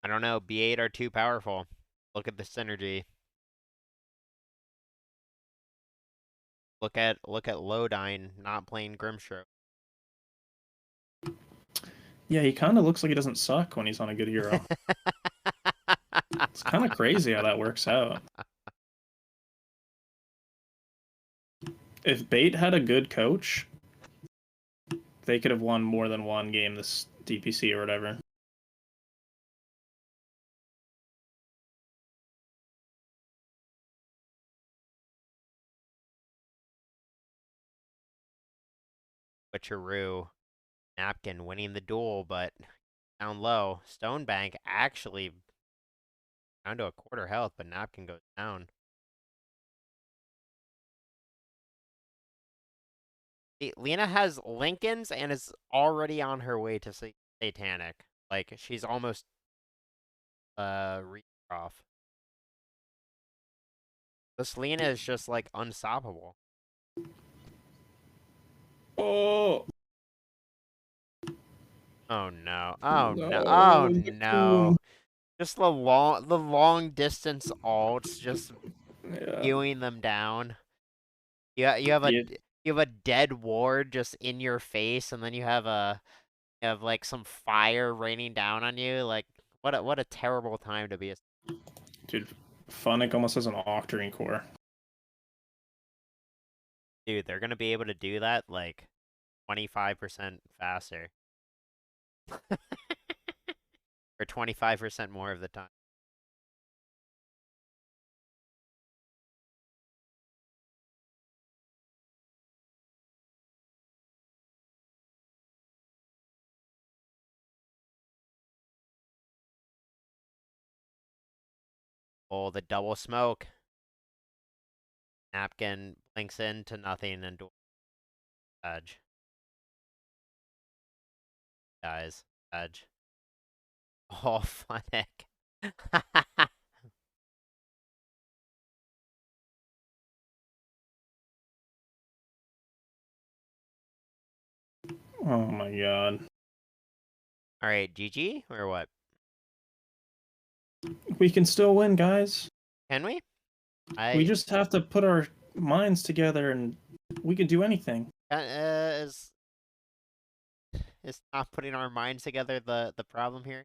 I don't know. B8 are too powerful. Look at the synergy. Look at Lodine not playing Grimstroke. Yeah, he kind of looks like he doesn't suck when he's on a good hero. It's kind of crazy how that works out. If Bait had a good coach, they could have won more than one game this DPC or whatever. Witcheroo. Napkin winning the duel, but down low. Stonebank actually down to a quarter health, but Napkin goes down. See, Lena has Lincoln's and is already on her way to Satanic. Like, she's almost off. This Lena is just, like, unstoppable. Oh! Oh no. Oh no. Oh no. Just the long distance ults just viewing them down. You have a dead ward just in your face, and then you have like some fire raining down on you. Like what a terrible time to be a... Dude, Funnick almost has an Octarine core. Dude, they're gonna be able to do that like 25% faster. Or 25% more of the time. Oh, the double smoke. Napkin blinks into nothing and edge. Guys, edge. Oh, Funnick. Oh my god. Alright, GG or what? We can still win, guys. Can we? We just have to put our minds together and we can do anything. Is not putting our minds together the problem here?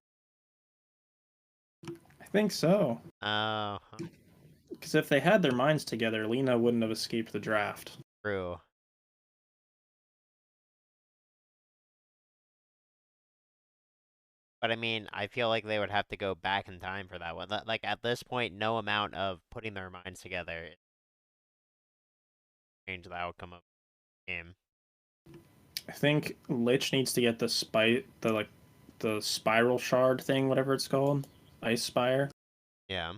I think so. Oh. Because if they had their minds together, Lena wouldn't have escaped the draft. True. But I mean, I feel like they would have to go back in time for that one. Like, at this point, no amount of putting their minds together change the outcome of the game. I think Lich needs to get the spiral shard thing, whatever it's called. Ice Spire. Yeah.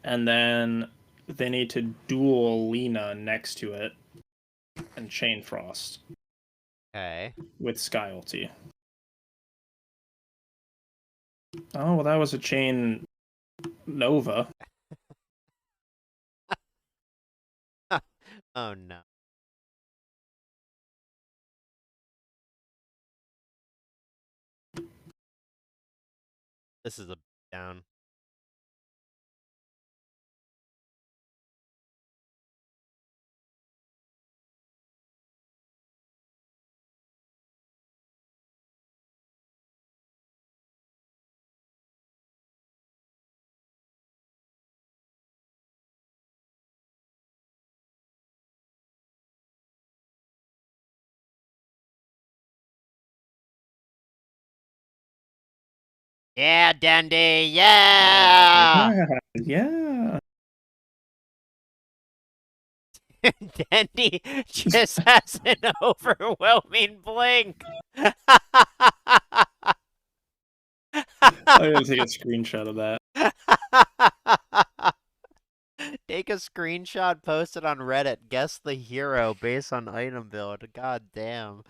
And then they need to duel Lena next to it and Chain Frost. Okay. With Sky Ulti. Oh, well, that was a Chain Nova. Oh no. This is a down. Yeah, Dandy, yeah! Yeah! Dandy just has an overwhelming blink! I'm gonna take a screenshot of that. Take a screenshot, post it on Reddit, guess the hero based on item build. God damn.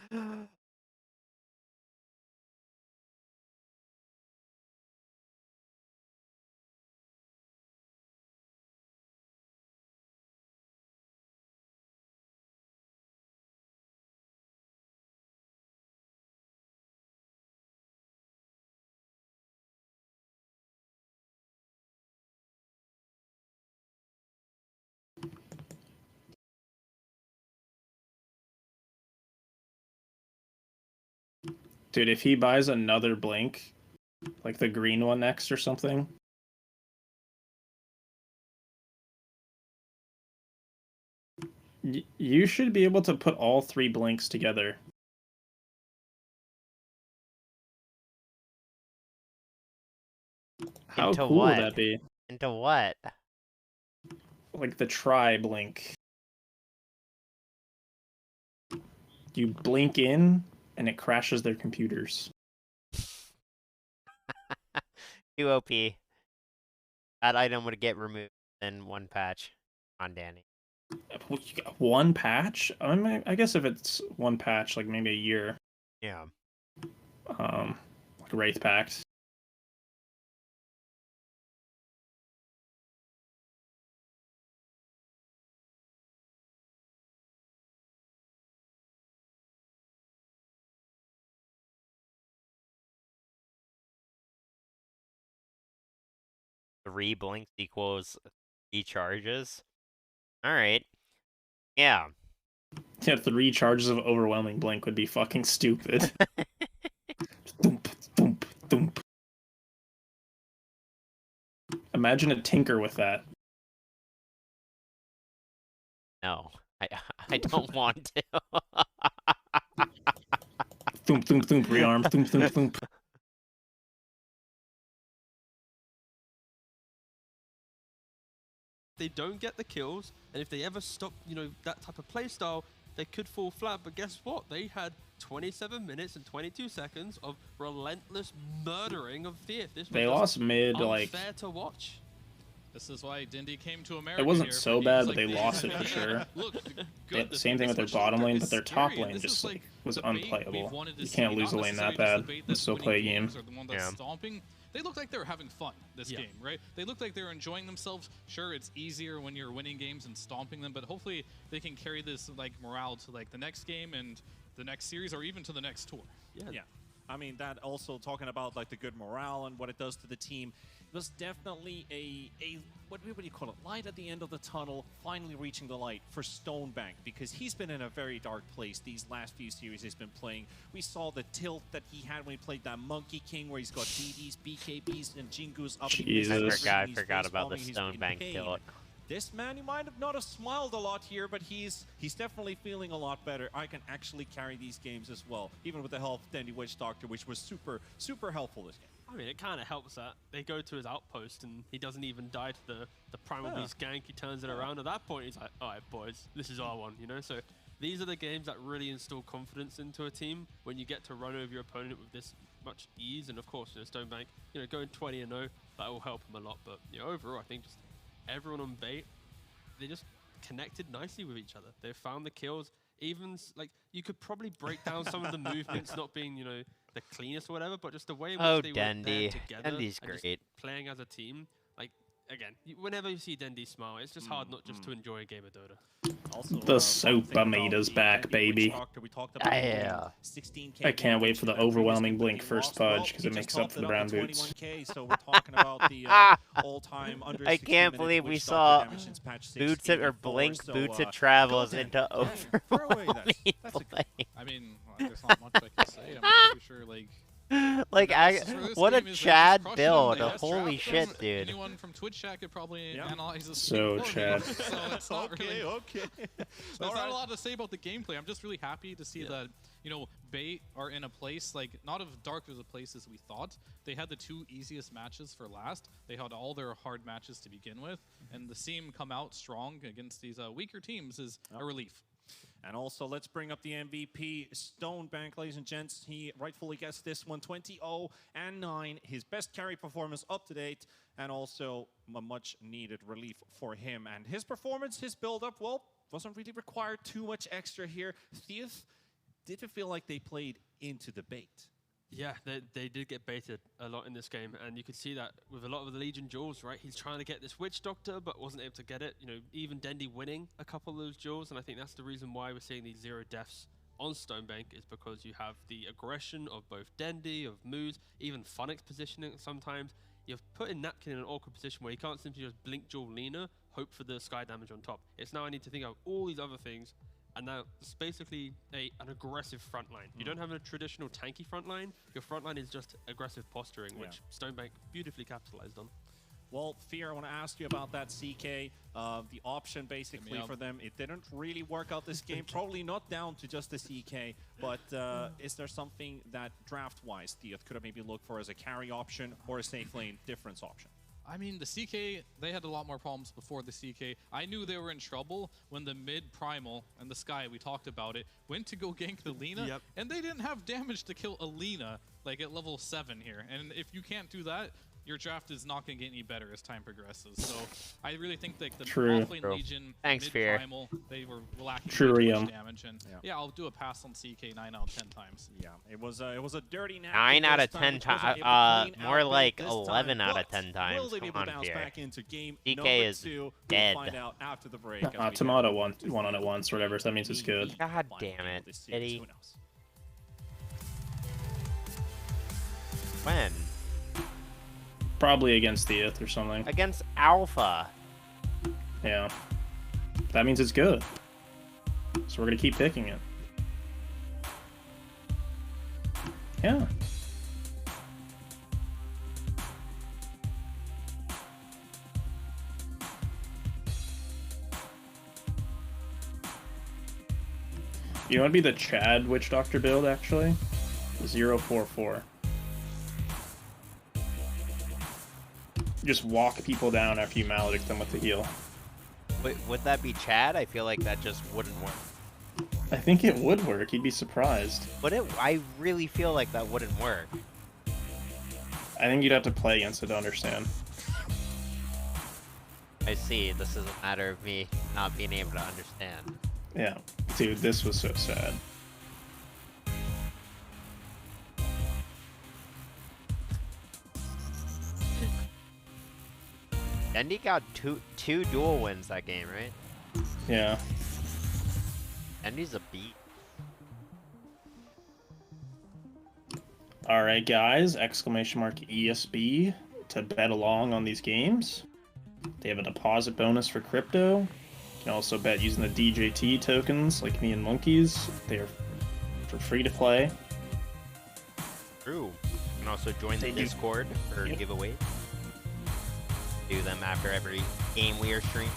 Dude, if he buys another Blink, like the green one next or something, you should be able to put all 3 Blinks together. How Into cool what? would that be? Into what? Like the tri-Blink. You blink in, and it crashes their computers. Too OP. That item would get removed in one patch on Danny. One patch? I guess if it's one patch, like maybe a year. Yeah. Like Wraith Pact. Three blinks equals 3 charges. All right. Yeah. Yeah, 3 charges of overwhelming blink would be fucking stupid. Thump, thump, thump. Imagine a tinker with that. No, I don't want to. Thump, thump, thump, rearm, thump, thump, thump. They don't get the kills, and if they ever stop, you know, that type of playstyle, they could fall flat. But guess what? They had 27 minutes and 22 seconds of relentless murdering of Theath. This was They lost mid, unfair like... to watch. This is why Dindy came to America. It wasn't here, so he bad, was but they like, lost it for sure. Look, Yeah, good, same thing with their especially bottom lane, is but their scary, top and lane this just is like was the bait we've unplayable. wanted to You see, can't lose a not lane that necessarily bad just the bait and that's still winning play a game. games or the one that's stomping. They looked like they were having fun this game, right? They looked like they were enjoying themselves. Sure, it's easier when you're winning games and stomping them, but hopefully they can carry this like morale to like the next game and the next series or even to the next tour. Yeah. I mean, that also talking about like the good morale and what it does to the team, it was definitely a what do you call it, light at the end of the tunnel, finally reaching the light for Stonebank, because he's been in a very dark place these last few series he's been playing. We saw the tilt that he had when he played that Monkey King, where he's got DDs, BKBs, and Jingus up. Jesus. I forgot about the Stonebank tilt. This man, he might have not have smiled a lot here, but he's definitely feeling a lot better. I can actually carry these games as well, even with the help of Dandy Witch Doctor, which was super, super helpful this game. I mean, it kind of helps that they go to his outpost and he doesn't even die to the Primal Beast gank. He turns it around. At that point, he's like, all right, boys, this is our one, you know? So these are the games that really instill confidence into a team when you get to run over your opponent with this much ease. And of course, you know, Stonebank, you know, going 20-0, that will help him a lot. But, you know, overall, I think just everyone on bait, they just connected nicely with each other. They found the kills. Even like you could probably break down some of the movements not being, you know, the cleanest or whatever, but just the way in which they were there together Dendy's and great. just playing as a team. Like again, whenever you see Dendy smile, it's just hard not just to enjoy a game of Dota. Also, The Soap-a-Meter's back, baby. We talked about Yeah. 16K. I can't wait for the overwhelming blink first pudge because it makes up for the brown boots. So we're talking about the all-time under I can't believe we saw boots at, or blink boots at travels into overwhelming blink. I mean, there's not much I can say. I'm pretty sure, like... Like, what a game is Chad crushing build. them. Yes, Holy draft shit, them. dude. Anyone from Twitch chat could probably analyze this. So game for Chad. me. So it's not really... Okay. There's not a lot to say about the gameplay. I'm just really happy to see that, you know, Bait are in a place, like, not as dark as a place as we thought. They had the 2 easiest matches for last. They had all their hard matches to begin with. And the team come out strong against these weaker teams is a relief. And also, let's bring up the MVP, Stonebank, ladies and gents. He rightfully gets this one, 20-0-9. His best carry performance up to date, and also a much-needed relief for him. And his performance, his build-up, well, wasn't really required too much extra here. Theath, did it feel like they played into the bait? Yeah, they did get baited a lot in this game, and you could see that with a lot of the Legion duels, right? He's trying to get this Witch Doctor, but wasn't able to get it. You know, even Dendy winning a couple of those duels, and I think that's the reason why we're seeing these 0 deaths on Stonebank, is because you have the aggression of both Dendy, of Moose, even Funix positioning sometimes. You've put in Napkin in an awkward position where he can't simply just blink duel Lina, hope for the sky damage on top. It's now I need to think of all these other things, And now it's basically an aggressive front line. You don't have a traditional tanky front line. Your front line is just aggressive posturing, which Stonebank beautifully capitalized on. Well, Fear, I want to ask you about that CK. The option basically for them, it didn't really work out this game. Probably not down to just the CK, but is there something that draft-wise Theath could have maybe looked for as a carry option or a safe lane difference option? I mean, the CK, they had a lot more problems before the CK. I knew they were in trouble when the mid Primal and the Sky, we talked about it, went to go gank the Lina, and they didn't have damage to kill Alina, like at level 7 here. And if you can't do that, your draft is not going to get any better as time progresses. So I really think that the offlane Legion, mid-primal, they were lacking too much damage. And yeah, I'll do a pass on CK 9 out of 10 times. Yeah, it was a dirty nap. 9 out of 10 times. More like 11 out of 10 times. Will they be able to bounce back into game DK is 2? dead. We'll find out after the break. Tomato won on it once, or whatever, so that means it's good. God damn it, Eddie. When? Probably against Theath or something. Against Alpha. Yeah. That means it's good. So we're gonna keep picking it. Yeah. You want to be the Chad Witch Doctor build, actually? 044. Just walk people down after you maledict them with the heal. Wait, would that be Chad? I feel like that just wouldn't work. I think it would work. You'd be surprised. But I really feel like that wouldn't work. I think you'd have to play against it to understand. I see. This is a matter of me not being able to understand. Yeah. Dude, this was so sad. Dendy got two dual wins that game, right? Yeah. Dendy's a beat. Alright guys, exclamation mark ESB to bet along on these games. They have a deposit bonus for crypto. You can also bet using the DJT tokens like me and Monkeys. They are for free to play. True. You can also join the Discord for giveaways. Do them after every game we are streaming.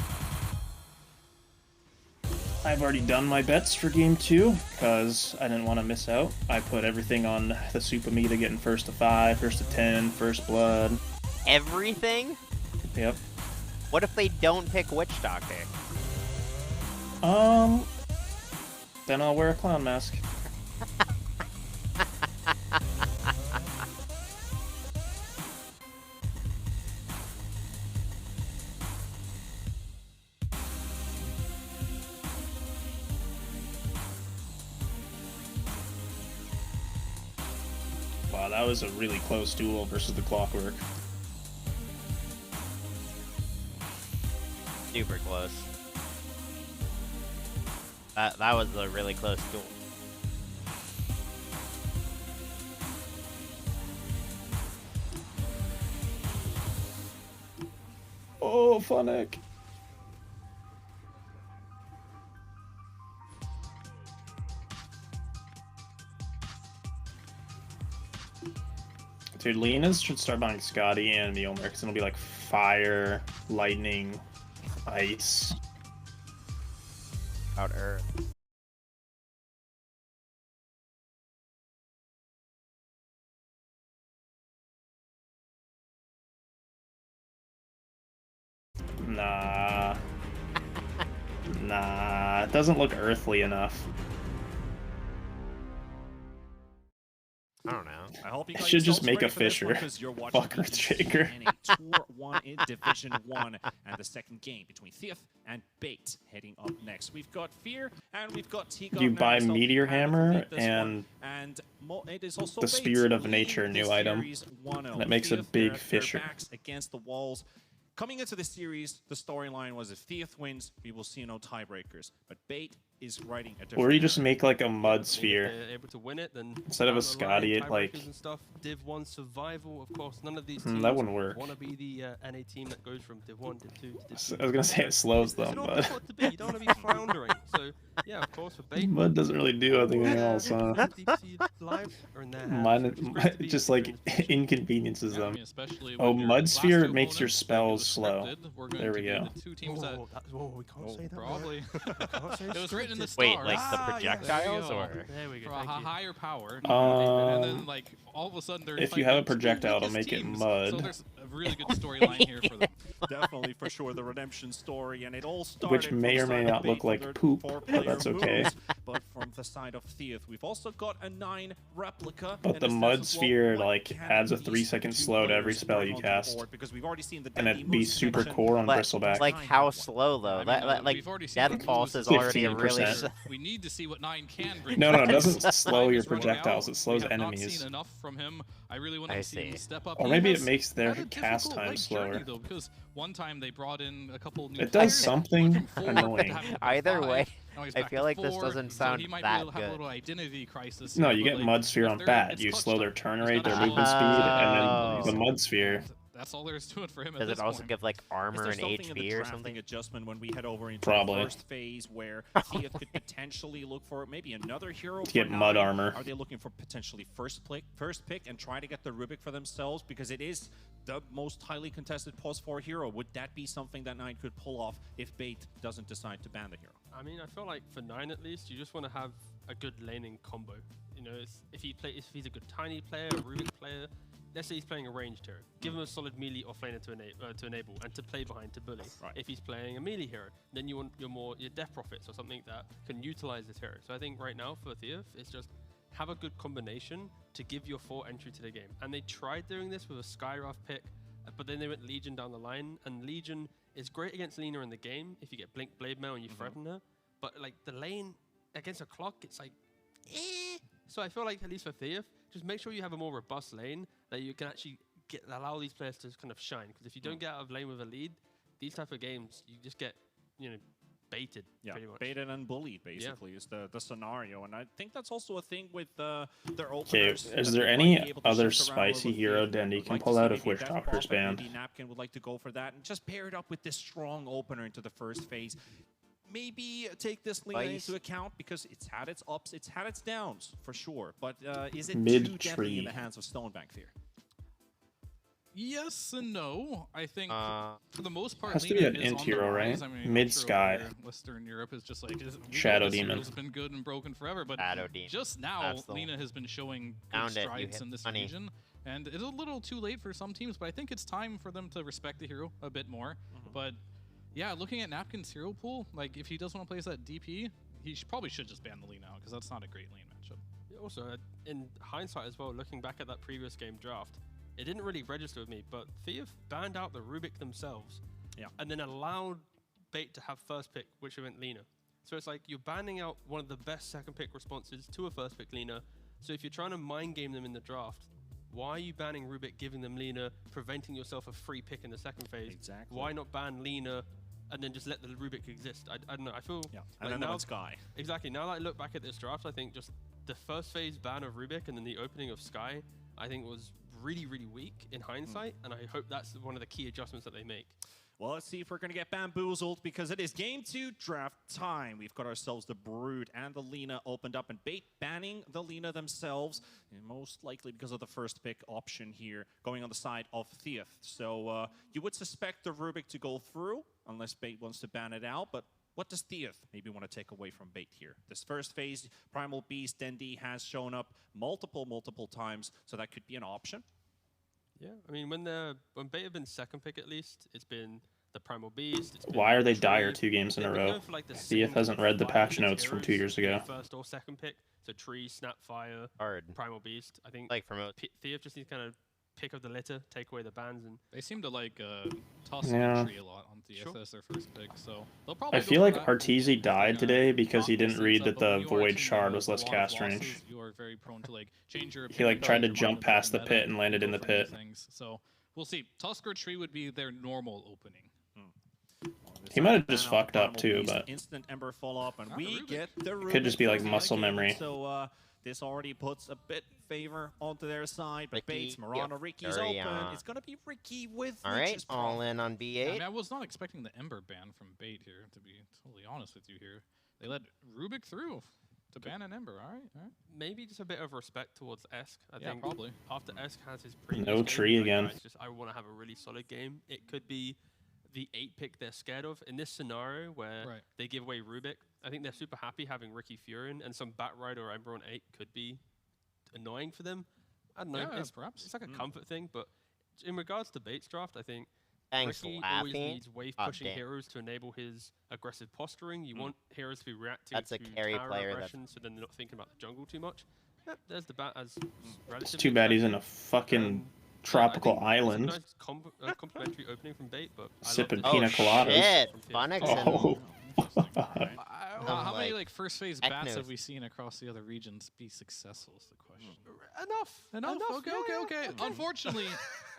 I've already done my bets for game 2 because I didn't want to miss out. I put everything on the Super Meta getting first to 5, first to 10, first blood. Everything? Yep. What if they don't pick Witch Doctor? Then I'll wear a clown mask. Wow, that was a really close duel versus the Clockwork. Super close. That was a really close duel. Oh, Funnick. Dude, Lena's should start buying Scotty and Mjolnir because it'll be like fire, lightning, ice. Out Earth. Nah. Nah, it doesn't look earthly enough. I don't know. I hope you I should just make a Fisher. Fuck Earthshaker. Tour 1 in Division 1, and the second game between Thief and Bait heading up next. We've got Fear, and we've got Tico. You buy Meteor Hammer and the Spirit of Nature new item. And it makes a big Fisher. Against the walls. Coming into the series, the storyline was if Thief wins, we will see no tiebreakers. But Bait is writing a different. Or you just make like a mud sphere. If they're able to win it, then instead of a Scotty, it like and stuff. Div 1 survival, of course. None of these that teams wouldn't work. want to be the NA team that goes from Div 1, Div 2 to Div 3. I was gonna say it slows them, but You don't want to be floundering. So yeah, Yeah, of course, for Bait. Mud doesn't really do anything else, huh? DPC live are in their hands, Mine, which is great to be just in like this position. inconveniences Yeah, I them. mean, especially Oh, when your Mud last Sphere two makes your opponents, like it spells was slow. scripted, were going There to we be go. the two teams that We can't say that. probably. Can't say It was written in the Wait, stars. like the Ah, yes. projectiles, There you or go. There we go. For a Thank you. higher power, and then Um, like all of a sudden they're if you fighting have a the two projectile, it'll weakest make it teams. mud. So there's a really good storyline here for them. Definitely, for sure, the redemption story, and it all started Which from may the or may side of not Bait look for like their poop, but four-player that's okay. moves, but from the side of Theath, we've also got a 9 replica. But in the this Mud as well. Sphere, What like, can adds a these 3-second two slow to every players spell bring you onto the cast. board? Because we've already seen the And Dandy it'd be moves super mentioned. core on Like- Bristleback. like Nine how one. slow though? I mean, Like we've already seen Death the Pulse moves is already a 15%. really. We need to see what 9 can bring. No, no, it to doesn't us. slow 9 your is running projectiles, out. it slows We have not enemies. seen enough from him. I really want I to see him see. step up. Or He maybe has it makes their had a cast difficult, time like, slower. journey, though, because one time they brought in a couple new It does players, something went from 4 to annoying. having to Either 5. way, Now he's I back feel to like this 4, doesn't so sound he might that have a good. little identity crisis. No, here, you but, get like, Mud Sphere if on they're- bat. it's You clutch slow their time. turn He's rate, their gotta movement show speed, us and Oh. then the Mud Sphere. And that's all there is to it for him at Does this it also point. give like Is armor there and something in the HP or drafting something? adjustment when we head over into Probably. the first phase where Theath could potentially look for maybe another hero To get for Mud 9? armor. Are they looking for potentially first pick and try to get the Rubik for themselves, because it is the most highly contested pos 4 hero? Would that be something that 9 could pull off if Bait doesn't decide to ban the hero? I mean, I feel like for 9 at least, you just want to have a good laning combo. You know, if he's a good tiny player, a Rubik player, let's say he's playing a ranged hero, give him a solid melee offlaner to enable and to play behind to bully. Right. If he's playing a melee hero, then you want your Death Prophets or something that can utilize this hero. So I think right now for Theath, it's just have a good combination to give your 4 entry to the game. And they tried doing this with a Skywrath pick, but then they went Legion down the line, and Legion is great against Lina in the game if you get Blink Blade Mail and you threaten her, but like the lane against a clock, it's like, eh. So I feel like at least for Theath, just make sure you have a more robust lane that you can actually allow these players to kind of shine. Because if you don't get out of lane with a lead, these type of games, you just get, you know, baited pretty much. Baited and bullied, basically, is the scenario. And I think that's also a thing with their Okay, openers. is that there they might any be able to other shift around spicy with hero Theath. Dendy Would can like to pull see out if maybe Wish Death Doctor's Prophet, banned? Maybe Napkin would like to go for that, and just pair it up with this strong opener into the first phase. Maybe take this Lina Spice. into account, because it's had its ups, it's had its downs, for sure. But is it too Mid-tree. deadly in the hands of Stonebank Fear? Yes and no. I think for the most part, Has to be Lina an is int on the hero, rise. right? I mean, Mid-sky. I'm sure over Western Europe is just like we know Shadow this Demon. hero's been good and broken forever, but Shadow Demon. just now That's the Lina one. has been showing good Found it, you strides hit in this money. region, and it's a little too late for some teams. But I think it's time for them to respect the hero a bit more. But yeah, looking at Napkin's hero pool, like if he does want to play as that DP, he probably should just ban the Lina out, because that's not a great lane matchup. Also, in hindsight as well, looking back at that previous game draft, it didn't really register with me, but Theath banned out the Rubik themselves, and then allowed Bait to have first pick, which went Lina. So it's like you're banning out one of the best second pick responses to a first pick Lina. So if you're trying to mind game them in the draft, why are you banning Rubik, giving them Lina, preventing yourself a free pick in the second phase? Exactly. Why not ban Lina and then just let the Rubik exist? I don't know. I feel And like then now, that Sky. exactly. Now that I look back at this draft, I think just the first phase ban of Rubik and then the opening of Sky, I think was really, really weak in hindsight, and I hope that's one of the key adjustments that they make. Well, let's see if we're going to get bamboozled, because it is game 2 draft time. We've got ourselves the Brood and the Lina opened up, and Bait banning the Lina themselves, and most likely because of the first pick option here going on the side of Theath. So you would suspect the Rubik to go through, unless Bait wants to ban it out, but what does Theath maybe want to take away from Bait here? This first phase, Primal Beast, Dendy has shown up multiple times, so that could be an option. Yeah, I mean, when Bait have been second pick at least, it's been the Primal Beast. It's Why been are they Tree. dire 2 games in a They've been row? going for, like, the Theath same hasn't read the five patch against notes from heroes 2 years ago. First or second pick. So Tree, Snapfire, Hard. Primal Beast. I think Like for most. Theath just needs to kind of pick up the litter, take away the bans, and They seem to like toss Yeah. entry a lot on Theath Sure. as their first pick, so they'll probably I go feel for like that. Arteezy died today because he Not didn't the read same that stuff, but the when you are a Void team Shard that was has less a lot of cast range. losses, you are very prone to like change your He like opinion tried to about jump the past the meta pit and landed in go the for new pit. things. So we'll see. Tusker Tree would be their normal opening. He might have just fucked up too, but Instant Ember follow-up, and Ah, we Rubik. get the Rubik could just be like first muscle pick. memory. So this already puts a bit favor onto their side, but Ricky, Bates, Murano, Ricky's Very, open. It's gonna be Ricky with All right, Leech's all Prophet. in on I B8. mean, I was not expecting the Ember ban from Bait here, to be totally honest with you here. they let Rubik through to ban an Ember. All right. Maybe just a bit of respect towards Esk. I Yeah, think probably. after Esk has his previous No game, tree like, again. guys, just I want to have a really solid game. It could be the 8 pick they're scared of. In this scenario where Right. they give away Rubik, I think they're super happy having Ricky Furion, and some Batrider or Ember on 8 could be annoying for them. I don't know. Yeah, it's, perhaps. it's like a comfort thing, but in regards to Bates draft, I think Thanks, Ricky always Laffy. needs wave Oh, pushing damn. heroes to enable his aggressive posturing. You want heroes to be reacting That's a to carry tower player that- aggression, so then they're not thinking about the jungle too much. Yep, there's the bat as relatively It's too bad he's in a effective. fucking I tropical think it's a island. nice complimentary opening from Bait, but I love Sipping the pina different coladas. shit. from Funix Oh. How many like, like first phase bats Eknos. have we seen across the other regions be successful? Is the question. Enough. Okay. Unfortunately,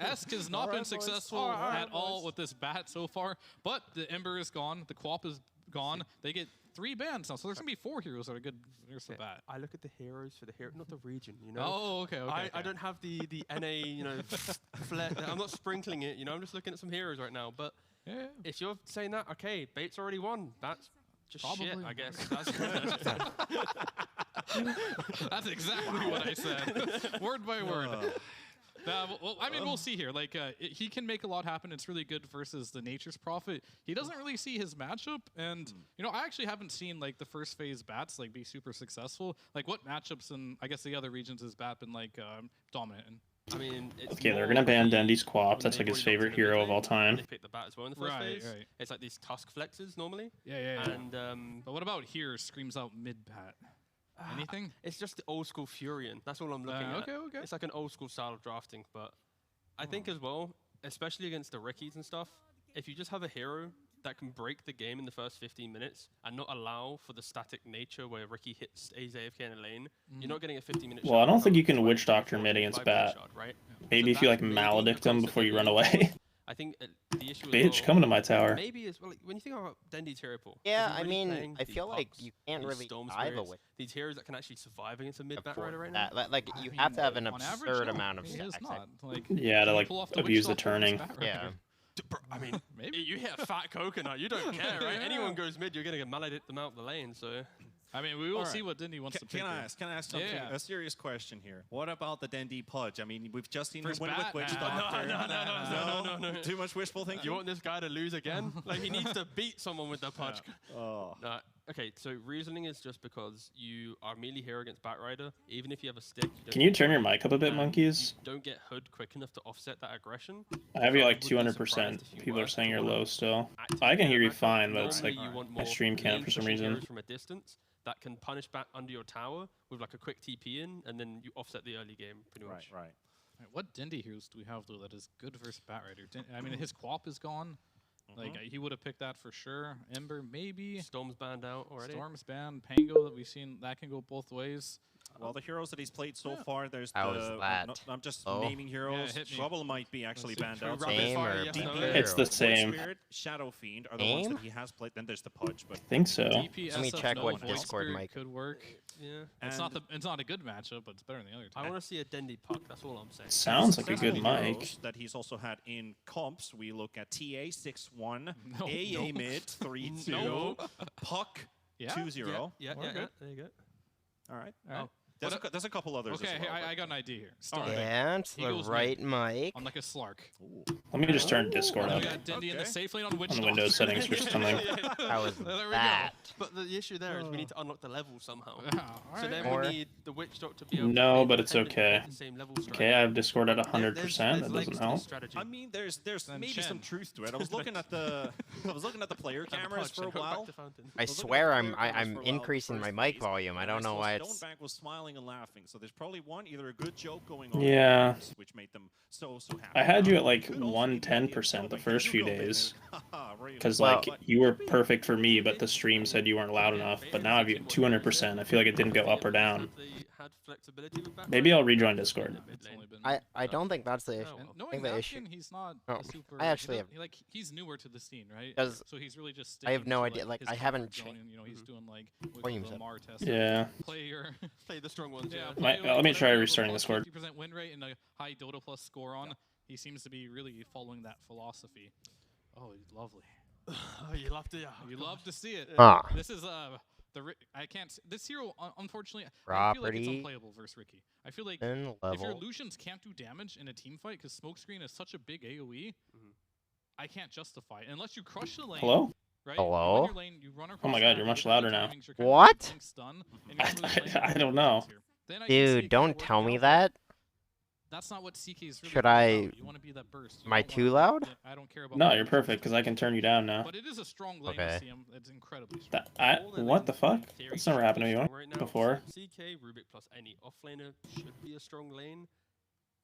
Esk has not been successful at all with this bat so far. But the Ember is gone. The Quap is gone. They get 3 bans now, so there's gonna be 4 heroes that are good. There's the bat. I look at the heroes for the hero, not the region. You know. Oh, okay. I don't have the NA, you know, flair. I'm not sprinkling it. You know, I'm just looking at some heroes right now. But Yeah. if you're saying that, okay, Bait's already won. That's just shit, Probably. I guess. That's That's exactly what I said, word by word. Well, I mean, we'll see here. Like, he can make a lot happen. It's really good versus the Nature's Prophet. He doesn't really see his matchup, and you know, I actually haven't seen like the first phase bats like be super successful. Like, what matchups in I guess the other regions has bat been like dominant in? I mean, it's Okay, they're more gonna ban the- Dendy's Quap. when That's they've like his already favorite locked in the hero mid of all lane, time. They pick the bat as well in the first Right, phase. right. It's like these tusk flexes normally. Yeah. And But what about here? Screams out mid bat. Anything? it's just the old school Furion. That's all I'm looking at. Okay. It's like an old school style of drafting, but I think as well, especially against the Rickies and stuff, if you just have a hero that can break the game in the first 15 minutes and not allow for the static nature where Ricky stays AFK in a lane, you're not getting a 15-minute Well, I don't think you can Witch Doctor mid against bat. Right? Maybe if you like that may be maledict the him concept before that you they run use. away. I think the issue Bitch, come to my tower. Maybe as well, like, when you think about Dendy's hero pool. Yeah, is he I really mean, playing I these feel like Pucks, you can't these really Storm dive Spirits, away. these heroes that can actually survive against a mid bat rider right that. now. Like, you I have to mean, have an on average, absurd no, amount of he is stacks. not. Like, Yeah, to can you like pull off the abuse Witch the Doctor against turning. bat, right? Yeah. I mean, Maybe. you hit a fat coconut, you don't care, right? Yeah. Anyone goes mid, you're going to maledict them out the lane, so... I mean, we will All see right. what Dindy wants to pick. Can I here. ask? Can I ask something? Yeah. A serious question here. What about the Dendy Pudge? I mean, we've just seen him First win bat? with Witch Nah. Doctor. No. Too much wishful thinking. You want this guy to lose again? Like, he needs to beat someone with the punch. Oh. Okay, so reasoning is just because you are melee hero against Batrider, even if you have a stick... Can you turn your mic mic up a bit, monkeys? Don't get hood quick enough to offset that aggression. I have you So I like wouldn't be 200%. surprised if you People were are saying to you're wanna low still. actively I can get hear a you backup. fine, but it's Normally like you want my more stream can't lane for some pushing reason. heroes from a distance that can punish back under your tower with like a quick TP in, and then you offset the early game pretty much. Right. Right, what Dindy heroes do we have though that is good versus Bat Rider? I mean, his Quap is gone. Like he would have picked that for sure. Ember maybe. Storm's banned out already. Storm's banned. Pango that we've seen that can go both ways. Well, the heroes that he's played so far, there's How the... is that? I'm just Oh. naming heroes. hit me. Trouble might be actually Let's banned see. out. Rapid Same fire, or yes, Blue? no? It's the Void same. Spirit, Shadow Fiend are the ones Aim? that he has played. Then there's the Pudge, but I think so. DP, Let me SF, check no, what Void Discord Spirit mic- could work. Yeah. It's not a good matchup, but it's better than the other two. I want to see a Dendy puck, that's all I'm saying. Sounds like a good successful mic. heroes that he's also had in comps. We look at TA 6-1, No, AA no. mid 3-2, No. Puck Yeah? 2-0. Yeah, We're good. there you go. All right. All right. There's a couple others Okay, as well. I got an idea here. Start And He the goes right mic. on like a Slark. Let me just turn Discord We up got Dindy in the Okay. safe lane on Witch on the Doctor. Windows settings for something. How was There we go. that? But the issue there is we need to unlock the level somehow. Yeah, all So right. then Or- we need the Witch Doctor to be able No, to be but it's independent and okay. get the same level Okay, I have Discord at 100%. That legs doesn't to help. this strategy. I mean, there's Then maybe Chen. some truth to it. I was looking at the player And the cameras punch for a and hook back while. to fountain. I was looking swear at the I'm player cameras I'm for a while increasing my first mic phase, volume. I and don't know saw why it's. Stonebank was smiling and laughing. So there's probably either a good joke going on, Yeah. which made them so happy. I had you at like Could also be the idea of 110% the Stonebank. first You few go, baby. days. Really? Because Well- like you were perfect for me, but the stream said you weren't loud enough. But now I've you at 200%. I feel like it didn't go up or down. Maybe I'll rejoin Discord. It's only been- I don't think that's the issue. Oh, And I knowing think the issue. Napkin, he's not Oh, a super. I actually he have- doesn't- like he's newer to the scene, right? 'Cause So he's really just. I have sticking no to, idea, like, his I haven't comfort zone, cha- and, you know, he's doing like Volume the set. Mar test. Yeah. Play your. Play the strong ones, yeah. Let me whatever try you have a restarting plus Discord. 50% win rate and a high Dota plus score on. He seems to be really following that philosophy. Oh, he's lovely. Oh, you love to, You love to see it. Ah. This is I can't. This hero, unfortunately, I feel like it's unplayable versus Ricky. I feel like if your illusions can't do damage in a team fight, because Smokescreen is such a big AOE, I can't justify it unless you crush the lane. Hello? Right? Hello? You run Oh my god, you're much louder now. What? I don't know. Dude, don't tell me that. That's not what CK is really Should I... You want to be that burst. Am I too loud? I don't care about no, you're perfect, because I can turn you down now. But it is a strong lane to see him. It's incredibly strong. What the fuck? That's never happened to me before. CK, Rubik plus any offlaner should be a strong lane.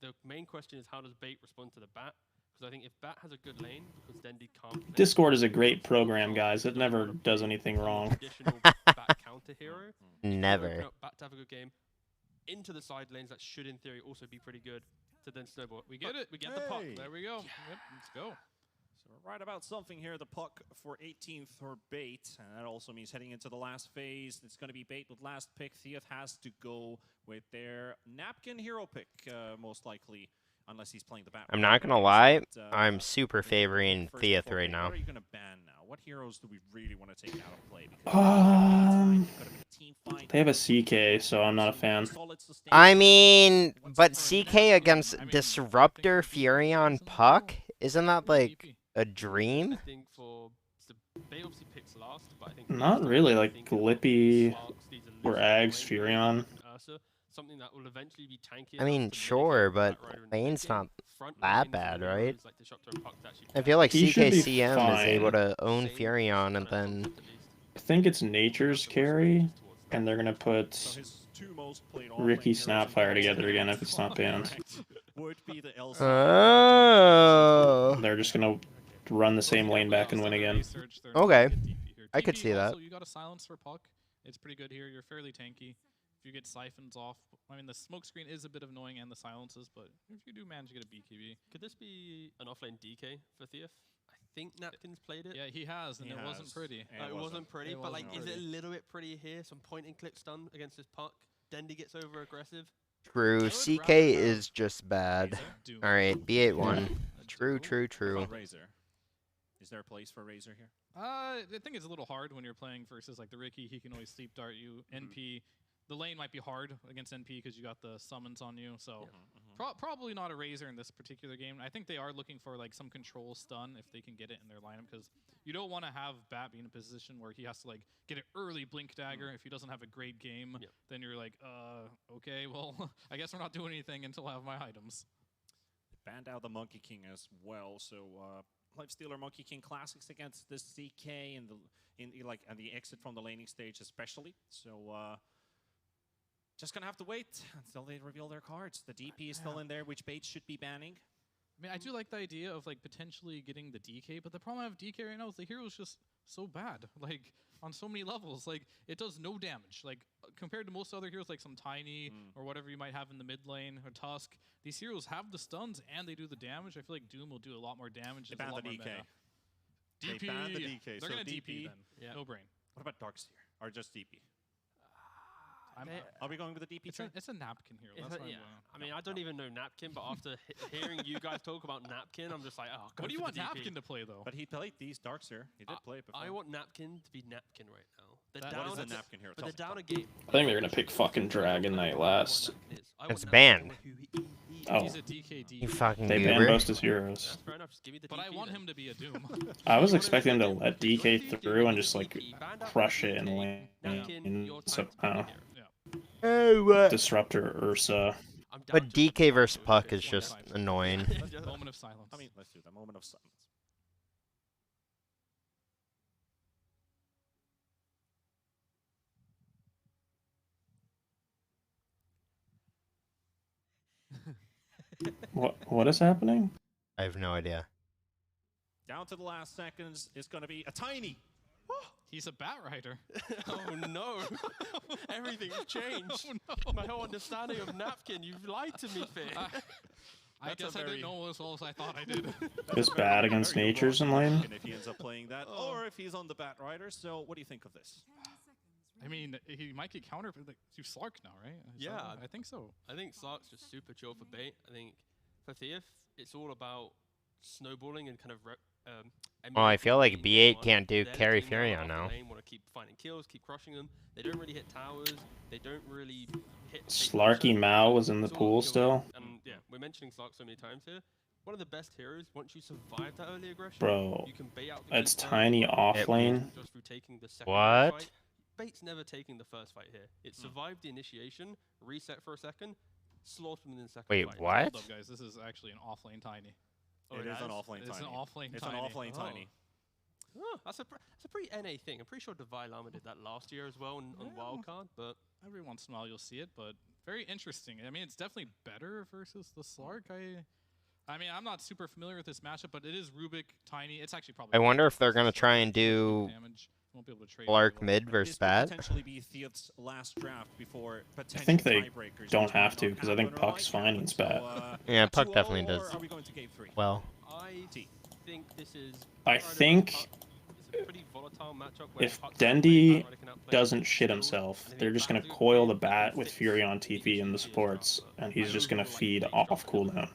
The main question is how does Bait respond to the Bat? Because I think if Bat has a good lane, because Dendi can't... Discord is a great program, guys. It never does anything wrong. Traditional Bat counter hero. Never. Bat to have a good game. Into the side lanes, that should in theory also be pretty good to then snowball. We get it. We get the puck. There we go. Yep, let's go. So we're right about something here. The puck for 18th for Bait. And that also means heading into the last phase. It's going to be Bait with last pick. Theath has to go with their napkin hero pick, most likely. Unless he's playing the bat. I'm not gonna lie, I'm super favoring Theath right now. What are you gonna ban now? What heroes do we really want to take out of play? They have a CK, so I'm not a fan. I mean, but CK against Disruptor Furion Puck? Isn't that like a dream? I think for Bait obviously picks last, but I think not really, like Lippy or Ags, Furion. Something that will eventually be tanky. I mean, sure, but lane's not that bad, right? I feel like CKCM is able to own Furion, and then... I think it's Nature's carry, and they're gonna put Ricky Snapfire together again if it's not banned. Oh! They're just gonna run the same lane back and win again. Okay, I could see that. You got a silence for Puck. It's pretty good here. You're fairly tanky. If you get siphons off, I mean, the smoke screen is a bit annoying and the silences, but if you do manage to get a BKB. Could this be an offlane DK for Theath? I think Napkin's played it. Yeah, he has, and it wasn't pretty. It wasn't pretty, but like, is it a little bit pretty here? Some point and click stun against this Puck. Dendi gets over aggressive. True, CK is just bad. Alright, B81. True. Razor. Is there a place for Razor here? I think it's a little hard when you're playing versus like the Ricky. He can always sleep dart you. NP. The lane might be hard against NP because you got the summons on you, so probably not a Razor in this particular game. I think they are looking for like some control stun if they can get it in their lineup, because you don't want to have Bat be in a position where he has to like get an early blink dagger. If he doesn't have a great game, then you're like, okay, well, I guess we're not doing anything until I have my items. Banned out the Monkey King as well, so Lifestealer Monkey King classics against the CK and the exit from the laning stage especially. So. Just gonna have to wait until they reveal their cards. The DP is still in there, which Bait should be banning. I mean, I do like the idea of like potentially getting the DK, but the problem I have DK right now is the hero is just so bad, like on so many levels. Like it does no damage. Like compared to most other heroes, like some Tiny or whatever you might have in the mid lane or Tusk. These heroes have the stuns and they do the damage. I feel like Doom will do a lot more damage. They ban the DK. DP. They ban the DK. They're gonna DP then. Yeah. No brain. What about Darkseer or just DP? Are we going with the DP? It's a napkin here. I mean, I don't even know napkin, but after hearing you guys talk about napkin, I'm just like, oh. What do you want napkin to play though? But he played these Darkseer. He did play it before. I want napkin to be napkin right now. What is a napkin here? But they're down a game. I think they're gonna pick fucking Dragon Knight last. It's banned. Oh. He's a DKD. You fucking They ban most his heroes. Fair enough, just give me the But DP I want then. him to be a Doom. I was expecting him to let DK through and just like crush it in the lane. So, Disruptor Ursa. But DK versus Puck is just annoying. Moment of silence. I mean, let's do that. Moment of silence. What is happening? I have no idea. Down to the last seconds is going to be a Tiny. He's a Bat Rider. Oh no! Everything's changed. Oh, no. My whole understanding of napkin. You've lied to me, Finn. I guess I didn't know as well as I thought I did. It's bad against Nature's in lane. If he ends up playing that, or if he's on the Bat Rider. So, what do you think of this? I mean, he might get counter to Slark now, right? Yeah, I think so. I think Slark's just super chill for Bait. I think for Theath, it's all about snowballing and kind of Well, I feel like B8 can't do They're carry doing well Fury off on the now. lane, want to keep finding kills, keep crushing them. They don't really hit towers. They don't really hit. Slarky Mao was in the It's all pool kill still. game. And yeah, we're mentioning Slark so many times here. One of the best heroes. Once you survive that early aggression, Bro, you can bait out the it's game tiny early, off lane. just through taking the second What? fight. Bait's never taking the first fight here. It survived the initiation, reset for a second, slaughtered him in the second Wait, fight. what? Hold up, guys. This is actually an offlane tiny. Oh, it is an offlane It's tiny. an offlane It's tiny. an offlane tiny. Oh, that's a pretty NA thing. I'm pretty sure Divine Llama did that last year as well on Wildcard, but Every once in a while you'll see it, but very interesting. I mean, it's definitely better versus the Slark. I mean, I'm not super familiar with this matchup, but it is Rubik, Tiny. It's actually probably. I wonder if they're versus gonna Slark. try and do Damage. Won't be able to trade Lark very well. mid versus This could Bad. potentially be Theo's last draft before I potential think they tiebreakers don't between have to, because I think non-Apple and Puck's Right fine Apple. against Bat. Yeah, Puck 2-0, definitely or does Are we going to game 3? well. I think this is. I think It's a pretty volatile matchup where if Puck's Dendy outplayed, can outplay doesn't shit skilled, himself, and I they're think just gonna Bat's coil the gonna bat with fix Fury on the TP in the efficiency as supports, well, and but he's I just gonna overall like feed Bait off dropping cooldown.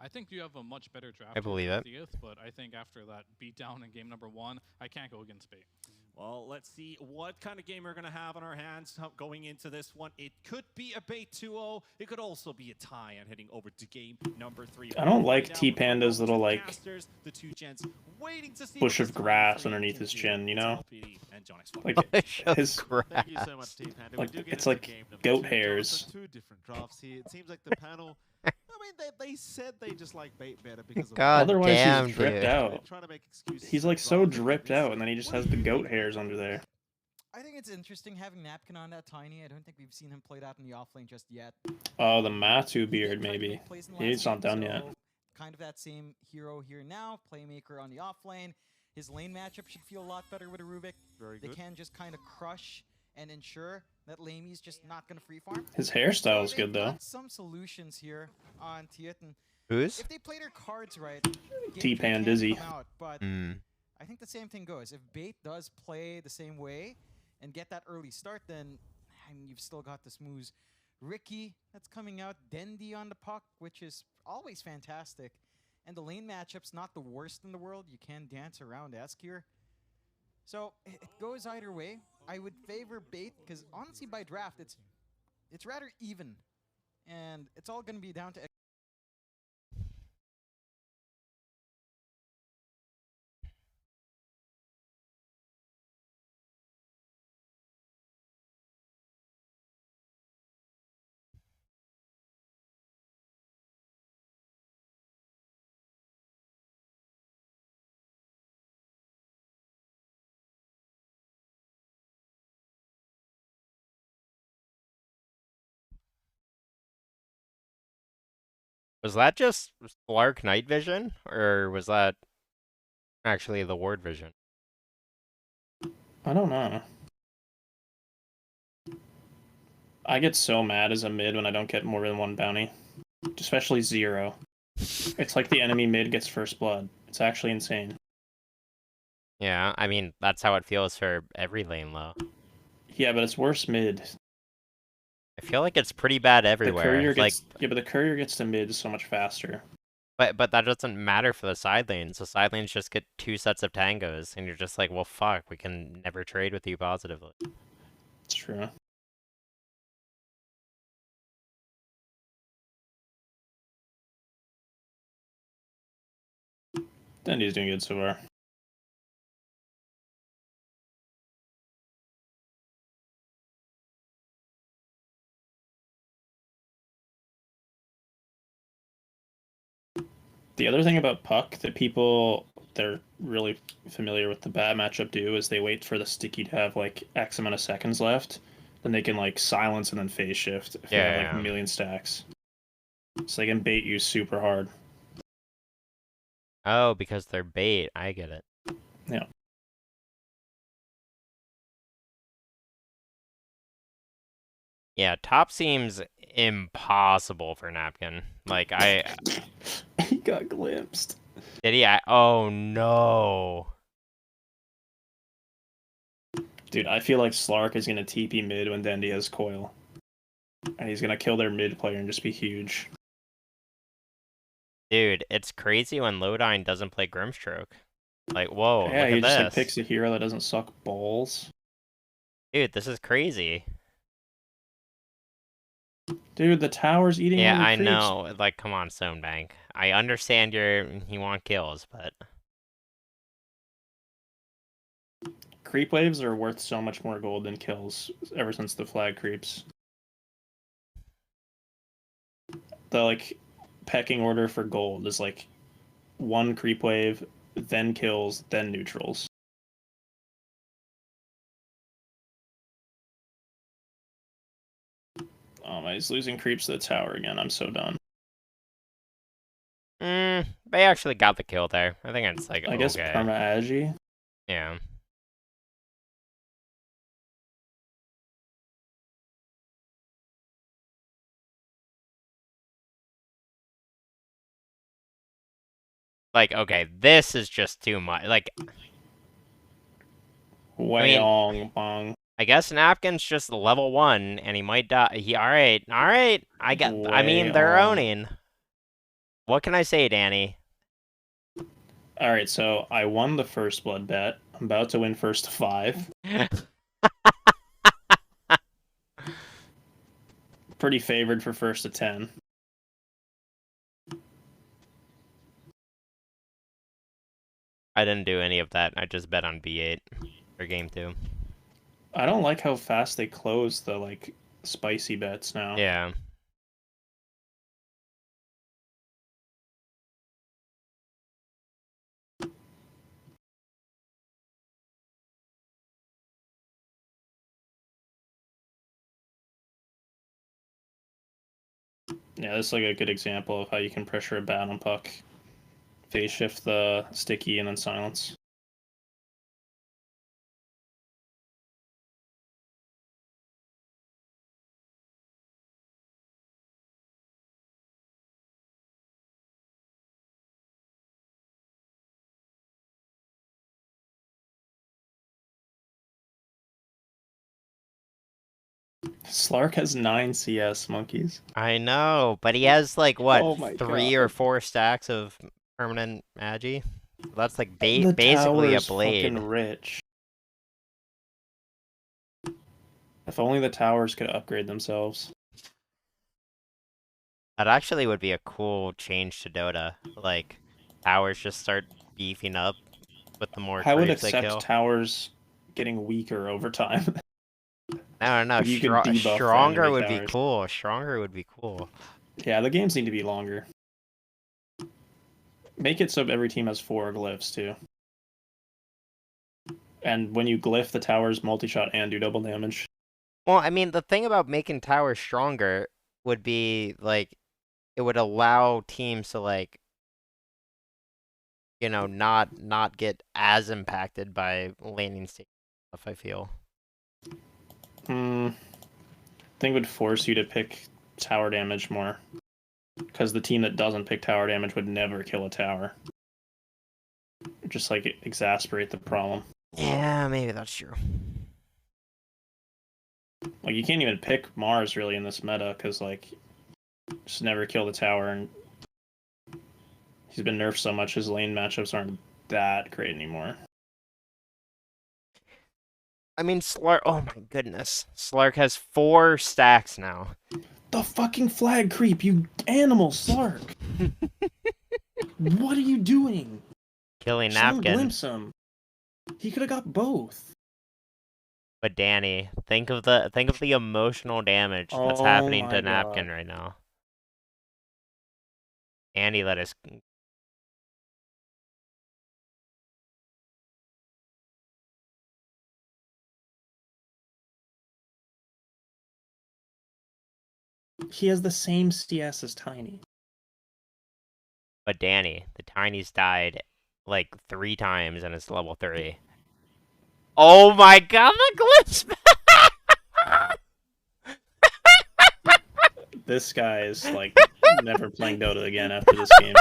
I think you have a much better draft. I believe here it. than Theoth, but I think after that beatdown in game number 1, I can't go against Bait. Well, let's see what kind of game we're going to have on our hands going into this one. It could be a Bait 2-0. It could also be a tie and heading over to game number 3. I don't like Right now, T-Panda's little, like, casters, the two gents waiting to see bush what of this time grass frame underneath can his do. chin, you It's know? LPD and John X. Like, Bush of his, grass. Thank you so much, T-Panda. Like, We do get it's into like game number goat 2. hairs. Jonathan, 2 different drafts here. It seems like the panel. I mean, they said they just like Bait better because of God Otherwise, damn, he's dripped dude. They're out. trying to make excuses He's for like so drafting dripped this out, and then he just has the goat hairs under there. I think it's interesting having Napkin on that Tiny. I don't think we've seen him play that in the offlane just yet. Oh, the Matu He beard, did try to maybe. make plays in the He's last not game, done yet. so Kind of that same hero here now, playmaker on the offlane. His lane matchup should feel a lot better with a Rubik. Very They good. can just kind of crush and ensure that Lamey's just not going to free farm. His hairstyle is So good, they've though. got some solutions here on Tiet, and Who's? if they play their cards right, T-Pan can Dizzy. come out, but Hmm. I think the same thing goes. If Bait does play the same way and get that early start, then I mean, you've still got the smooth Ricky that's coming out, Dendy on the puck, which is always fantastic. And the lane matchup's not the worst in the world. You can dance around Esk here. So it goes either way. I would favor Bait because honestly, by draft, it's rather even, and it's all going to be down to. Was that just Slark night vision, or was that actually the ward vision? I don't know. I get so mad as a mid when I don't get more than one bounty. Especially 0. It's like the enemy mid gets first blood. It's actually insane. Yeah, I mean, that's how it feels for every lane low. Yeah, but it's worse mid. I feel like it's pretty bad The everywhere. courier Like, gets yeah, but the courier gets to mid so much faster. but that doesn't matter for the side lanes. The side lanes just get 2 sets of tangos, and you're just like, well, fuck, we can never trade with you positively. It's true. Dendy's doing good so far. The other thing about Puck that people they're really familiar with the bad matchup do is they wait for the sticky to have like X amount of seconds left. Then they can like silence and then phase shift if they have like Yeah. a million stacks. So they can bait you super hard. Oh, because they're bait. I get it. Yeah. Yeah, top seems impossible for Napkin. Like, He got glimpsed. did he? Oh, no. Dude, I feel like Slark is gonna TP mid when Dendy has coil. And he's gonna kill their mid player and just be huge. Dude, it's crazy when Lodine doesn't play Grimstroke. Like, whoa, Yeah, look he at just like this. picks a hero that doesn't suck balls. Dude, this is crazy. Dude, the tower's eating Yeah, all your I creeps. know. Like, come on, Stonebank. I understand you want kills, but Creep waves are worth so much more gold than kills ever since the flag creeps. The like pecking order for gold is like 1 creep wave, then kills, then neutrals. He's losing creeps to the tower again. I'm so done. they actually got the kill there. I think it's like I guess okay. perma agi. Yeah. Like, okay, this is just too much. Like, Wayong bong. I guess Napkin's just level 1, and he might die. Alright. I mean, they're owning. What can I say, Danny? Alright, so I won the first blood bet. I'm about to win first to 5. Pretty favored for first to 10. I didn't do any of that. I just bet on B8 for game 2. I don't like how fast they close the like spicy bets now. Yeah. Yeah, this is like a good example of how you can pressure a bat on puck. Phase shift the sticky and then silence. Slark has 9 CS, monkeys. I know, but he has like what, Oh my 3 God. or 4 stacks of permanent magi? That's like The basically a tower's blade. fucking rich. If only the towers could upgrade themselves. That actually would be a cool change to Dota. Like, towers just start beefing up with the more I would creeps they kill. accept towers getting weaker over time. No, Like, you could debuff the stronger enemy would be towers. cool. Stronger would be cool. Yeah, the games need to be longer. Make it so every team has 4 glyphs, too. And when you glyph, the towers multi-shot and do double damage. Well, I mean, the thing about making towers stronger would be, like, it would allow teams to, like, you know, not get as impacted by laning state stuff, I feel. I think it would force you to pick tower damage more. Because the team that doesn't pick tower damage would never kill a tower. Just, like, exasperate the problem. Yeah, maybe that's true. Like, you can't even pick Mars, really, in this meta, because, like, just never kill the tower, and he's been nerfed so much, his lane matchups aren't that great anymore. I mean, Slark... Oh my goodness. Slark has 4 stacks now. The fucking flag creep, you animal, Slark! What are you doing? Killing Just let him Napkin. glimpse him. He could have got both. But Danny, think of the emotional damage that's happening to Napkin right now. Andy let us... He has the same CS as Tiny. But Danny, the Tiny's died like 3 times and it's level 3. Oh my god, the glitch! This guy is, like, never playing Dota again after this game.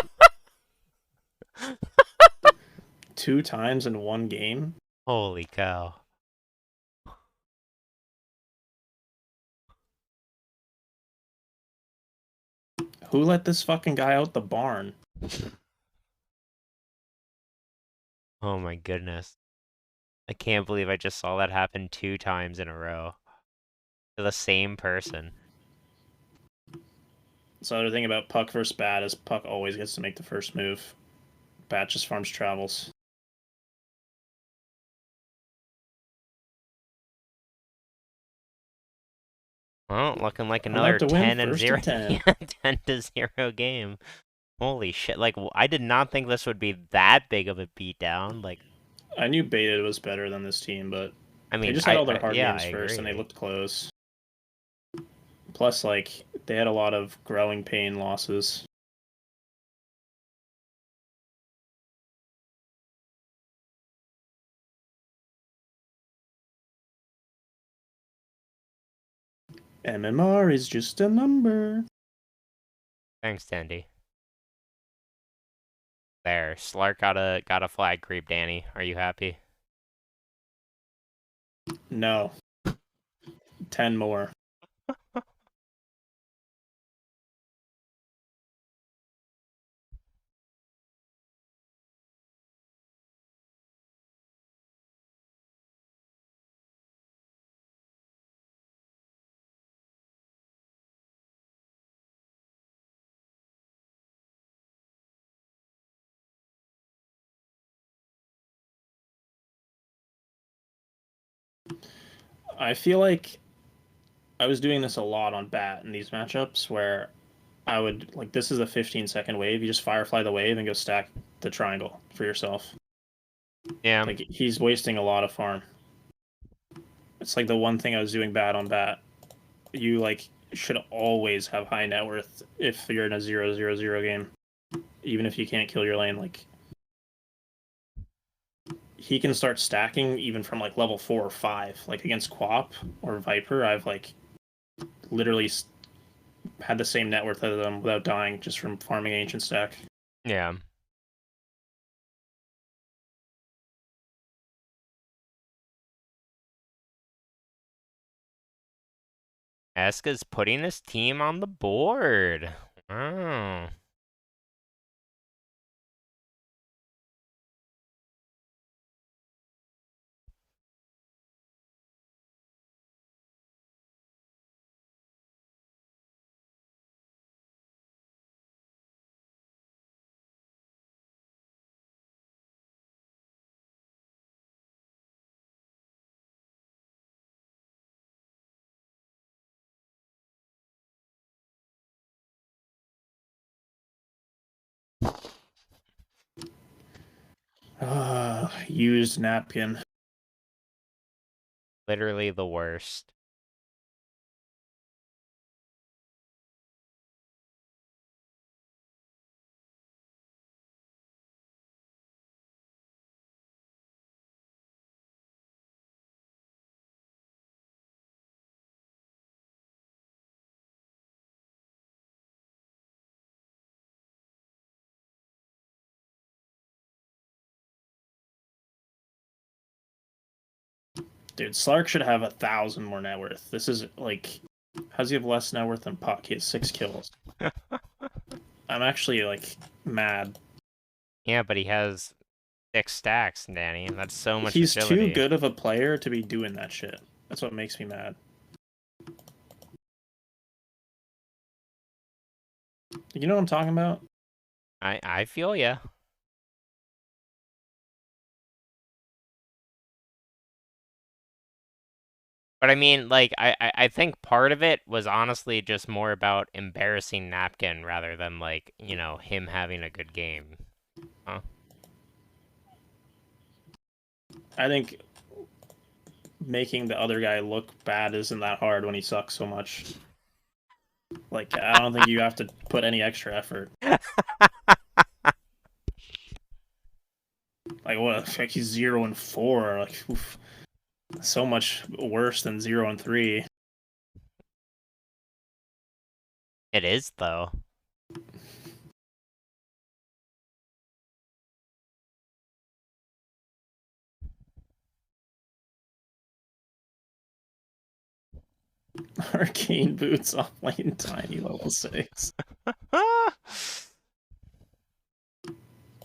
2 times in 1 game? Holy cow. Who let this fucking guy out the barn? Oh my goodness. I can't believe I just saw that happen 2 times in a row. To the same person. So the thing about Puck versus Bat is Puck always gets to make the first move. Bat just farms travels. Well, looking like Allowed another to win 10 and first 0 to 10. 10 to 0 game. Holy shit. Like, I did not think this would be that big of a beatdown. Like, I knew Baited was better than this team, but I mean, they just had all their hard yeah, games I first, and they agree. looked close. Plus, like, they had a lot of growing pain losses. MMR is just a number. Thanks, Dandy. There, Slark got a flag creep, Danny. Are you happy? No. 10 more. I feel like I was doing this a lot on Bat in these matchups where I would, like, this is a 15-second wave. You just Firefly the wave and go stack the triangle for yourself. Yeah. Like, he's wasting a lot of farm. It's like the one thing I was doing bad on Bat. You, like, should always have high net worth if you're in a 0-0-0 game. Even if you can't kill your lane, like, he can start stacking even from, like, level 4 or 5. Like, against Quap or Viper, I've, like, literally had the same net worth as them without dying just from farming Ancient Stack. Yeah. Eska's putting his team on the board. Wow. Used napkin. Literally the worst. Dude, Slark should have 1,000 more net worth. This is, like, how does he have less net worth than Puck? He has 6 kills. I'm actually, like, mad. Yeah, but he has 6 stacks, Danny. That's so much He's agility. too good of a player to be doing that shit. That's what makes me mad. You know what I'm talking about? I feel ya. But I mean, like, I think part of it was honestly just more about embarrassing Napkin rather than, like, you know, him having a good game. Huh? I think making the other guy look bad isn't that hard when he sucks so much. Like, I don't think you have to put any extra effort. Like, what? Like, he's 0-4. Like, oof. So much worse than 0-3. It is, though. Arcane boots off lane tiny level 6.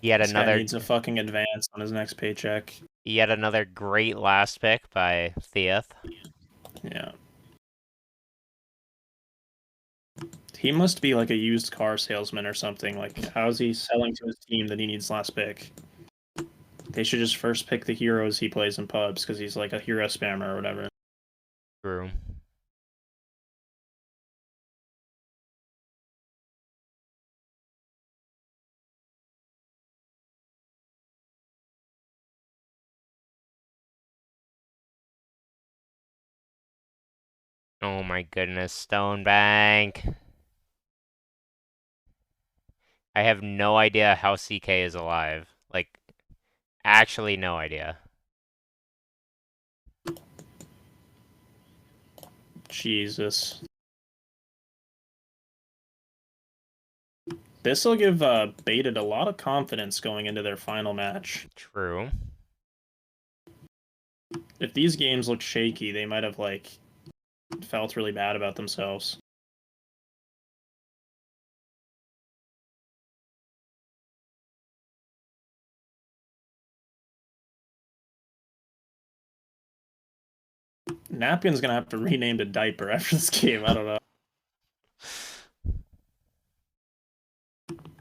Yet This guy another needs a fucking advance on his next paycheck. yet another great last pick by Theeth. Yeah. He must be like a used car salesman or something. Like, how is he selling to his team that he needs last pick? They should just first pick the heroes he plays in pubs because he's like a hero spammer or whatever. True. Oh my goodness, Stonebank. I have no idea how CK is alive. Like, actually no idea. Jesus. This will give Baited a lot of confidence going into their final match. True. If these games look shaky, they might have, like, felt really bad about themselves. Napkin's gonna have to rename to Diaper after this game, I don't know.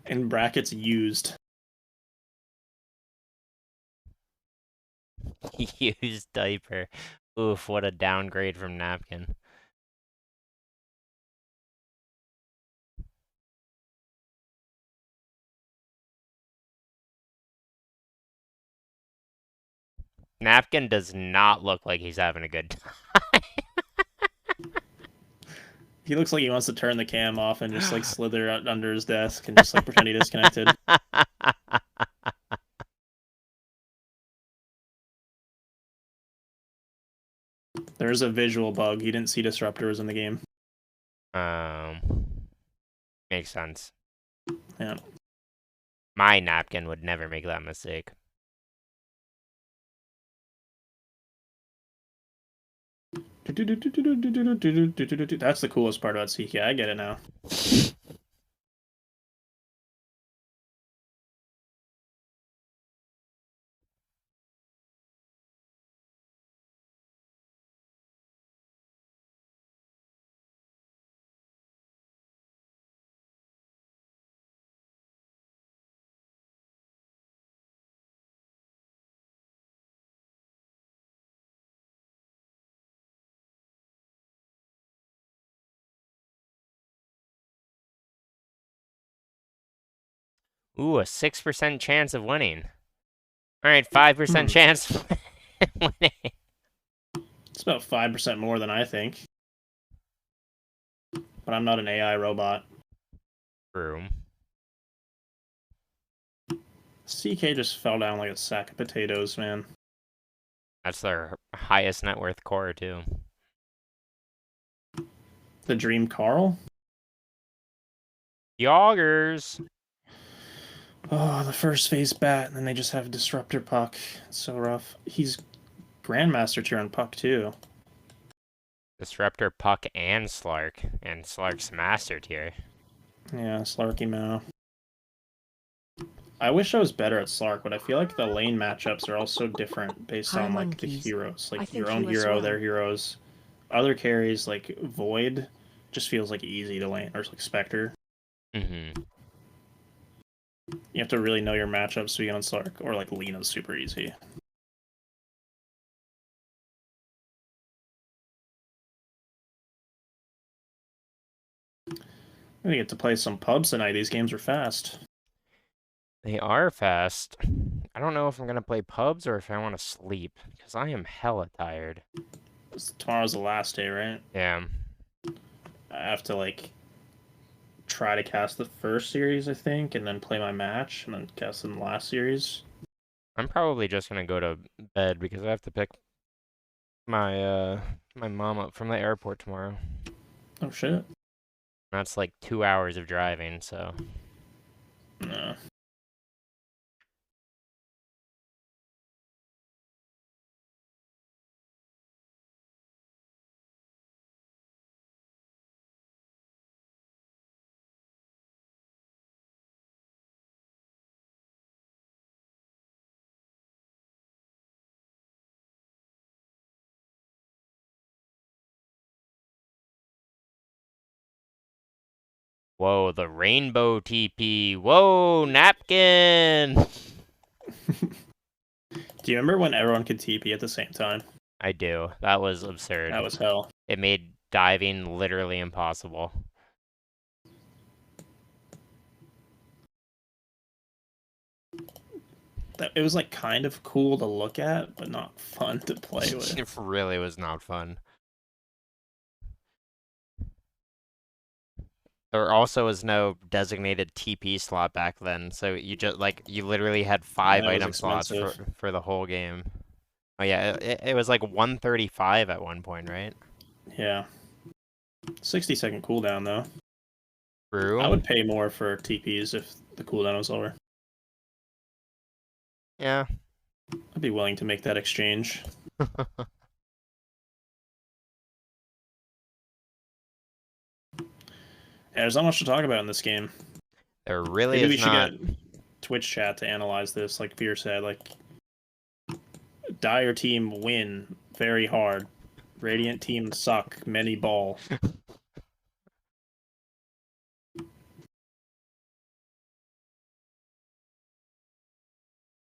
In brackets, used. Used Diaper. Oof, what a downgrade from Napkin. Napkin does not look like he's having a good time. He looks like he wants to turn the cam off and just like slither under his desk and just like pretend he disconnected. There's a visual bug. He didn't see Disruptor was in the game. Makes sense. Yeah. My Napkin would never make that mistake. That's the coolest part about CK. I get it now. Ooh, a 6% chance of winning. Alright, 5% chance of winning. It's about 5% more than I think. But I'm not an AI robot. True. CK just fell down like a sack of potatoes, man. That's their highest net worth core, too. The Dream Carl? Yoggers! Oh, the first phase bat, and then they just have Disruptor Puck. It's so rough. He's Grandmaster tier on Puck, too. Disruptor, Puck, and Slark. And Slark's Master tier. Yeah, Slarky Mao. I wish I was better at Slark, but I feel like the lane matchups are all so different based on like the heroes. Like your own hero, their heroes. Other carries like Void just feels like easy to lane, or like Spectre. Mm-hmm. You have to really know your matchups so you get on Slark, or like Lena's super easy. I'm gonna get to play some pubs tonight. These games are fast. They are fast. I don't know if I'm gonna play pubs or if I want to sleep, because I am hella tired. Tomorrow's the last day, right? Yeah. I have to like try to cast the first series, I think, and then play my match, and then cast in the last series. I'm probably just gonna go to bed because I have to pick my my mom up from the airport tomorrow. Oh shit. That's like 2 hours of driving, so. No. Whoa, the rainbow TP. Whoa, napkin. Do you remember when everyone could TP at the same time? I do. That was absurd. That was hell. It made diving literally impossible. It was like kind of cool to look at, but not fun to play with. It really was not fun. There also was no designated TP slot back then, so you just you literally had 5 item slots for the whole game. Oh yeah, it was like 135 at one point, right? Yeah. 60-second cooldown though. True. I would pay more for TPs if the cooldown was lower. Yeah. I'd be willing to make that exchange. Yeah, there's not much to talk about in this game. There really Maybe is we should not. get Twitch chat to analyze this, like Payeer said. Like, Dire team win very hard. Radiant team suck many ball.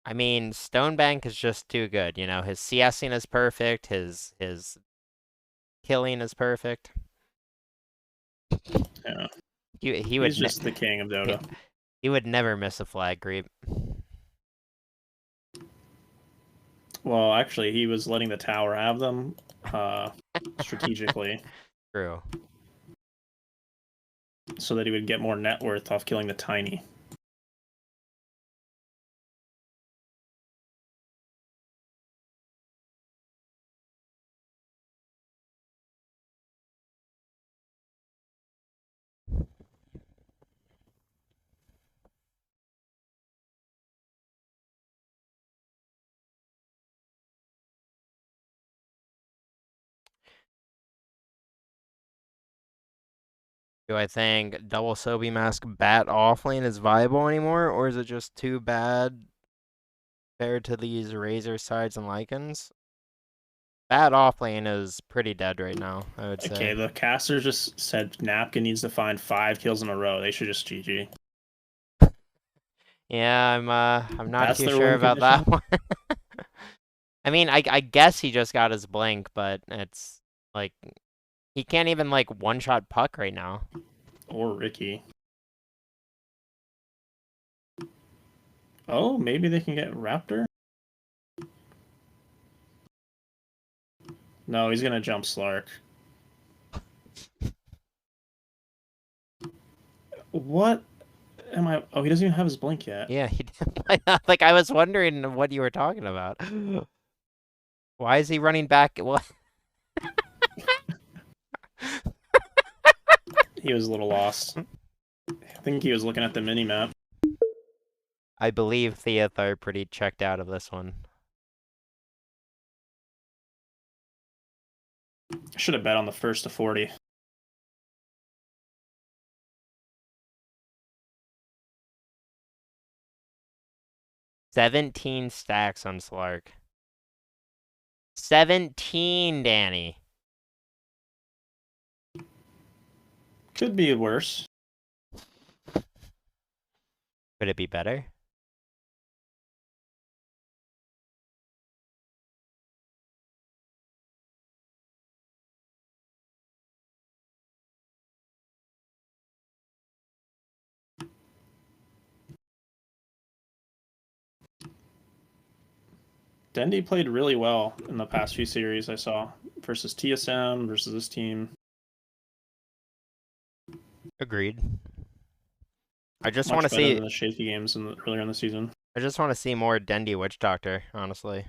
I mean, Stonebank is just too good. You know, his CSing is perfect. His killing is perfect. Yeah. He would He's just the king of Dota. He would never miss a flag creep. Well, actually, he was letting the tower have them strategically. True. So that he would get more net worth off killing the tiny. Do I think double Sobi Mask bat off lane is viable anymore, or is it just too bad compared to these Razor sides and Lycans? Bat off lane is pretty dead right now, I would say. Okay, the caster just said Napkin needs to find 5 kills in a row. They should just GG. Yeah, I'm not That's too their sure win about that condition? one. I mean, I guess he just got his blink, but it's like he can't even like one-shot Puck right now. Or Ricky. Oh, maybe they can get Raptor? No, he's gonna jump Slark. What am I... Oh, he doesn't even have his blink yet. Yeah, he did. Like, I was wondering what you were talking about. Why is he running back? What? He was a little lost. I think he was looking at the mini-map. I believe Theath are pretty checked out of this one. I should have bet on the first to 40. $17 stacks on Slark. 17, Danny. Could be worse. Could it be better? Dendy played really well in the past few series I saw. Versus TSM, versus this team. Agreed. I just Much want to better see than the shaky games earlier in the season. I just want to see more Dendy Witch Doctor, honestly.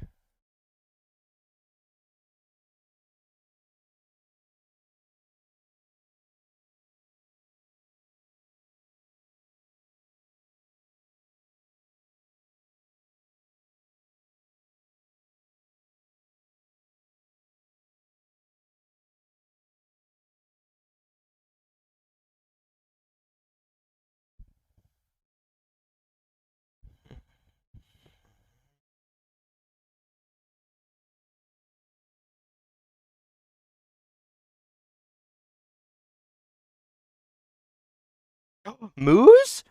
Moose?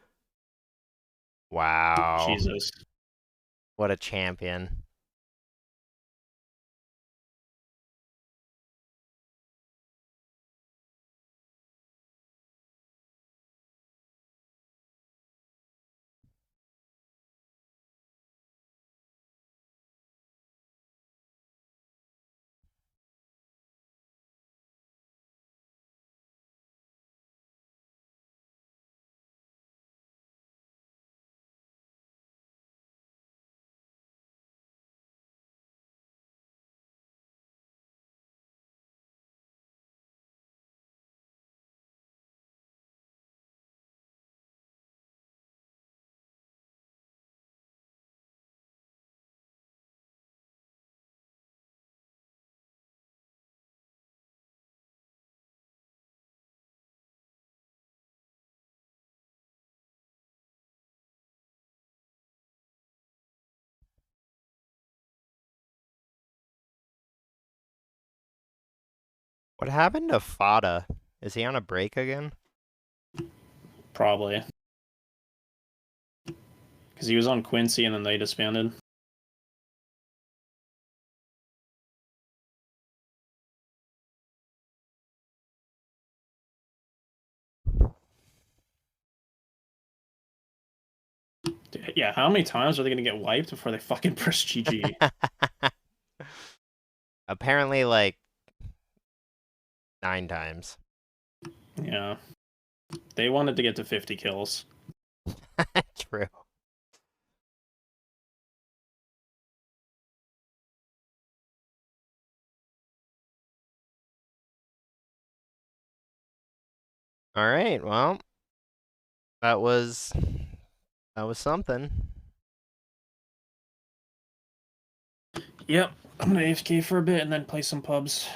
Wow. Jesus. What a champion. What happened to Fada? Is he on a break again? Probably. Because he was on Quincy and then they disbanded. Yeah, how many times are they going to get wiped before they fucking press GG? Apparently, like, 9 times. Yeah. They wanted to get to 50 kills. True. All right, well, that was something. Yep, I'm gonna AFK for a bit and then play some pubs.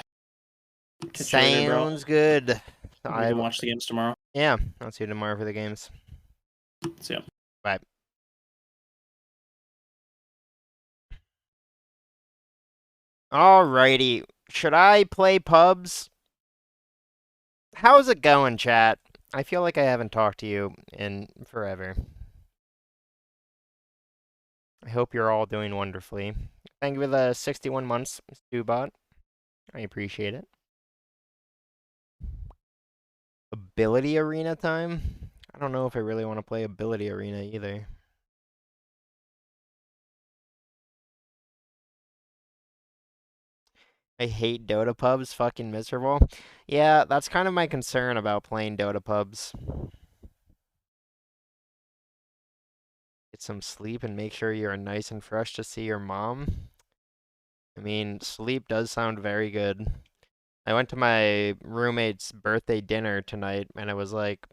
Catch you later, bro. Sounds good. I can watch the games tomorrow. Yeah, I'll see you tomorrow for the games. See ya. Bye. Alrighty, should I play pubs? How's it going, chat? I feel like I haven't talked to you in forever. I hope you're all doing wonderfully. Thank you for the 61 months, Stubot. I appreciate it. Ability Arena time? I don't know if I really want to play Ability Arena either. I hate Dota pubs, fucking miserable. Yeah, that's kind of my concern about playing Dota pubs. Get some sleep and make sure you're nice and fresh to see your mom. I mean, sleep does sound very good. I went to my roommate's birthday dinner tonight, and it was like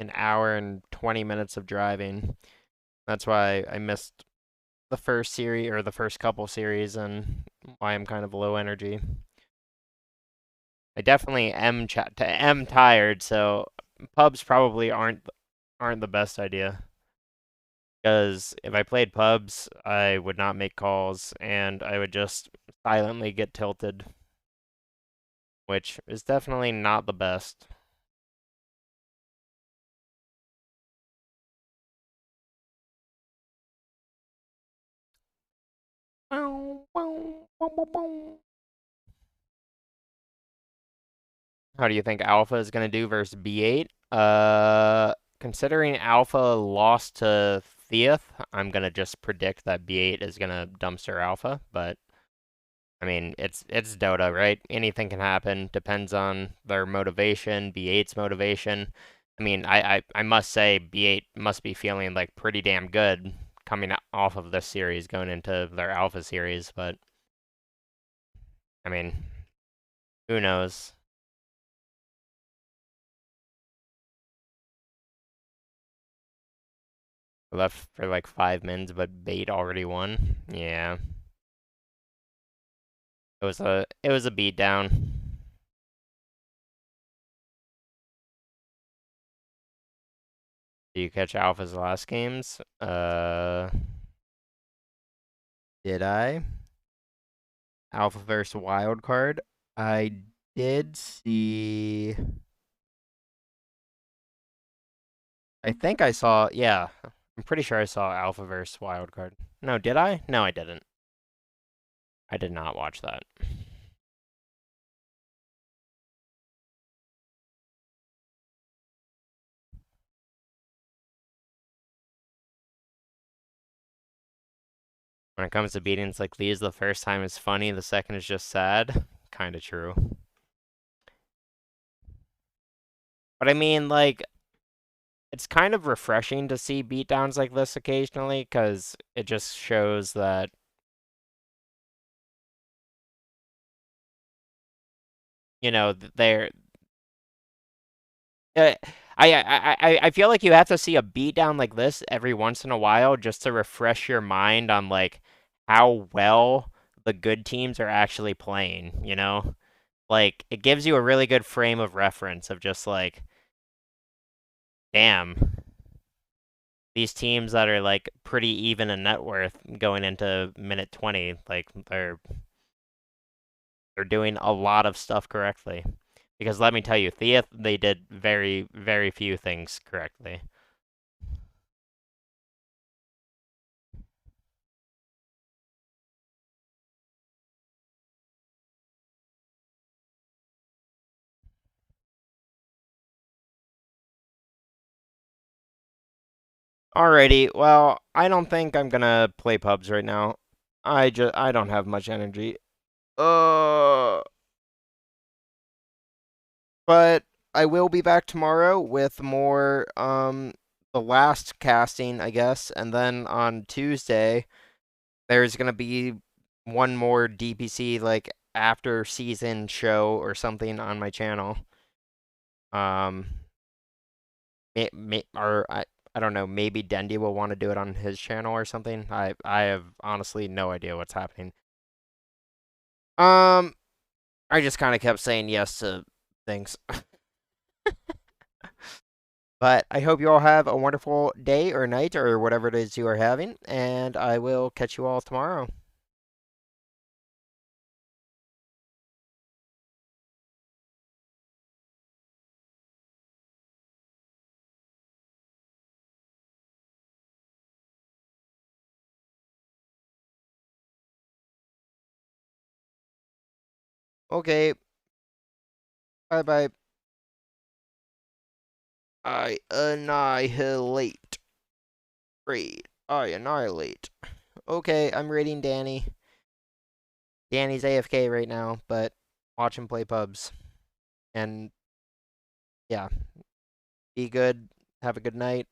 an hour and 20 minutes of driving. That's why I missed the first series, or the first couple series, and why I'm kind of low energy. I definitely am tired, so pubs probably aren't the best idea. Because if I played pubs, I would not make calls, and I would just silently get tilted. Which is definitely not the best. How do you think Alpha is going to do versus B8? Considering Alpha lost to Theath, I'm going to just predict that B8 is going to dumpster Alpha, but I mean, it's Dota, right? Anything can happen. Depends on their motivation, B8's motivation. I mean, I must say B8 must be feeling like pretty damn good coming off of this series, going into their Alpha series, but I mean, who knows? Left for like 5 minutes, but Bait already won. Yeah. It was a beatdown. Did you catch Alpha's last games? Did I? Alpha versus Wildcard. I did see I think I saw, yeah, I'm pretty sure I saw Alphaverse Wildcard. No, did I? No, I didn't. I did not watch that. When it comes to beatings like these, the first time is funny, the second is just sad. Kind of true. But I mean, like, it's kind of refreshing to see beatdowns like this occasionally, because it just shows that they're. I feel like you have to see a beatdown like this every once in a while just to refresh your mind on like how well the good teams are actually playing, you know? Like it gives you a really good frame of reference of just like, damn, these teams that are like pretty even in net worth going into minute 20, like they're doing a lot of stuff correctly. Because let me tell you, Theath, they did very, very few things correctly. Alrighty, well, I don't think I'm gonna play pubs right now. I don't have much energy. But I will be back tomorrow with more the last casting, I guess, and then on Tuesday there's gonna be one more DPC like after season show or something on my channel. Or I don't know, maybe Dendy will want to do it on his channel or something. I have honestly no idea what's happening. I just kind of kept saying yes to things. But I hope you all have a wonderful day or night or whatever it is you are having, and I will catch you all tomorrow. Okay. Bye-bye. I annihilate. Great. I annihilate. Okay, I'm raiding Danny. Danny's AFK right now, but watch him play pubs. And yeah, be good. Have a good night.